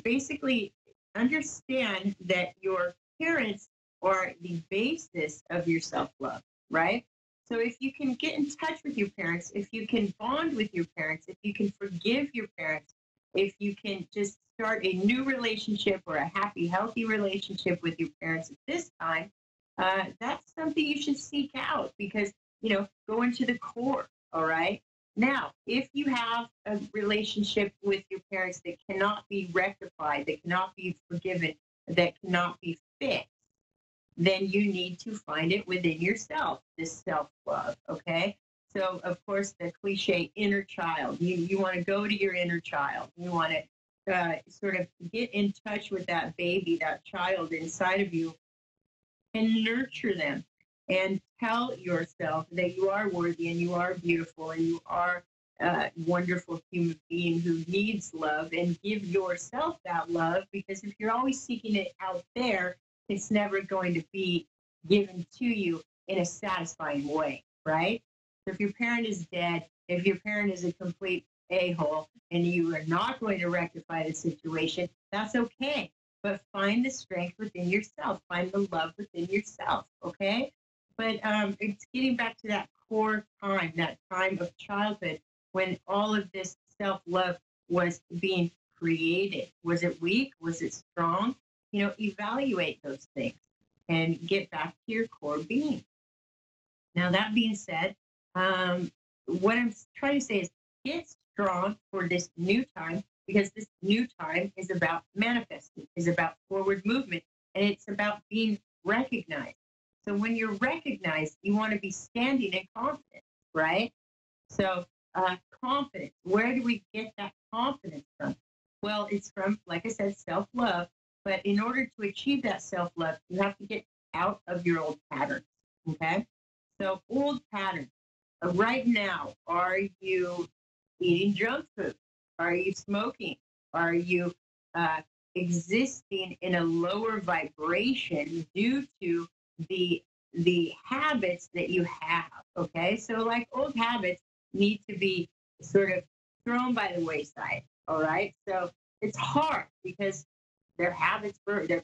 basically understand that your parents are the basis of your self-love, right? So if you can get in touch with your parents, if you can bond with your parents, if you can forgive your parents, if you can just start a new relationship or a happy, healthy relationship with your parents at this time, that's something you should seek out because, go into the core, all right? Now, if you have a relationship with your parents that cannot be rectified, that cannot be forgiven, that cannot be fixed, then you need to find it within yourself, this self-love, okay? So, of course, the cliche inner child, you want to go to your inner child. You want to sort of get in touch with that baby, that child inside of you, and nurture them and tell yourself that you are worthy and you are beautiful and you are a wonderful human being who needs love, and give yourself that love, because if you're always seeking it out there, it's never going to be given to you in a satisfying way, right? So if your parent is dead, if your parent is a complete a-hole and you are not going to rectify the situation, that's okay. But find the strength within yourself. Find the love within yourself, okay? But it's getting back to that core time, that time of childhood when all of this self-love was being created. Was it weak? Was it strong? Evaluate those things and get back to your core being. Now, that being said, what I'm trying to say is get strong for this new time, because this new time is about manifesting, is about forward movement, and it's about being recognized. So when you're recognized, you want to be standing in confidence, right? So confidence, where do we get that confidence from? Well, it's from, like I said, self-love. But in order to achieve that self-love, you have to get out of your old patterns, okay? So old patterns. Right now, are you eating junk food? Are you smoking? Are you existing in a lower vibration due to the habits that you have, okay? So like old habits need to be sort of thrown by the wayside, all right? So it's hard because they're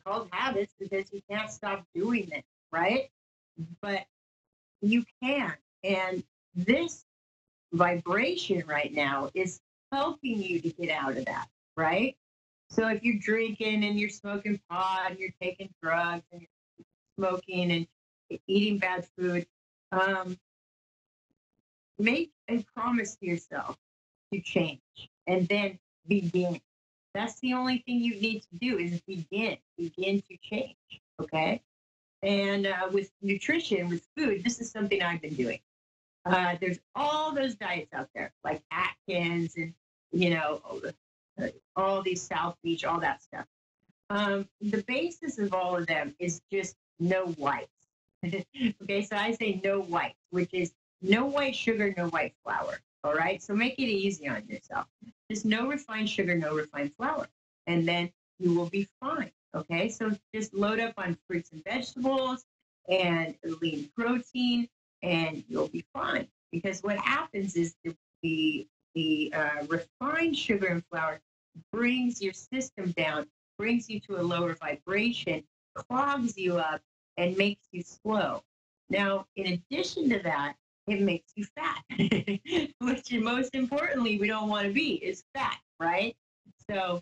called habits because you can't stop doing them, right? But you can. And this vibration right now is helping you to get out of that, right? So if you're drinking and you're smoking pot and you're taking drugs and you're smoking and eating bad food, make a promise to yourself to change and then begin. That's the only thing you need to do is begin to change, okay? And with nutrition, with food, this is something I've been doing. There's all those diets out there, like Atkins and, all these South Beach, all that stuff. The basis of all of them is just no whites. Okay, so I say no whites, which is no white sugar, no white flour. All right, so make it easy on yourself. Just no refined sugar, no refined flour, and then you will be fine. Okay, so just load up on fruits and vegetables and lean protein, and you'll be fine. Because what happens is the refined sugar and flour brings your system down, brings you to a lower vibration, clogs you up, and makes you slow. Now, in addition to that, it makes you fat, which most importantly, we don't want to be, is fat, right? So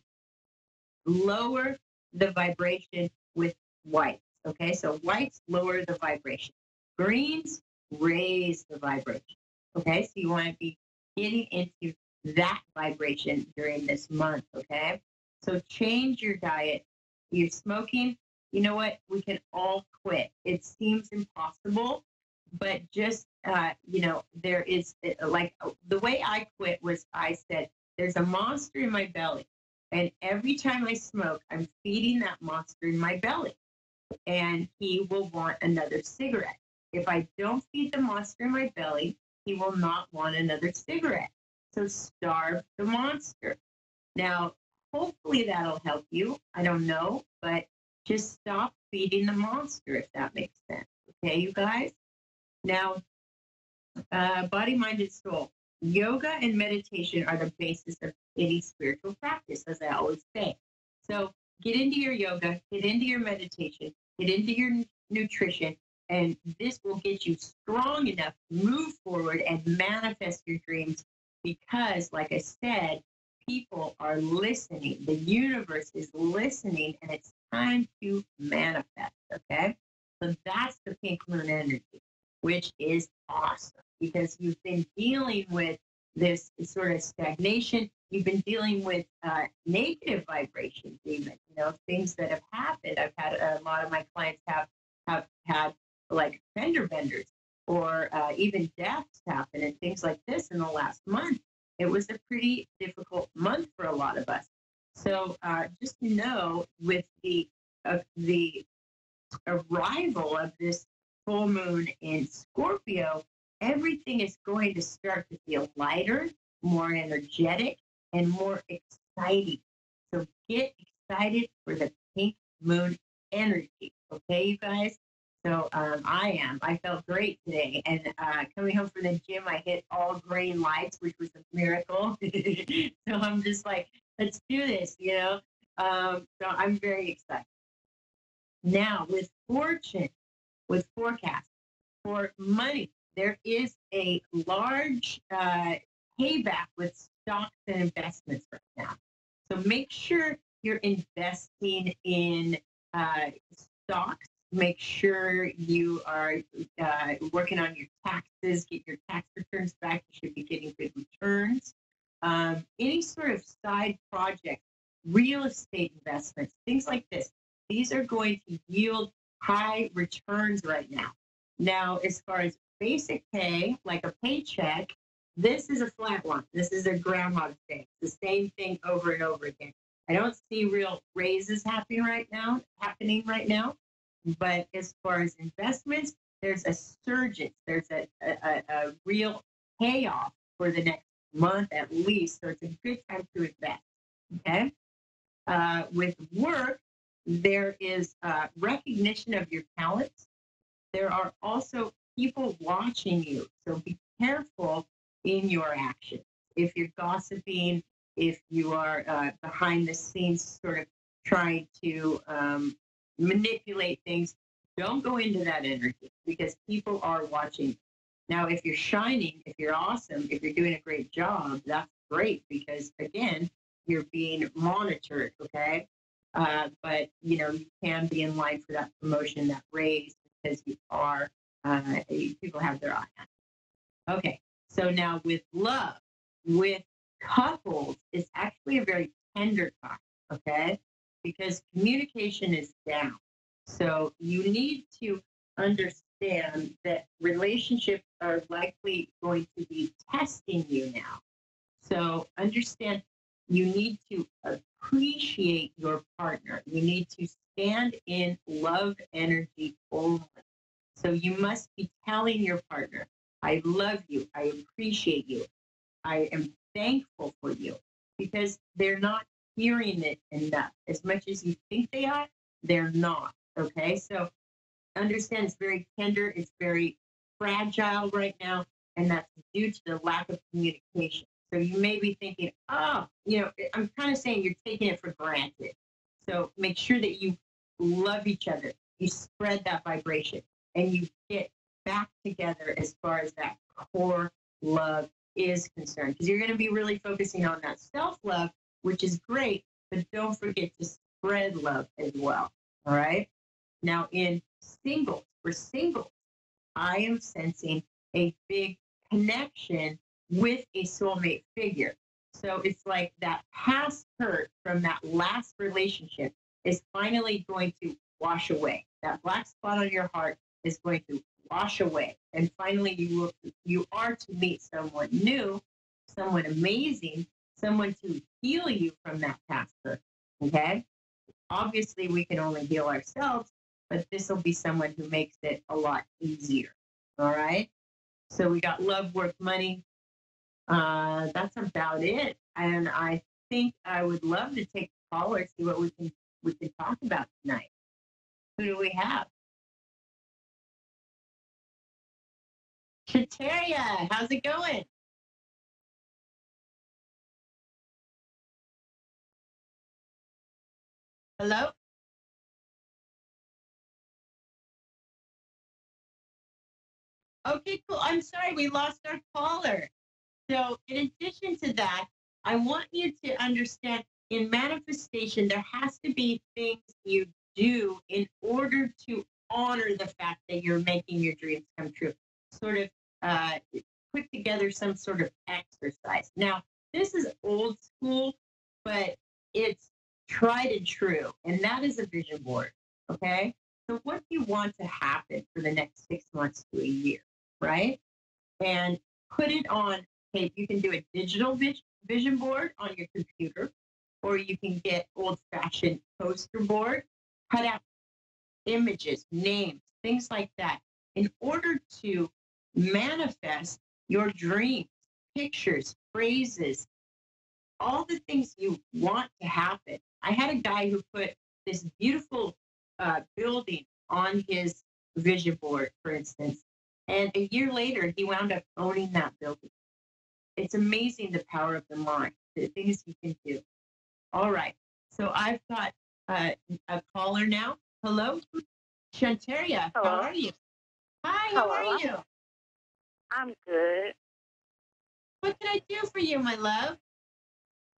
lower the vibration with whites, okay? So whites lower the vibration. Greens raise the vibration. Okay, so you want to be getting into that vibration during this month. Okay, so change your diet. You're smoking. You know what? We can all quit. It seems impossible, but just there is like the way I quit was I said, "There's a monster in my belly, and every time I smoke, I'm feeding that monster in my belly, and he will want another cigarette. If I don't feed the monster in my belly, he will not want another cigarette. So starve the monster." Now, hopefully that'll help you. I don't know, but just stop feeding the monster, if that makes sense. Okay, you guys? Now, body, mind, and soul. Yoga and meditation are the basis of any spiritual practice, as I always say. So get into your yoga, get into your meditation, get into your nutrition, and this will get you strong enough to move forward and manifest your dreams because, like I said, people are listening. The universe is listening, and it's time to manifest, okay? So that's the pink moon energy, which is awesome because you've been dealing with this sort of stagnation. You've been dealing with negative vibrations, even, things that have happened. I've had a lot of my clients have had like fender benders or even deaths happen and things like this in the last month. It was a pretty difficult month for a lot of us. So just know with the arrival of this full moon in Scorpio, everything is going to start to feel lighter, more energetic, and more exciting. So get excited for the pink moon energy. Okay, you guys? So I felt great today. And coming home from the gym, I hit all green lights, which was a miracle. So I'm just like, let's do this, So I'm very excited. Now, with fortune, with forecast, for money, there is a large payback with stocks and investments right now. So make sure you're investing in stocks. Make sure you are working on your taxes, get your tax returns back. You should be getting good returns. Any sort of side project, real estate investments, things like this. These are going to yield high returns right now. Now, as far as basic pay, like a paycheck, this is a flat one. This is a Groundhog Day. The same thing over and over again. I don't see real raises happening right now. But as far as investments, there's a surge. There's a real payoff for the next month at least. So it's a good time to invest. Okay. With work, there is recognition of your talents. There are also people watching you. So be careful in your actions. If you're gossiping, if you are behind the scenes sort of trying to manipulate things, don't go into that energy because people are watching. Now, if you're shining, if you're awesome, if you're doing a great job, that's great because, again, you're being monitored, okay? But, you can be in line for that promotion, that raise, because you are, people have their eye on you. Okay, so now with love, with couples, it's actually a very tender time, okay? Because communication is down. So you need to understand that relationships are likely going to be testing you now. So understand you need to appreciate your partner. You need to stand in love energy only. So you must be telling your partner, I love you. I appreciate you. I am thankful for you because they're not hearing it enough. As much as you think they are, they're not. Okay, so understand it's very tender, it's very fragile right now, and that's due to the lack of communication. So you may be thinking, I'm kind of saying you're taking it for granted. So make sure that you love each other, you spread that vibration, and you get back together as far as that core love is concerned. Because you're going to be really focusing on that self-love, which is great, but don't forget to spread love as well. All right? Now, for singles, I am sensing a big connection with a soulmate figure. So it's like that past hurt from that last relationship is finally going to wash away. That black spot on your heart is going to wash away. And finally you are to meet someone new, someone amazing, someone to heal you from that past hurt. Okay? Obviously we can only heal ourselves, but this will be someone who makes it a lot easier. All right? So we got love, work, money. That's about it. And I think I would love to take a call or see what we can talk about tonight. Who do we have? Shateria, how's it going? Hello? Okay, cool. I'm sorry, we lost our caller. So in addition to that, I want you to understand in manifestation, there has to be things you do in order to honor the fact that you're making your dreams come true. Sort of put together some sort of exercise. Now, this is old school, but it's tried and true, and that is a vision board, okay? So what do you want to happen for the next 6 months to a year, right? And put it on tape. You can do a digital vision board on your computer, or you can get old-fashioned poster board, cut out images, names, things like that, in order to manifest your dreams, pictures, phrases, all the things you want to happen. I had a guy who put this beautiful building on his vision board, for instance, and a year later, he wound up owning that building. It's amazing the power of the mind, the things you can do. All right. So I've got a caller now. Hello, Shantaria. Hello. How are you? Hi, Hello. how are you? I'm good. What can I do for you, my love?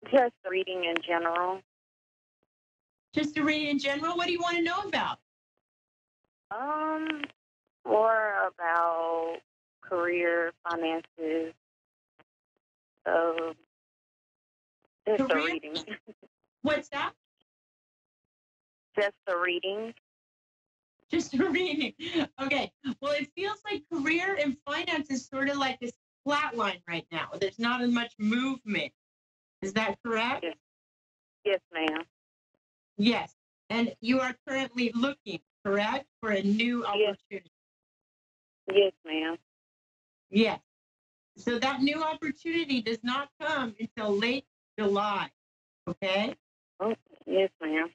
Just reading in general. Just a reading in general? What do you want to know about? More about career, finances. Just a Career? reading. What's that? Just a reading. Just a reading. Okay. Well, it feels like career and finance is sort of like this flat line right now. There's not as much movement. Is that correct? Yes, yes ma'am. Yes. And you are currently looking, correct, for a new opportunity? Yes, ma'am. Yes. So that new opportunity does not come until late July, okay? Oh, yes, ma'am.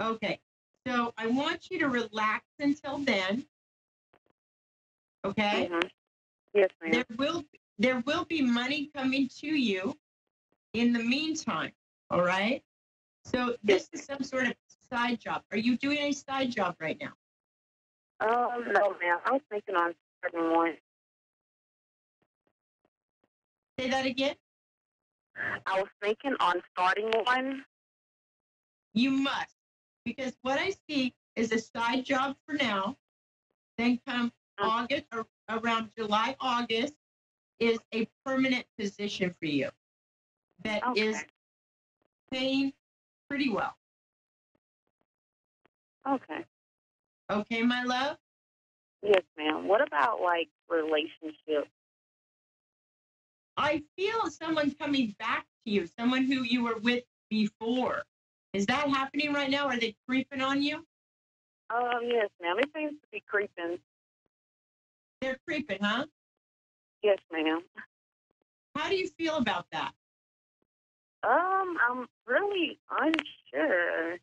Okay. So I want you to relax until then, okay? Mm-hmm. Yes, ma'am. There will be money coming to you in the meantime, all right? So this is some sort of side job. Are you doing a side job right now? No, ma'am. I was thinking on starting one. Say that again? I was thinking on starting one. You must, because what I see is a side job for now. Then come August, or around July, August, is a permanent position for you that is paying pretty well. Okay. Okay, my love? Yes, ma'am. What about, like, relationships? I feel someone coming back to you, someone who you were with before. Is that happening right now? Are they creeping on you? Yes, ma'am. It seems to be creeping. They're creeping, huh? Yes, ma'am. How do you feel about that? I'm really unsure.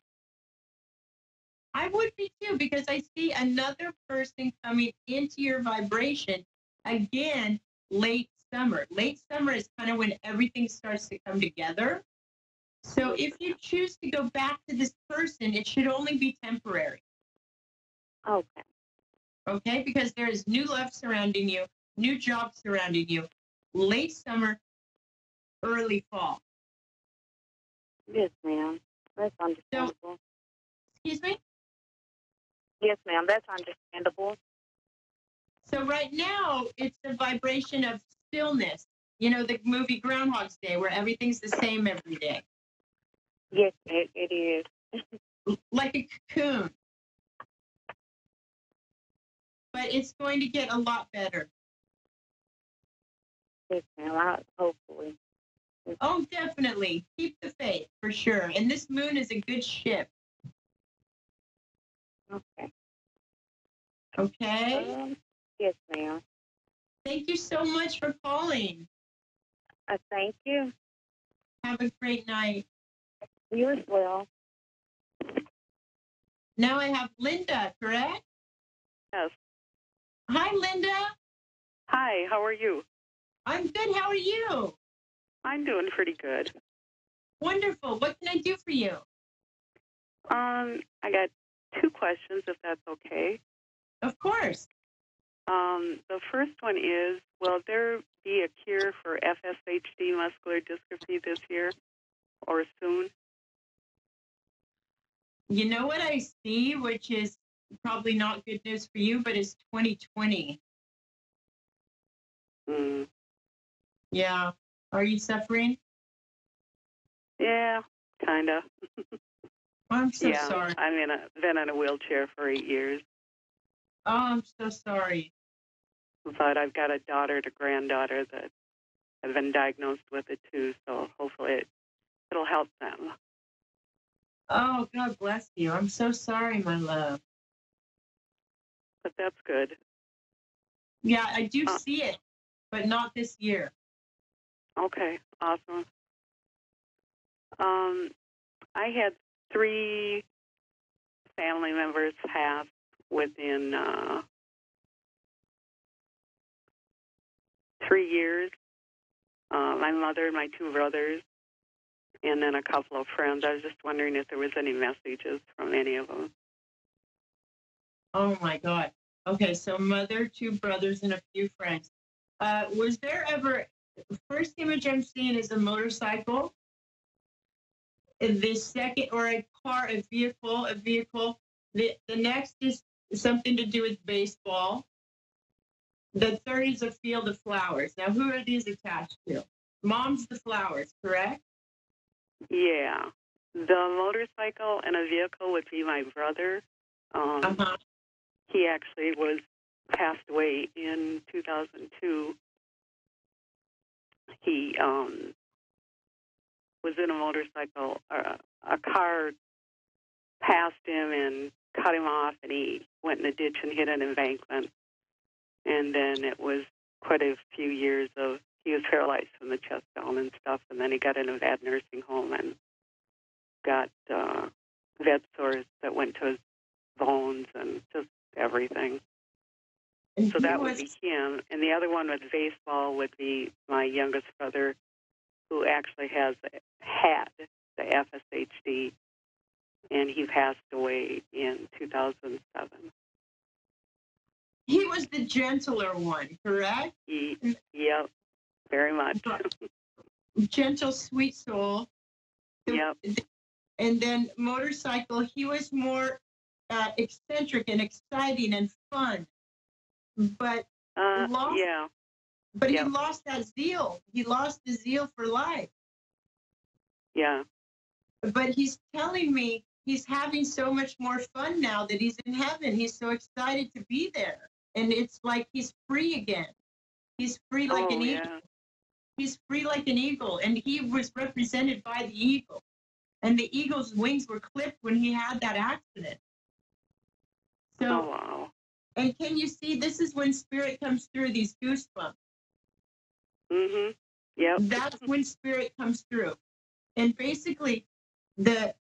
I would be too, because I see another person coming into your vibration again late summer. Late summer is kind of when everything starts to come together. So if you choose to go back to this person, it should only be temporary. Okay. Okay, because there is new love surrounding you, new jobs surrounding you, late summer, early fall. Yes, ma'am. That's understandable. So, excuse me? Yes, ma'am. That's understandable. So right now, it's the vibration of stillness. You know, the movie Groundhog's Day, where everything's the same every day. Yes, it is. Like a cocoon. But it's going to get a lot better. Yes, ma'am. Hopefully. Oh, definitely. Keep the faith, for sure. And this moon is a good ship. Okay. Okay? Yes, ma'am. Thank you so much for calling. Thank you. Have a great night. You as well. Now I have Linda, correct? Yes. Hi, Linda. Hi, how are you? I'm good. How are you? I'm doing pretty good. Wonderful. What can I do for you? I got 2 questions, if that's okay. Of course. The first one is, will there be a cure for FSHD muscular dystrophy this year or soon? You know what I see, which is probably not good news for you, but it's 2020. Mm. Yeah. Are you suffering? Yeah, kind of. I'm so yeah, sorry. Been in a wheelchair for 8 years. Oh, I'm so sorry. But I've got a daughter and a granddaughter that have been diagnosed with it too, so hopefully it'll help them. Oh, God bless you. I'm so sorry, my love. But that's good. Yeah, I do see it, but not this year. Okay, awesome. I had 3 family members pass within 3 years. My mother, my 2 brothers, and then a couple of friends. I was just wondering if there was any messages from any of them. Oh, my God. Okay, so mother, 2 brothers, and a few friends. Was there ever, first image I'm seeing is a motorcycle. The second, or a car, a vehicle. The next is something to do with baseball. The third is a field of flowers. Now, who are these attached to? Mom's the flowers, correct? Yeah. The motorcycle and a vehicle would be my brother. He actually passed away in 2002. He was in a motorcycle. A car passed him and cut him off, and he went in a ditch and hit an embankment. And then it was quite a few years of, he was paralyzed from the chest down and stuff, and then he got in a bad nursing home and got Wed Thurs that went to his bones and just everything. And so that would be him. And the other one with baseball would be my youngest brother, who actually had the FSHD, and he passed away in 2007. He was the gentler one, correct? Yep, very much. Gentle, sweet soul. Yep. And then motorcycle, he was more eccentric and exciting and fun. But he lost that zeal. He lost the zeal for life. Yeah. But he's telling me he's having so much more fun now that he's in heaven. He's so excited to be there. And it's like he's free again. He's free like an eagle. He's free like an eagle. And he was represented by the eagle. And the eagle's wings were clipped when he had that accident. So, wow. And can you see, this is when spirit comes through, these goosebumps. Mm-hmm. Yep. That's when spirit comes through. And basically, the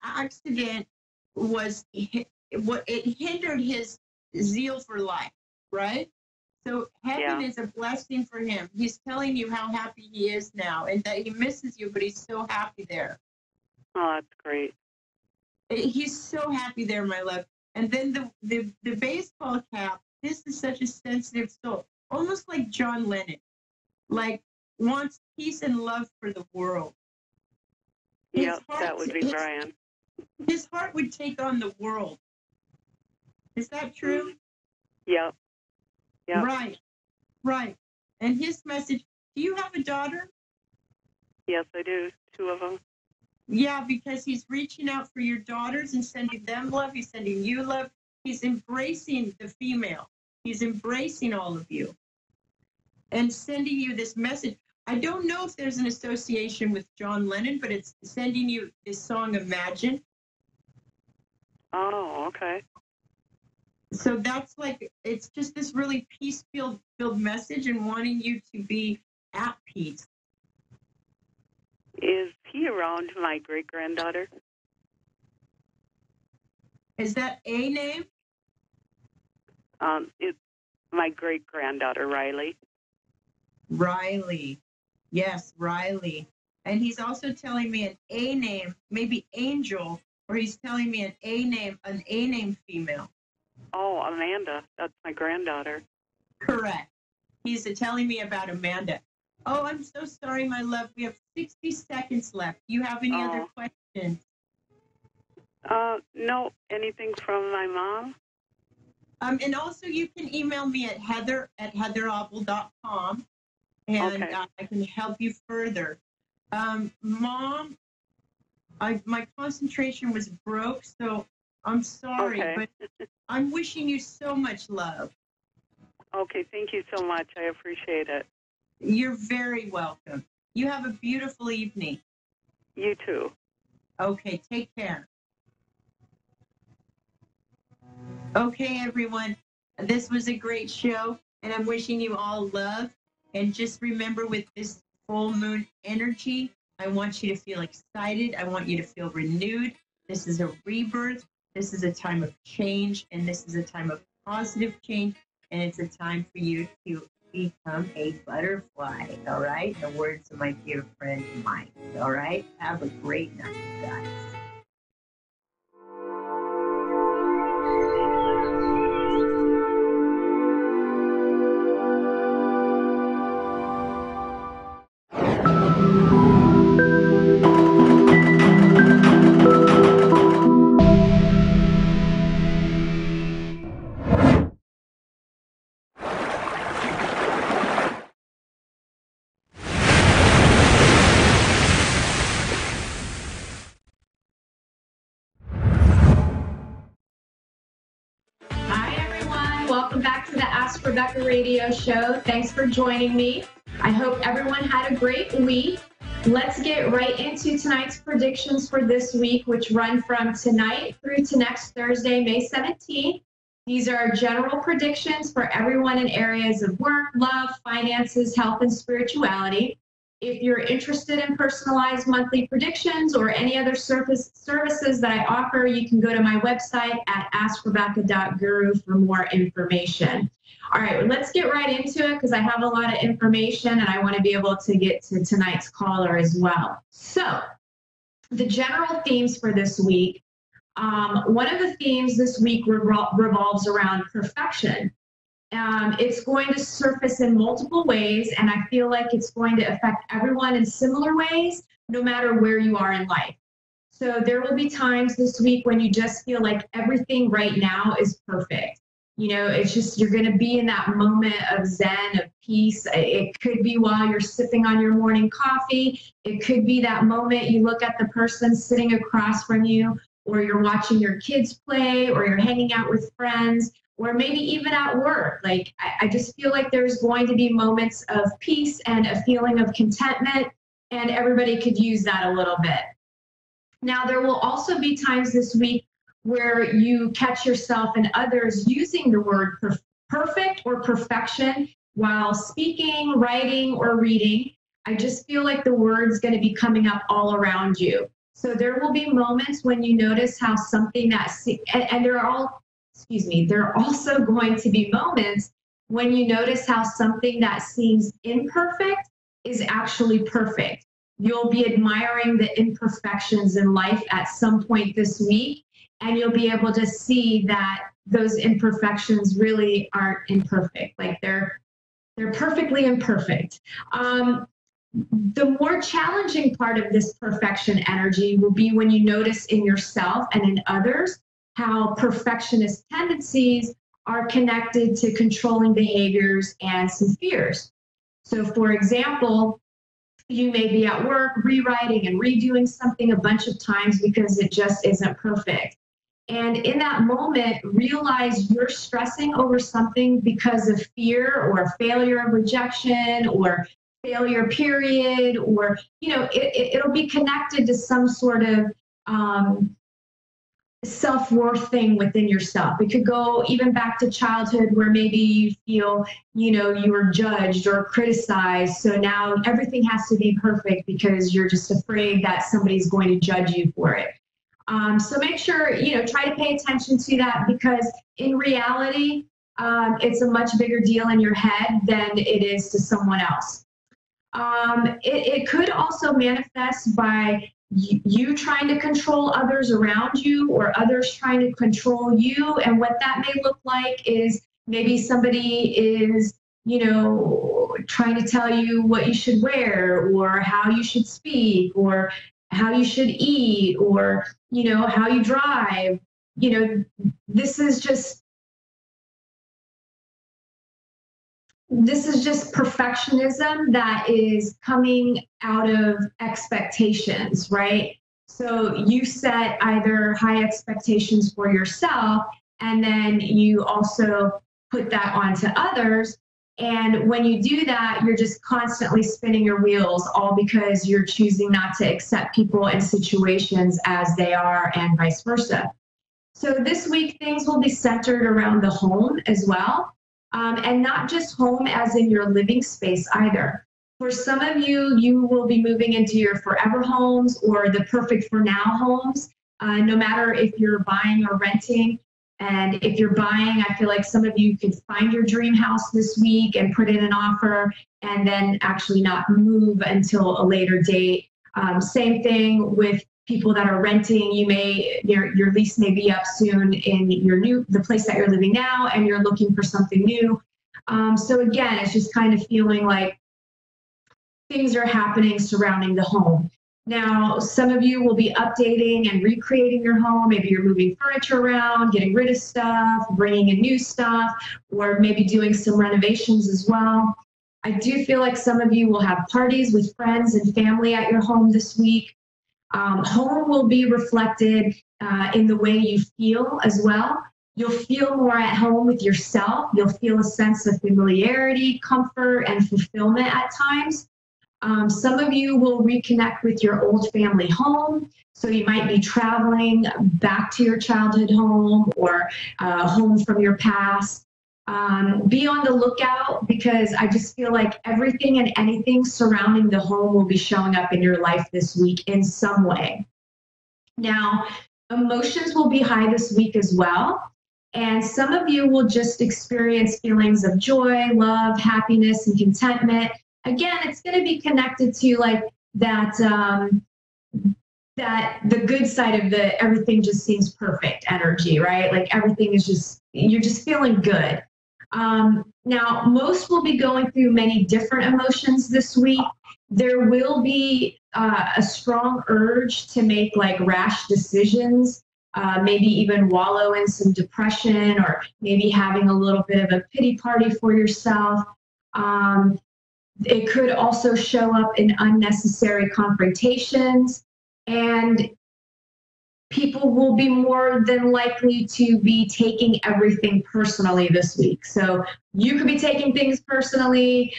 accident was, it hindered his zeal for life, right? So heaven is a blessing for him. He's telling you how happy he is now and that he misses you, but he's so happy there. Oh, that's great. He's so happy there, my love. And then the baseball cap, this is such a sensitive soul, almost like John Lennon, like wants peace and love for the world. Yeah, that would be Brian. His heart would take on the world. Is that true? Yep, Yeah. Right, right. And his message, do you have a daughter? Yes, I do. 2 of them. Yeah, because he's reaching out for your daughters and sending them love. He's sending you love. He's embracing the female. He's embracing all of you and sending you this message. I don't know if there's an association with John Lennon, but it's sending you this song, Imagine. Oh, okay. So that's like, it's just this really peace-filled message and wanting you to be at peace. Is he around my great-granddaughter? Is that a name? It's my great-granddaughter, Riley. Riley. Yes, Riley. And he's also telling me an A name, maybe Angel, or he's telling me an A name female. Oh, Amanda. That's my granddaughter. Correct. He's telling me about Amanda. Oh, I'm so sorry, my love. We have 60 seconds left. Do you have any other questions? No. Anything from my mom? And also you can email me at heather@heatherobble.com, and Okay. I can help you further. Mom, my concentration was broke, so I'm sorry, Okay. but I'm wishing you so much love. Okay, thank you so much. I appreciate it. You're very welcome. You have a beautiful evening. You too. Okay, take care. Okay, everyone, this was a great show, and I'm wishing you all love. And just remember, with this full moon energy, I want you to feel excited. I want you to feel renewed. This is a rebirth. This is a time of change, and this is a time of positive change, and it's a time for you to become a butterfly, all right? The words of my dear friend Mike, all right? Have a great night, guys. Hi, everyone. Welcome back to the Ask Rebecca radio show. Thanks for joining me. I hope everyone had a great week. Let's get right into tonight's predictions for this week, which run from tonight through to next Thursday, May 17th. These are general predictions for everyone in areas of work, love, finances, health, and spirituality. If you're interested in personalized monthly predictions or any other services that I offer, you can go to my website at askrebecca.guru for more information. All right, well, let's get right into it because I have a lot of information and I want to be able to get to tonight's caller as well. So, the general themes for this week. One of the themes this week revolves around perfection. It's going to surface in multiple ways, and I feel like it's going to affect everyone in similar ways, no matter where you are in life. So there will be times this week when you just feel like everything right now is perfect. You know, it's just, you're going to be in that moment of zen, of peace. It could be while you're sipping on your morning coffee. It could be that moment you look at the person sitting across from you, or you're watching your kids play, or you're hanging out with friends, or maybe even at work. Like, I just feel like there's going to be moments of peace and a feeling of contentment, and everybody could use that a little bit. Now, there will also be times this week where you catch yourself and others using the word perfect or perfection while speaking, writing, or reading. I just feel like the word's going to be coming up all around you. So there will be moments when you notice how something and there are also going to be moments when you notice how something that seems imperfect is actually perfect. You'll be admiring the imperfections in life at some point this week, and you'll be able to see that those imperfections really aren't imperfect. Like, they're perfectly imperfect. The more challenging part of this perfection energy will be when you notice in yourself and in others how perfectionist tendencies are connected to controlling behaviors and some fears. So for example, you may be at work rewriting and redoing something a bunch of times because it just isn't perfect. And in that moment, realize you're stressing over something because of fear or failure of rejection or failure period, or, it'll be connected to some sort of self-worth thing within yourself. It could go even back to childhood where maybe you feel, you were judged or criticized. So now everything has to be perfect because you're just afraid that somebody's going to judge you for it. So make sure, try to pay attention to that, because in reality, it's a much bigger deal in your head than it is to someone else. It could also manifest by you trying to control others around you or others trying to control you. And what that may look like is maybe somebody is, trying to tell you what you should wear or how you should speak or how you should eat or, how you drive. This is just perfectionism that is coming out of expectations, right? So you set either high expectations for yourself, and then you also put that onto others. And when you do that, you're just constantly spinning your wheels, all because you're choosing not to accept people and situations as they are, and vice versa. So this week, things will be centered around the home as well. And not just home as in your living space either. For some of you, you will be moving into your forever homes or the perfect for now homes, no matter if you're buying or renting. And if you're buying, I feel like some of you could find your dream house this week and put in an offer and then actually not move until a later date. Same thing with people that are renting. Your lease may be up soon in the place that you're living now, and you're looking for something new. So again, it's just kind of feeling like things are happening surrounding the home. Now, some of you will be updating and recreating your home. Maybe you're moving furniture around, getting rid of stuff, bringing in new stuff, or maybe doing some renovations as well. I do feel like some of you will have parties with friends and family at your home this week. Home will be reflected in the way you feel as well. You'll feel more at home with yourself. You'll feel a sense of familiarity, comfort, and fulfillment at times. Some of you will reconnect with your old family home. So you might be traveling back to your childhood home or home from your past. Be on the lookout, because I just feel like everything and anything surrounding the home will be showing up in your life this week in some way. Now, emotions will be high this week as well. And some of you will just experience feelings of joy, love, happiness, and contentment. Again, it's going to be connected to like that, that the good side of the everything just seems perfect energy, right? Like everything is just, you're just feeling good. Now, most will be going through many different emotions this week. There will be a strong urge to make like rash decisions, maybe even wallow in some depression, or maybe having a little bit of a pity party for yourself. It could also show up in unnecessary confrontations, and people will be more than likely to be taking everything personally this week. So you could be taking things personally.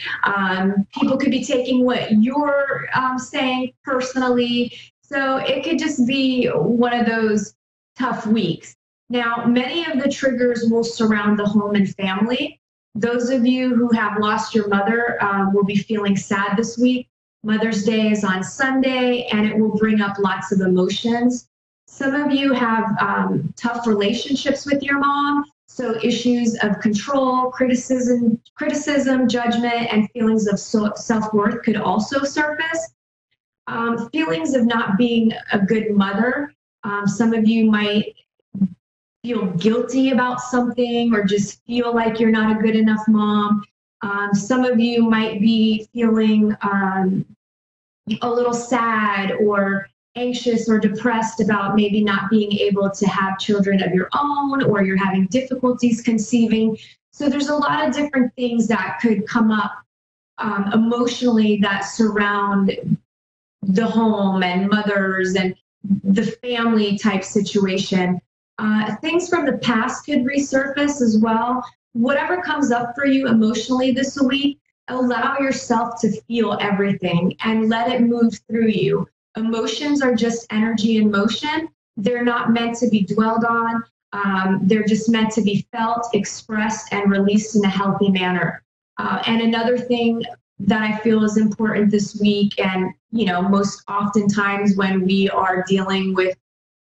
People could be taking what you're saying personally. So it could just be one of those tough weeks. Now, many of the triggers will surround the home and family. Those of you who have lost your mother will be feeling sad this week. Mother's Day is on Sunday, and it will bring up lots of emotions. Some of you have tough relationships with your mom, so issues of control, criticism, judgment, and feelings of self-worth could also surface. Feelings of not being a good mother. Some of you might feel guilty about something, or just feel like you're not a good enough mom. Some of you might be feeling a little sad, or anxious or depressed about maybe not being able to have children of your own, or you're having difficulties conceiving. So there's a lot of different things that could come up emotionally that surround the home and mothers and the family type situation. Things from the past could resurface as well. Whatever comes up for you emotionally this week, allow yourself to feel everything and let it move through you. Emotions are just energy in motion. They're not meant to be dwelled on. They're just meant to be felt, expressed, and released in a healthy manner. And another thing that I feel is important this week, and most oftentimes when we are dealing with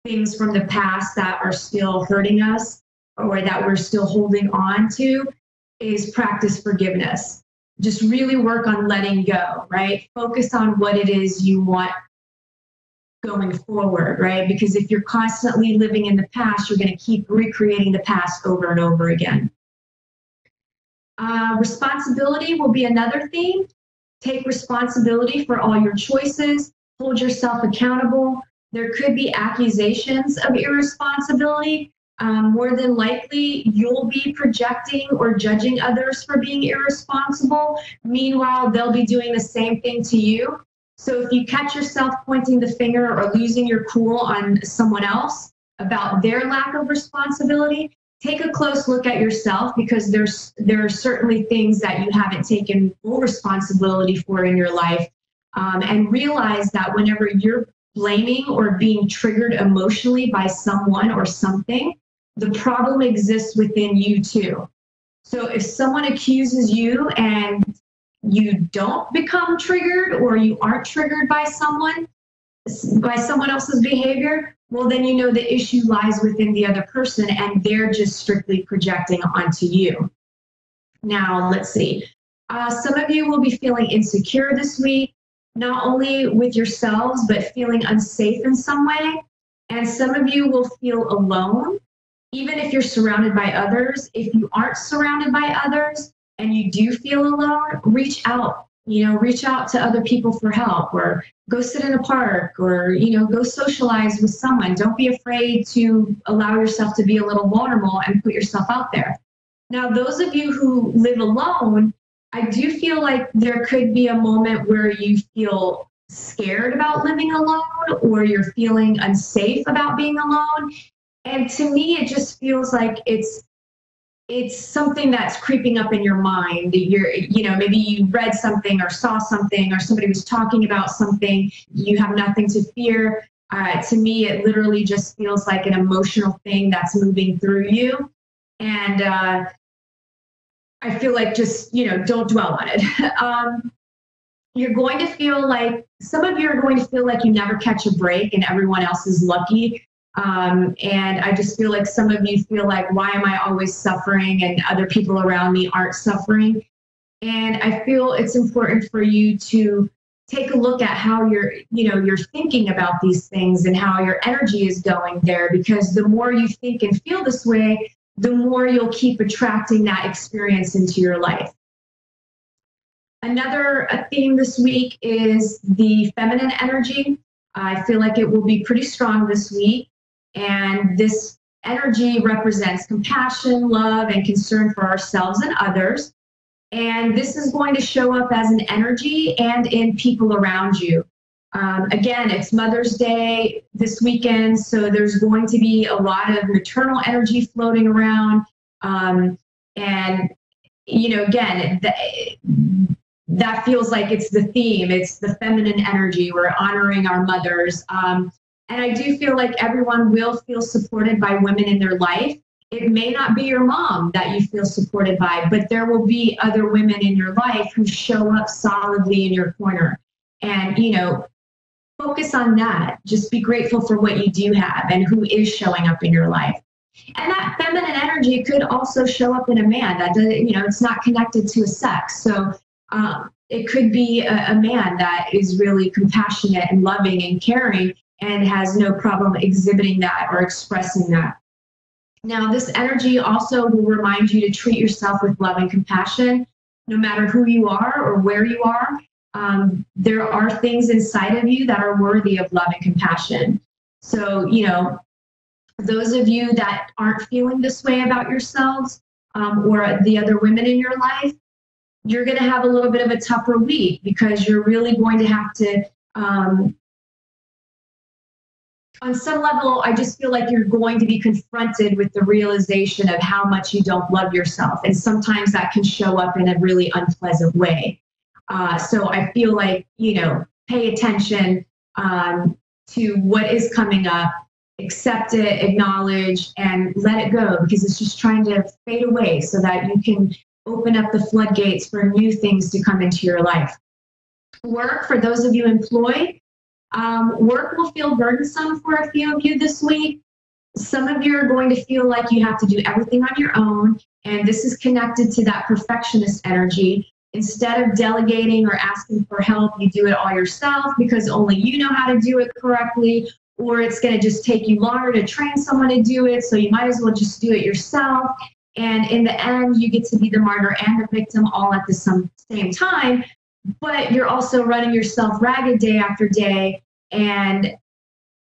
things from the past that are still hurting us or that we're still holding on to, is practice forgiveness. Just really work on letting go, right? Focus on what it is you want going forward, right? Because if you're constantly living in the past, you're going to keep recreating the past over and over again. Responsibility will be another theme. Take responsibility for all your choices. Hold yourself accountable. There could be accusations of irresponsibility. More than likely, you'll be projecting or judging others for being irresponsible. Meanwhile, they'll be doing the same thing to you. So if you catch yourself pointing the finger or losing your cool on someone else about their lack of responsibility, take a close look at yourself, because there are certainly things that you haven't taken full responsibility for in your life. And realize that whenever you're blaming or being triggered emotionally by someone or something, the problem exists within you too. So if someone accuses you and you don't become triggered, or you aren't triggered by someone else's behavior, well, then you know the issue lies within the other person and they're just strictly projecting onto you. Now, let's see. Some of you will be feeling insecure this week, not only with yourselves, but feeling unsafe in some way. And some of you will feel alone, even if you're surrounded by others. If you aren't surrounded by others and you do feel alone, reach out. Reach out to other people for help, or go sit in a park, or, go socialize with someone. Don't be afraid to allow yourself to be a little vulnerable and put yourself out there. Now, those of you who live alone, I do feel like there could be a moment where you feel scared about living alone, or you're feeling unsafe about being alone. And to me, it just feels like it's something that's creeping up in your mind. Maybe you read something or saw something, or somebody was talking about something. You have nothing to fear. To me, it literally just feels like an emotional thing that's moving through you. And I feel like just, don't dwell on it. You're going to feel like, some of you are going to feel like you never catch a break and everyone else is lucky. And I just feel like some of you feel like, why am I always suffering and other people around me aren't suffering? And I feel it's important for you to take a look at how you're thinking about these things and how your energy is going there, because the more you think and feel this way, the more you'll keep attracting that experience into your life. Another theme this week is the feminine energy. I feel like it will be pretty strong this week. And this energy represents compassion, love, and concern for ourselves and others. And this is going to show up as an energy and in people around you. Again, it's Mother's Day this weekend, so there's going to be a lot of maternal energy floating around. And, again, that feels like it's the theme. It's the feminine energy. We're honoring our mothers. And I do feel like everyone will feel supported by women in their life. It may not be your mom that you feel supported by, but there will be other women in your life who show up solidly in your corner. And, focus on that. Just be grateful for what you do have and who is showing up in your life. And that feminine energy could also show up in a man. That doesn't, it's not connected to a sex. So it could be a man that is really compassionate and loving and caring, and has no problem exhibiting that or expressing that. Now, this energy also will remind you to treat yourself with love and compassion, no matter who you are or where you are. there are things inside of you that are worthy of love and compassion. So, you know, those of you that aren't feeling this way about yourselves, or the other women in your life, you're going to have a little bit of a tougher week, because you're really going to have to, on some level, I just feel like you're going to be confronted with the realization of how much you don't love yourself. And sometimes that can show up in a really unpleasant way. So I feel like, you know, pay attention to what is coming up, accept it, acknowledge, and let it go, because it's just trying to fade away so that you can open up the floodgates for new things to come into your life. Work, for those of you employed, work will feel burdensome for a few of you this week. Some of you are going to feel like you have to do everything on your own, and this is connected to that perfectionist energy. Instead of delegating or asking for help, you do it all yourself because only you know how to do it correctly, or it's going to just take you longer to train someone to do it, so you might as well just do it yourself. And in the end, you get to be the martyr and the victim all at the same time, but you're also running yourself ragged day after day. And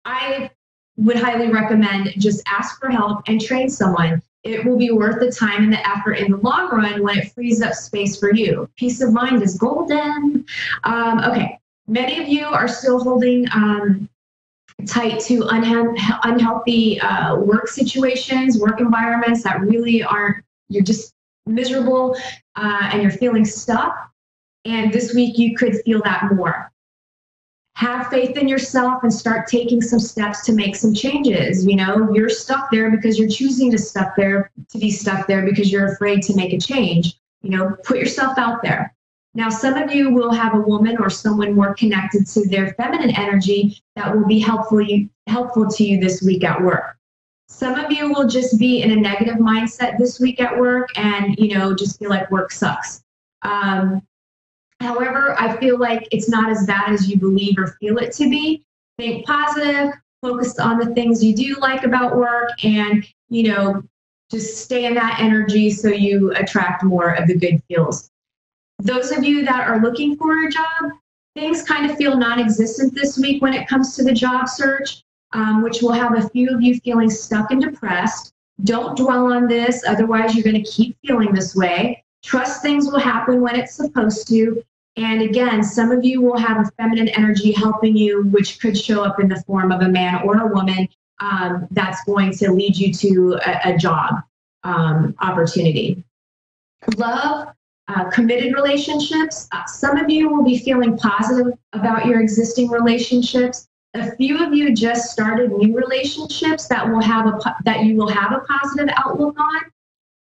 I would highly recommend just ask for help and train someone. It will be worth the time and the effort in the long run when it frees up space for you. Peace of mind is golden. Okay, many of you are still holding tight to unhealthy work situations, work environments that really aren't, you're just miserable and you're feeling stuck. And this week you could feel that more. Have faith in yourself and start taking some steps to make some changes. You know, you're stuck there because you're choosing to be stuck there because you're afraid to make a change. You know, put yourself out there. Now, some of you will have a woman or someone more connected to their feminine energy that will be helpful to you this week at work. Some of you will just be in a negative mindset this week at work and, you know, just feel like work sucks. However, I feel like it's not as bad as you believe or feel it to be. Think positive, focus on the things you do like about work, and, you know, just stay in that energy so you attract more of the good feels. Those of you that are looking for a job, things kind of feel non-existent this week when it comes to the job search, which will have a few of you feeling stuck and depressed. Don't dwell on this, otherwise you're going to keep feeling this way. Trust things will happen when it's supposed to. And again, some of you will have a feminine energy helping you, which could show up in the form of a man or a woman that's going to lead you to a job opportunity. Love. Committed relationships. Some of you will be feeling positive about your existing relationships. A few of you just started new relationships that you will have a positive outlook on.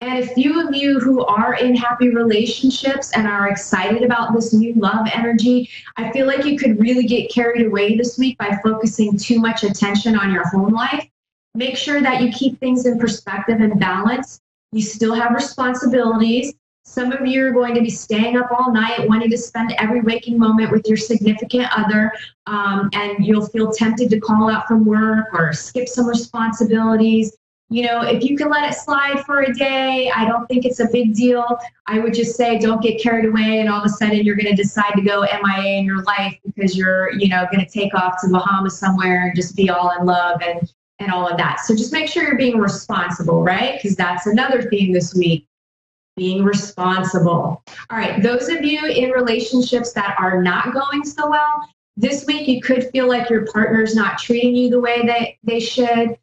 And a few of you who are in happy relationships and are excited about this new love energy, I feel like you could really get carried away this week by focusing too much attention on your home life. Make sure that you keep things in perspective and balance. You still have responsibilities. Some of you are going to be staying up all night, wanting to spend every waking moment with your significant other, and you'll feel tempted to call out from work or skip some responsibilities. You know, if you can let it slide for a day, I don't think it's a big deal. I would just say don't get carried away and all of a sudden you're going to decide to go MIA in your life because you're, you know, going to take off to Bahamas somewhere and just be all in love and all of that. So just make sure you're being responsible, right? Because that's another theme this week. Being responsible. All right, those of you in relationships that are not going so well, this week you could feel like your partner's not treating you the way they should.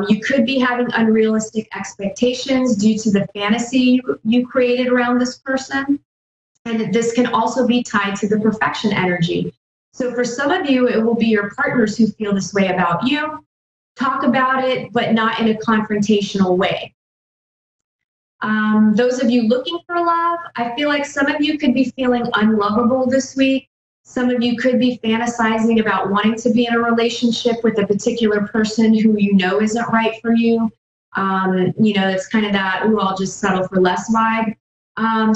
You could be having unrealistic expectations due to the fantasy you created around this person. And this can also be tied to the perfection energy. So for some of you, it will be your partners who feel this way about you. Talk about it, but not in a confrontational way. Those of you looking for love, I feel like some of you could be feeling unlovable this week. Some of you could be fantasizing about wanting to be in a relationship with a particular person who you know isn't right for you. You know, it's kind of that, ooh, I'll just settle for less vibe.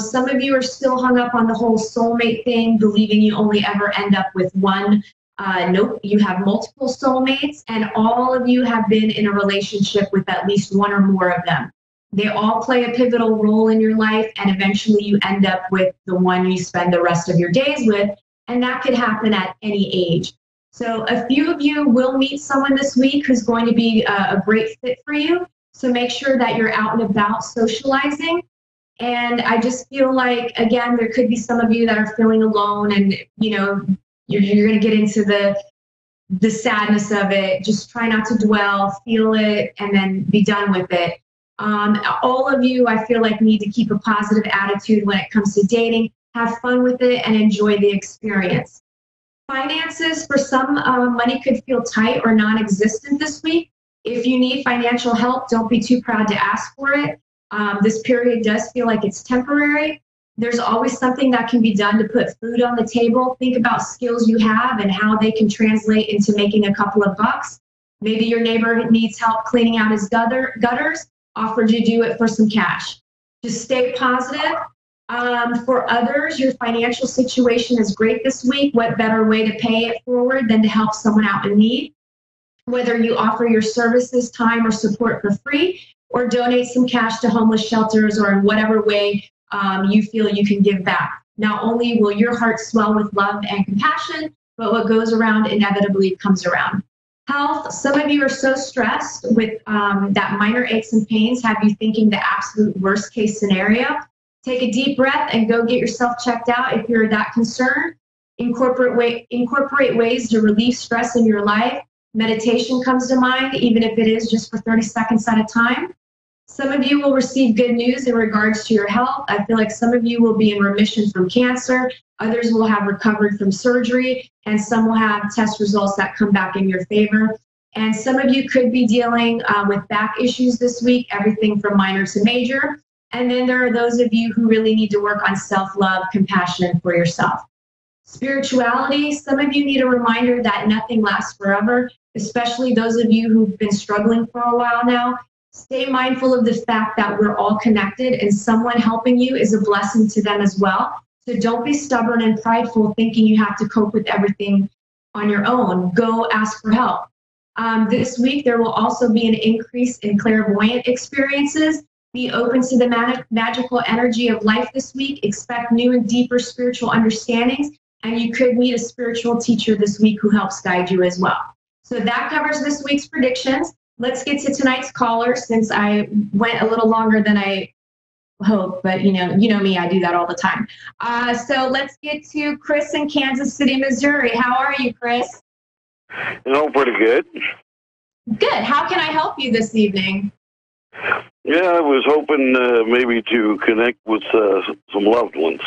Some of you are still hung up on the whole soulmate thing, believing you only ever end up with one. Nope, you have multiple soulmates, and all of you have been in a relationship with at least one or more of them. They all play a pivotal role in your life, and eventually you end up with the one you spend the rest of your days with, and that could happen at any age. So a few of you will meet someone this week who's going to be a great fit for you. So make sure that you're out and about socializing. And I just feel like, again, there could be some of you that are feeling alone, and you're going to get into the sadness of it. Just try not to dwell, feel it, and then be done with it. All of you, I feel like, need to keep a positive attitude when it comes to dating. Have fun with it and enjoy the experience. Finances, for some, money could feel tight or non-existent this week. If you need financial help, don't be too proud to ask for it. This period does feel like it's temporary. There's always something that can be done to put food on the table. Think about skills you have and how they can translate into making a couple of bucks. Maybe your neighbor needs help cleaning out his gutters. Offer to do it for some cash. Just stay positive. For others, your financial situation is great this week. What better way to pay it forward than to help someone out in need? Whether you offer your services, time, or support for free, or donate some cash to homeless shelters, or in whatever way you feel you can give back. Not only will your heart swell with love and compassion, but what goes around inevitably comes around. Health, some of you are so stressed with that minor aches and pains have you thinking the absolute worst case scenario. Take a deep breath and go get yourself checked out if you're that concerned. Incorporate ways to relieve stress in your life. Meditation comes to mind, even if it is just for 30 seconds at a time. Some of you will receive good news in regards to your health. I feel like some of you will be in remission from cancer. Others will have recovered from surgery, and some will have test results that come back in your favor. And some of you could be dealing with back issues this week, everything from minor to major. And then there are those of you who really need to work on self-love, compassion for yourself. Spirituality, some of you need a reminder that nothing lasts forever, especially those of you who've been struggling for a while now. Stay mindful of the fact that we're all connected, and someone helping you is a blessing to them as well. So don't be stubborn and prideful thinking you have to cope with everything on your own. Go ask for help. This week, there will also be an increase in clairvoyant experiences. Be open to the magical energy of life this week. Expect new and deeper spiritual understandings, and you could meet a spiritual teacher this week who helps guide you as well. So that covers this week's predictions. Let's get to tonight's caller, since I went a little longer than I hoped, but you know me, I do that all the time. So let's get to Chris in Kansas City, Missouri. How are you, Chris? Pretty good. Good. How can I help you this evening? Yeah, I was hoping maybe to connect with some loved ones.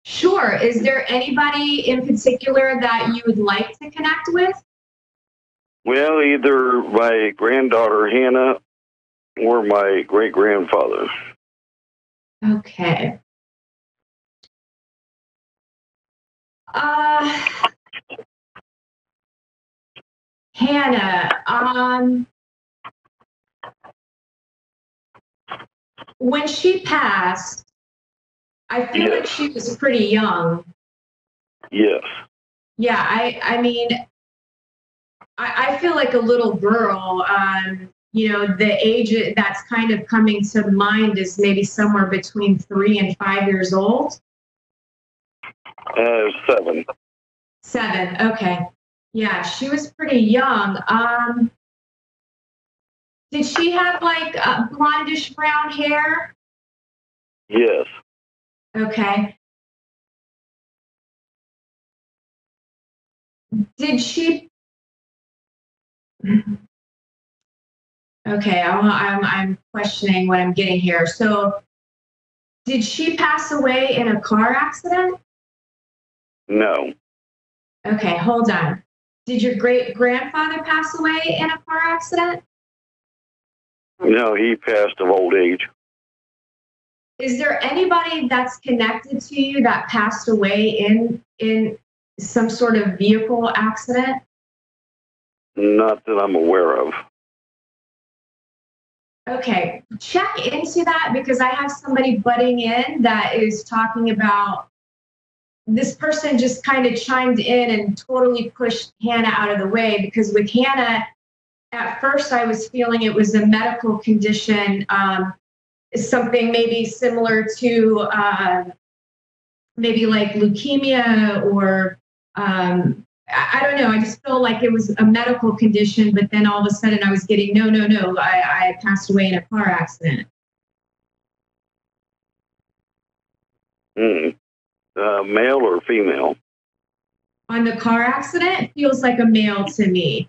Sure. Is there anybody in particular that you would like to connect with? Well, either my granddaughter, Hannah, or my great-grandfather. Okay. Hannah, when she passed, I feel like she was pretty young. Yes. Yeah, I mean, I feel like a little girl. The age that's kind of coming to mind is maybe somewhere between 3 and 5 years old. 7. 7, okay. Yeah, she was pretty young. Did she have like blondish brown hair? Yes. Okay. Did she? Okay, I'm questioning what I'm getting here. So, did she pass away in a car accident? No. Okay, hold on. Did your great-grandfather pass away in a car accident? No, he passed of old age. Is there anybody that's connected to you that passed away in some sort of vehicle accident? Not that I'm aware of. Okay, check into that, because I have somebody butting in that is talking about this person just kind of chimed in and totally pushed Hannah out of the way, because with Hannah, at first I was feeling it was a medical condition, something maybe similar to maybe like leukemia or I don't know. I just feel like it was a medical condition, but then all of a sudden I was getting, no, I passed away in a car accident. Male or female? On the car accident, it feels like a male to me.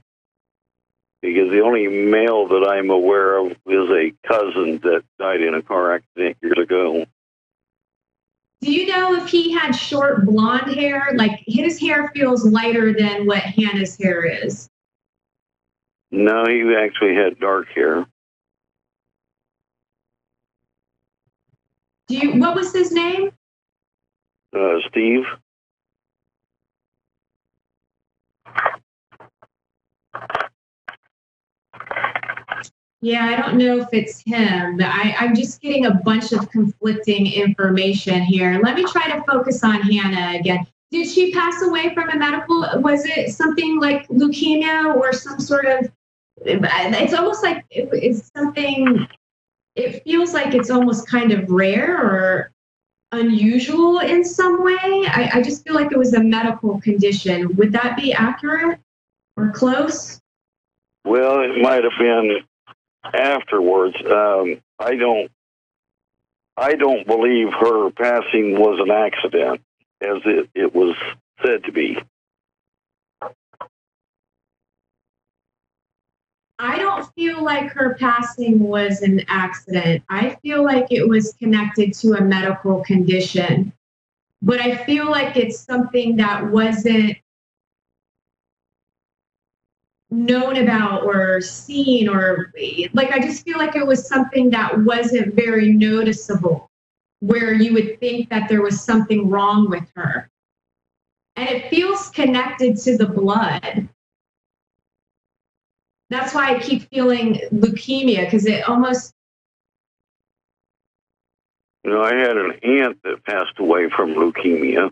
Because the only male that I'm aware of is a cousin that died in a car accident years ago. Do you know if he had short blonde hair? Like his hair feels lighter than what Hannah's hair is. No, he actually had dark hair. What was his name? Steve. Yeah, I don't know if it's him, but I'm just getting a bunch of conflicting information here. Let me try to focus on Hannah again. Did she pass away from a medical? Was it something like leukemia or some sort of? It's almost like it's something. It feels like it's almost kind of rare or unusual in some way. I just feel like it was a medical condition. Would that be accurate or close? Well, it might have been afterwards. I don't believe her passing was an accident, as it was said to be. I don't feel like her passing was an accident. I feel like it was connected to a medical condition. But I feel like it's something that wasn't known about or seen, or like I just feel like it was something that wasn't very noticeable, where you would think that there was something wrong with her. And it feels connected to the blood. That's why I keep feeling leukemia, because it almost... You know, I had an aunt that passed away from leukemia.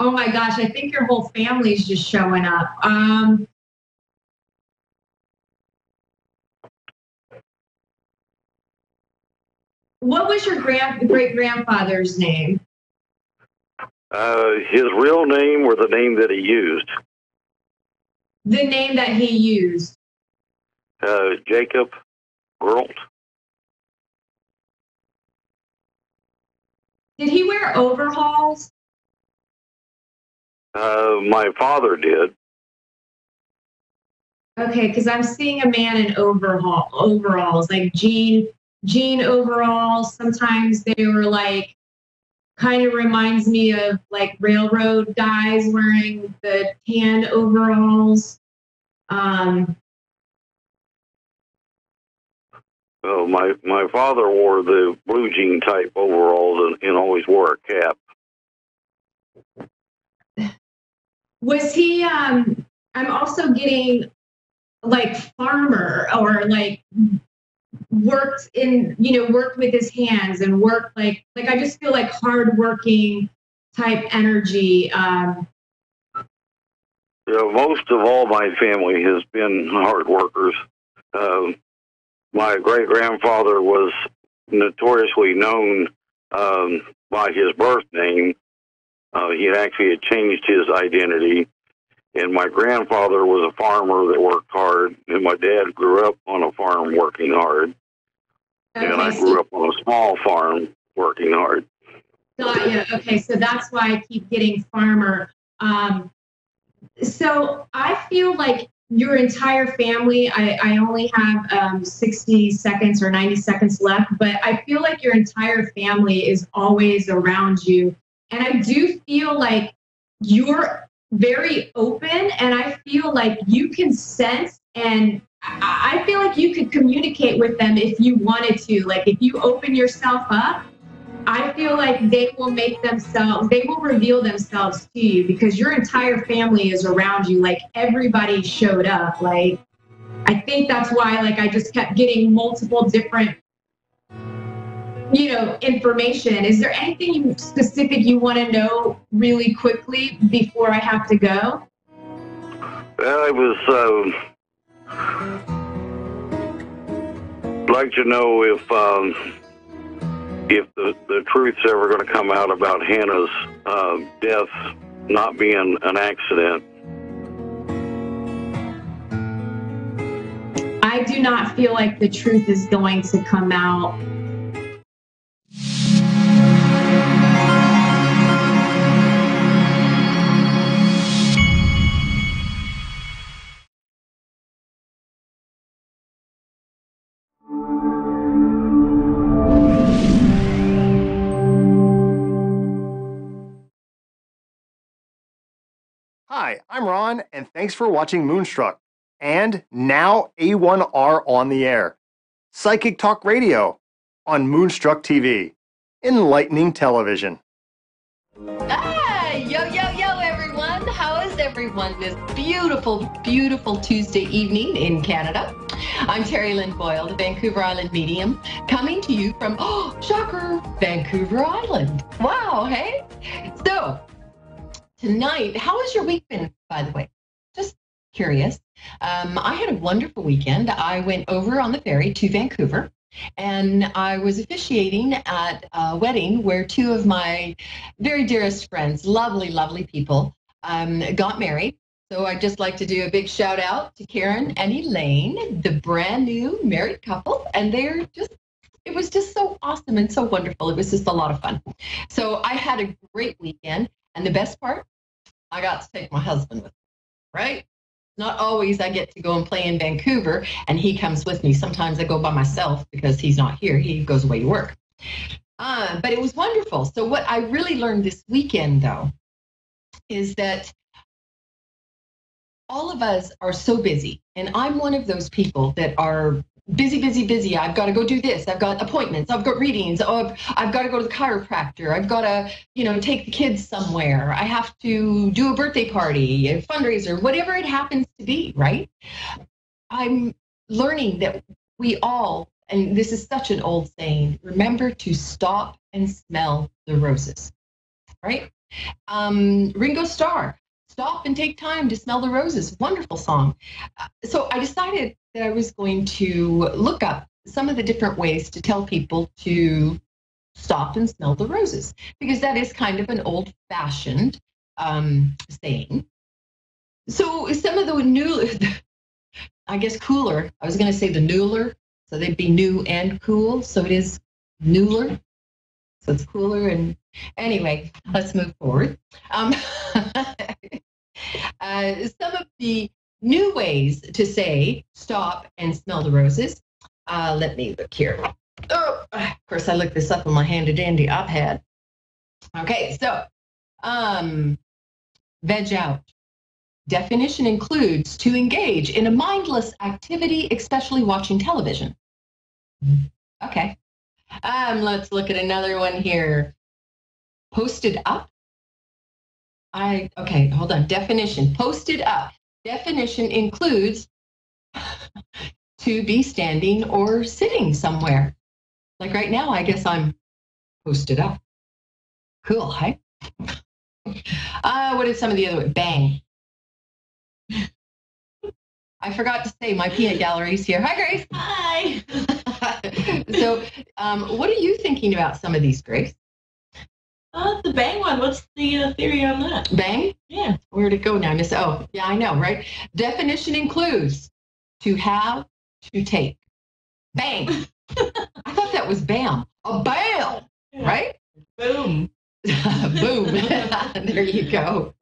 Oh my gosh, I think your whole family's just showing up. What was your great-grandfather's name? His real name or the name that he used? The name that he used. Jacob Geralt. Did he wear overalls? My father did. Okay, because I'm seeing a man in overalls, like jean overalls. Sometimes they were like, kind of reminds me of like railroad guys wearing the tan overalls. Oh, my father wore the blue jean type overalls and always wore a cap. Was he, I'm also getting like farmer, or like worked with his hands and worked like I just feel like hardworking type energy. Most of all my family has been hard workers. My great-grandfather was notoriously known by his birth name. He actually had changed his identity. And my grandfather was a farmer that worked hard. And my dad grew up on a farm working hard. Okay, and I grew up on a small farm working hard. Got you. Okay, so that's why I keep getting farmer. So I feel like your entire family, I only have 60 seconds or 90 seconds left, but I feel like your entire family is always around you. And I do feel like you're very open, and I feel like you can sense, and I feel like you could communicate with them if you wanted to. Like if you open yourself up, I feel like they will reveal themselves to you, because your entire family is around you. Like everybody showed up. Like, I think that's why, like, I just kept getting multiple different, information. Is there anything specific you want to know really quickly before I have to go? Well, I was, like to know if, if the truth's ever going to come out about Hannah's death not being an accident. I do not feel like the truth is going to come out. Hi, I'm Ron, and thanks for watching Moonstruck. And now A1R on the air. Psychic Talk Radio on Moonstruck TV. Enlightening television. Yo, everyone. How is everyone this beautiful, beautiful Tuesday evening in Canada? I'm Terry Lynn Boyle, the Vancouver Island medium, coming to you from, shocker, Vancouver Island. Wow, hey? So, tonight, how has your week been, by the way? Just curious. I had a wonderful weekend. I went over on the ferry to Vancouver, and I was officiating at a wedding where two of my very dearest friends, lovely, lovely people, got married. So I'd just like to do a big shout out to Karen and Elaine, the brand new married couple, and it was just so awesome and so wonderful. It was just a lot of fun. So I had a great weekend, and the best part, I got to take my husband with me, right? Not always I get to go and play in Vancouver, and he comes with me. Sometimes I go by myself because he's not here. He goes away to work. But it was wonderful. So what I really learned this weekend, though, is that all of us are so busy, and I'm one of those people that are busy. I've got to go do this. I've got appointments. I've got readings. I've got to go to the chiropractor. I've got to, take the kids somewhere. I have to do a birthday party, a fundraiser, whatever it happens to be, right? I'm learning that we all, and this is such an old saying, remember to stop and smell the roses, right? Ringo Starr, stop and take time to smell the roses. Wonderful song. So I decided that I was going to look up some of the different ways to tell people to stop and smell the roses, because that is kind of an old-fashioned saying. So some of the new, I guess cooler, I was going to say the newler, so they'd be new and cool, so it is newler, so it's cooler. And anyway, let's move forward. Some of the new ways to say stop and smell the roses. Let me look here. Oh, of course, I looked this up on my handy-dandy iPad. Okay, so veg out. Definition includes to engage in a mindless activity, especially watching television. Okay. Let's look at another one here. Posted up. Okay, hold on. Definition. Posted up. Definition includes to be standing or sitting somewhere. Like right now, I guess I'm posted up. Cool, hey? What is some of the other ones? Bang. I forgot to say my peanut gallery's here. Hi, Grace. Hi. So, what are you thinking about some of these, Grace? The bang one. What's the theory on that? Bang? Yeah. Where'd it go now? Oh, yeah, I know, right? Definition includes to have, to take. Bang. I thought that was bam. A bam, right? Boom. Boom. There you go.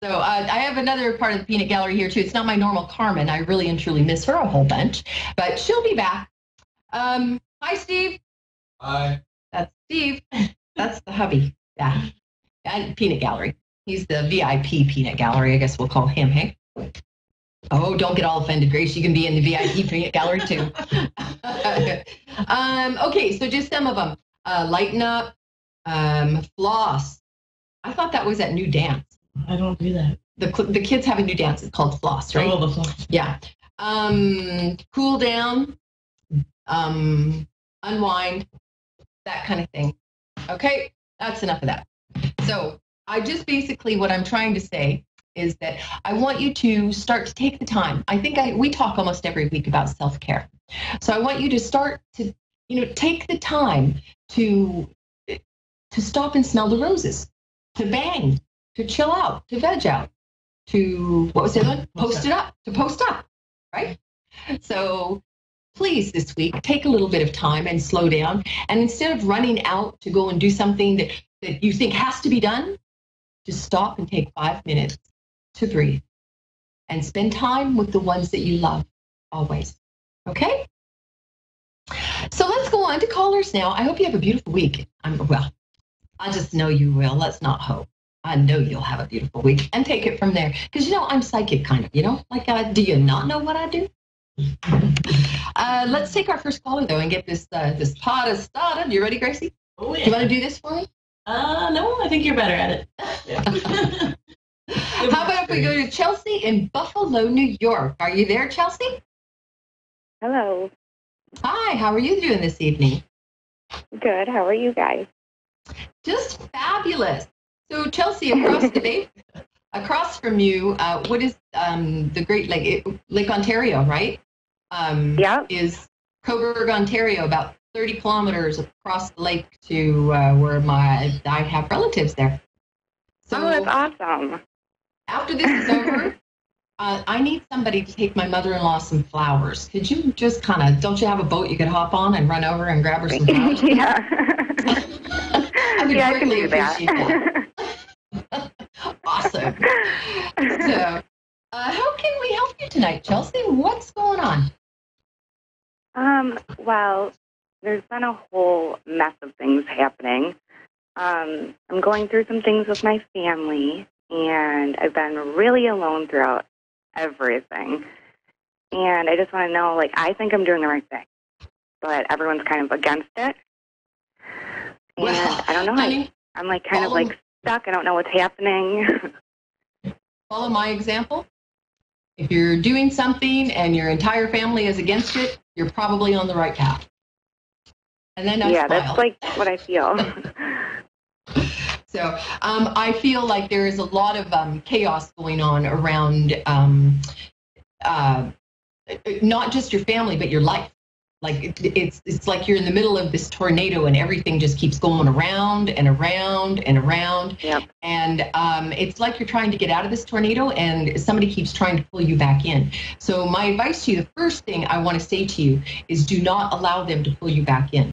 So I have another part of the peanut gallery here, too. It's not my normal Carmen. I really and truly miss her a whole bunch, but she'll be back. Hi, Steve. Hi. That's Steve. That's the hubby. Yeah. And peanut gallery. He's the VIP peanut gallery. I guess we'll call him, hey? Oh, don't get all offended, Grace. You can be in the VIP peanut gallery, too. Okay, so just some of them. Lighten up. Floss. I thought that was that new dance. I don't do that. The kids have a new dance. It's called floss, right? Oh, the floss. Yeah. Cool down. Unwind. That kind of thing. Okay, that's enough of that. So I just basically what I'm trying to say is that I want you to start to take the time. I think we talk almost every week about self-care. So I want you to start to, take the time to stop and smell the roses, to bang, to chill out, to veg out, to, what was the other one? To post up, right? So please this week, take a little bit of time and slow down. And instead of running out to go and do something that you think has to be done, just stop and take 5 minutes to breathe and spend time with the ones that you love always. Okay? So let's go on to callers now. I hope you have a beautiful week. Well, I just know you will. Let's not hope. I know you'll have a beautiful week and take it from there. Because, I'm psychic kind of, like, do you not know what I do? Let's take our first caller, though, and get this party started. You ready, Gracie? Oh, yeah. Do you want to do this for me? No, I think you're better at it. How about if we go to Chelsea in Buffalo, New York? Are you there, Chelsea? Hello. Hi, how are you doing this evening? Good. How are you guys? Just fabulous. So, Chelsea, across from you, what is the Great Lake? Lake Ontario, right? Yeah. Is Coburg, Ontario, about 30 kilometers across the lake to where I have relatives there. So, that's awesome. After this is over, I need somebody to take my mother-in-law some flowers. Could you just don't you have a boat you could hop on and run over and grab her some flowers? Yeah. I would I greatly can do that. appreciate that. Awesome. So, how can we help you tonight, Chelsea? What's going on? Well, there's been a whole mess of things happening. I'm going through some things with my family, and I've been really alone throughout everything. And I just want to know, I think I'm doing the right thing, but everyone's kind of against it. And I don't know. Honey, I'm stuck. I don't know what's happening. Follow my example. If you're doing something and your entire family is against it, you're probably on the right path. And then I smile. That's what I feel. So I feel like there is a lot of chaos going on around not just your family, but your life. Like it's like you're in the middle of this tornado and everything just keeps going around and around and around. Yep. And it's like you're trying to get out of this tornado and somebody keeps trying to pull you back in. So my advice to you, the first thing I want to say to you is do not allow them to pull you back in.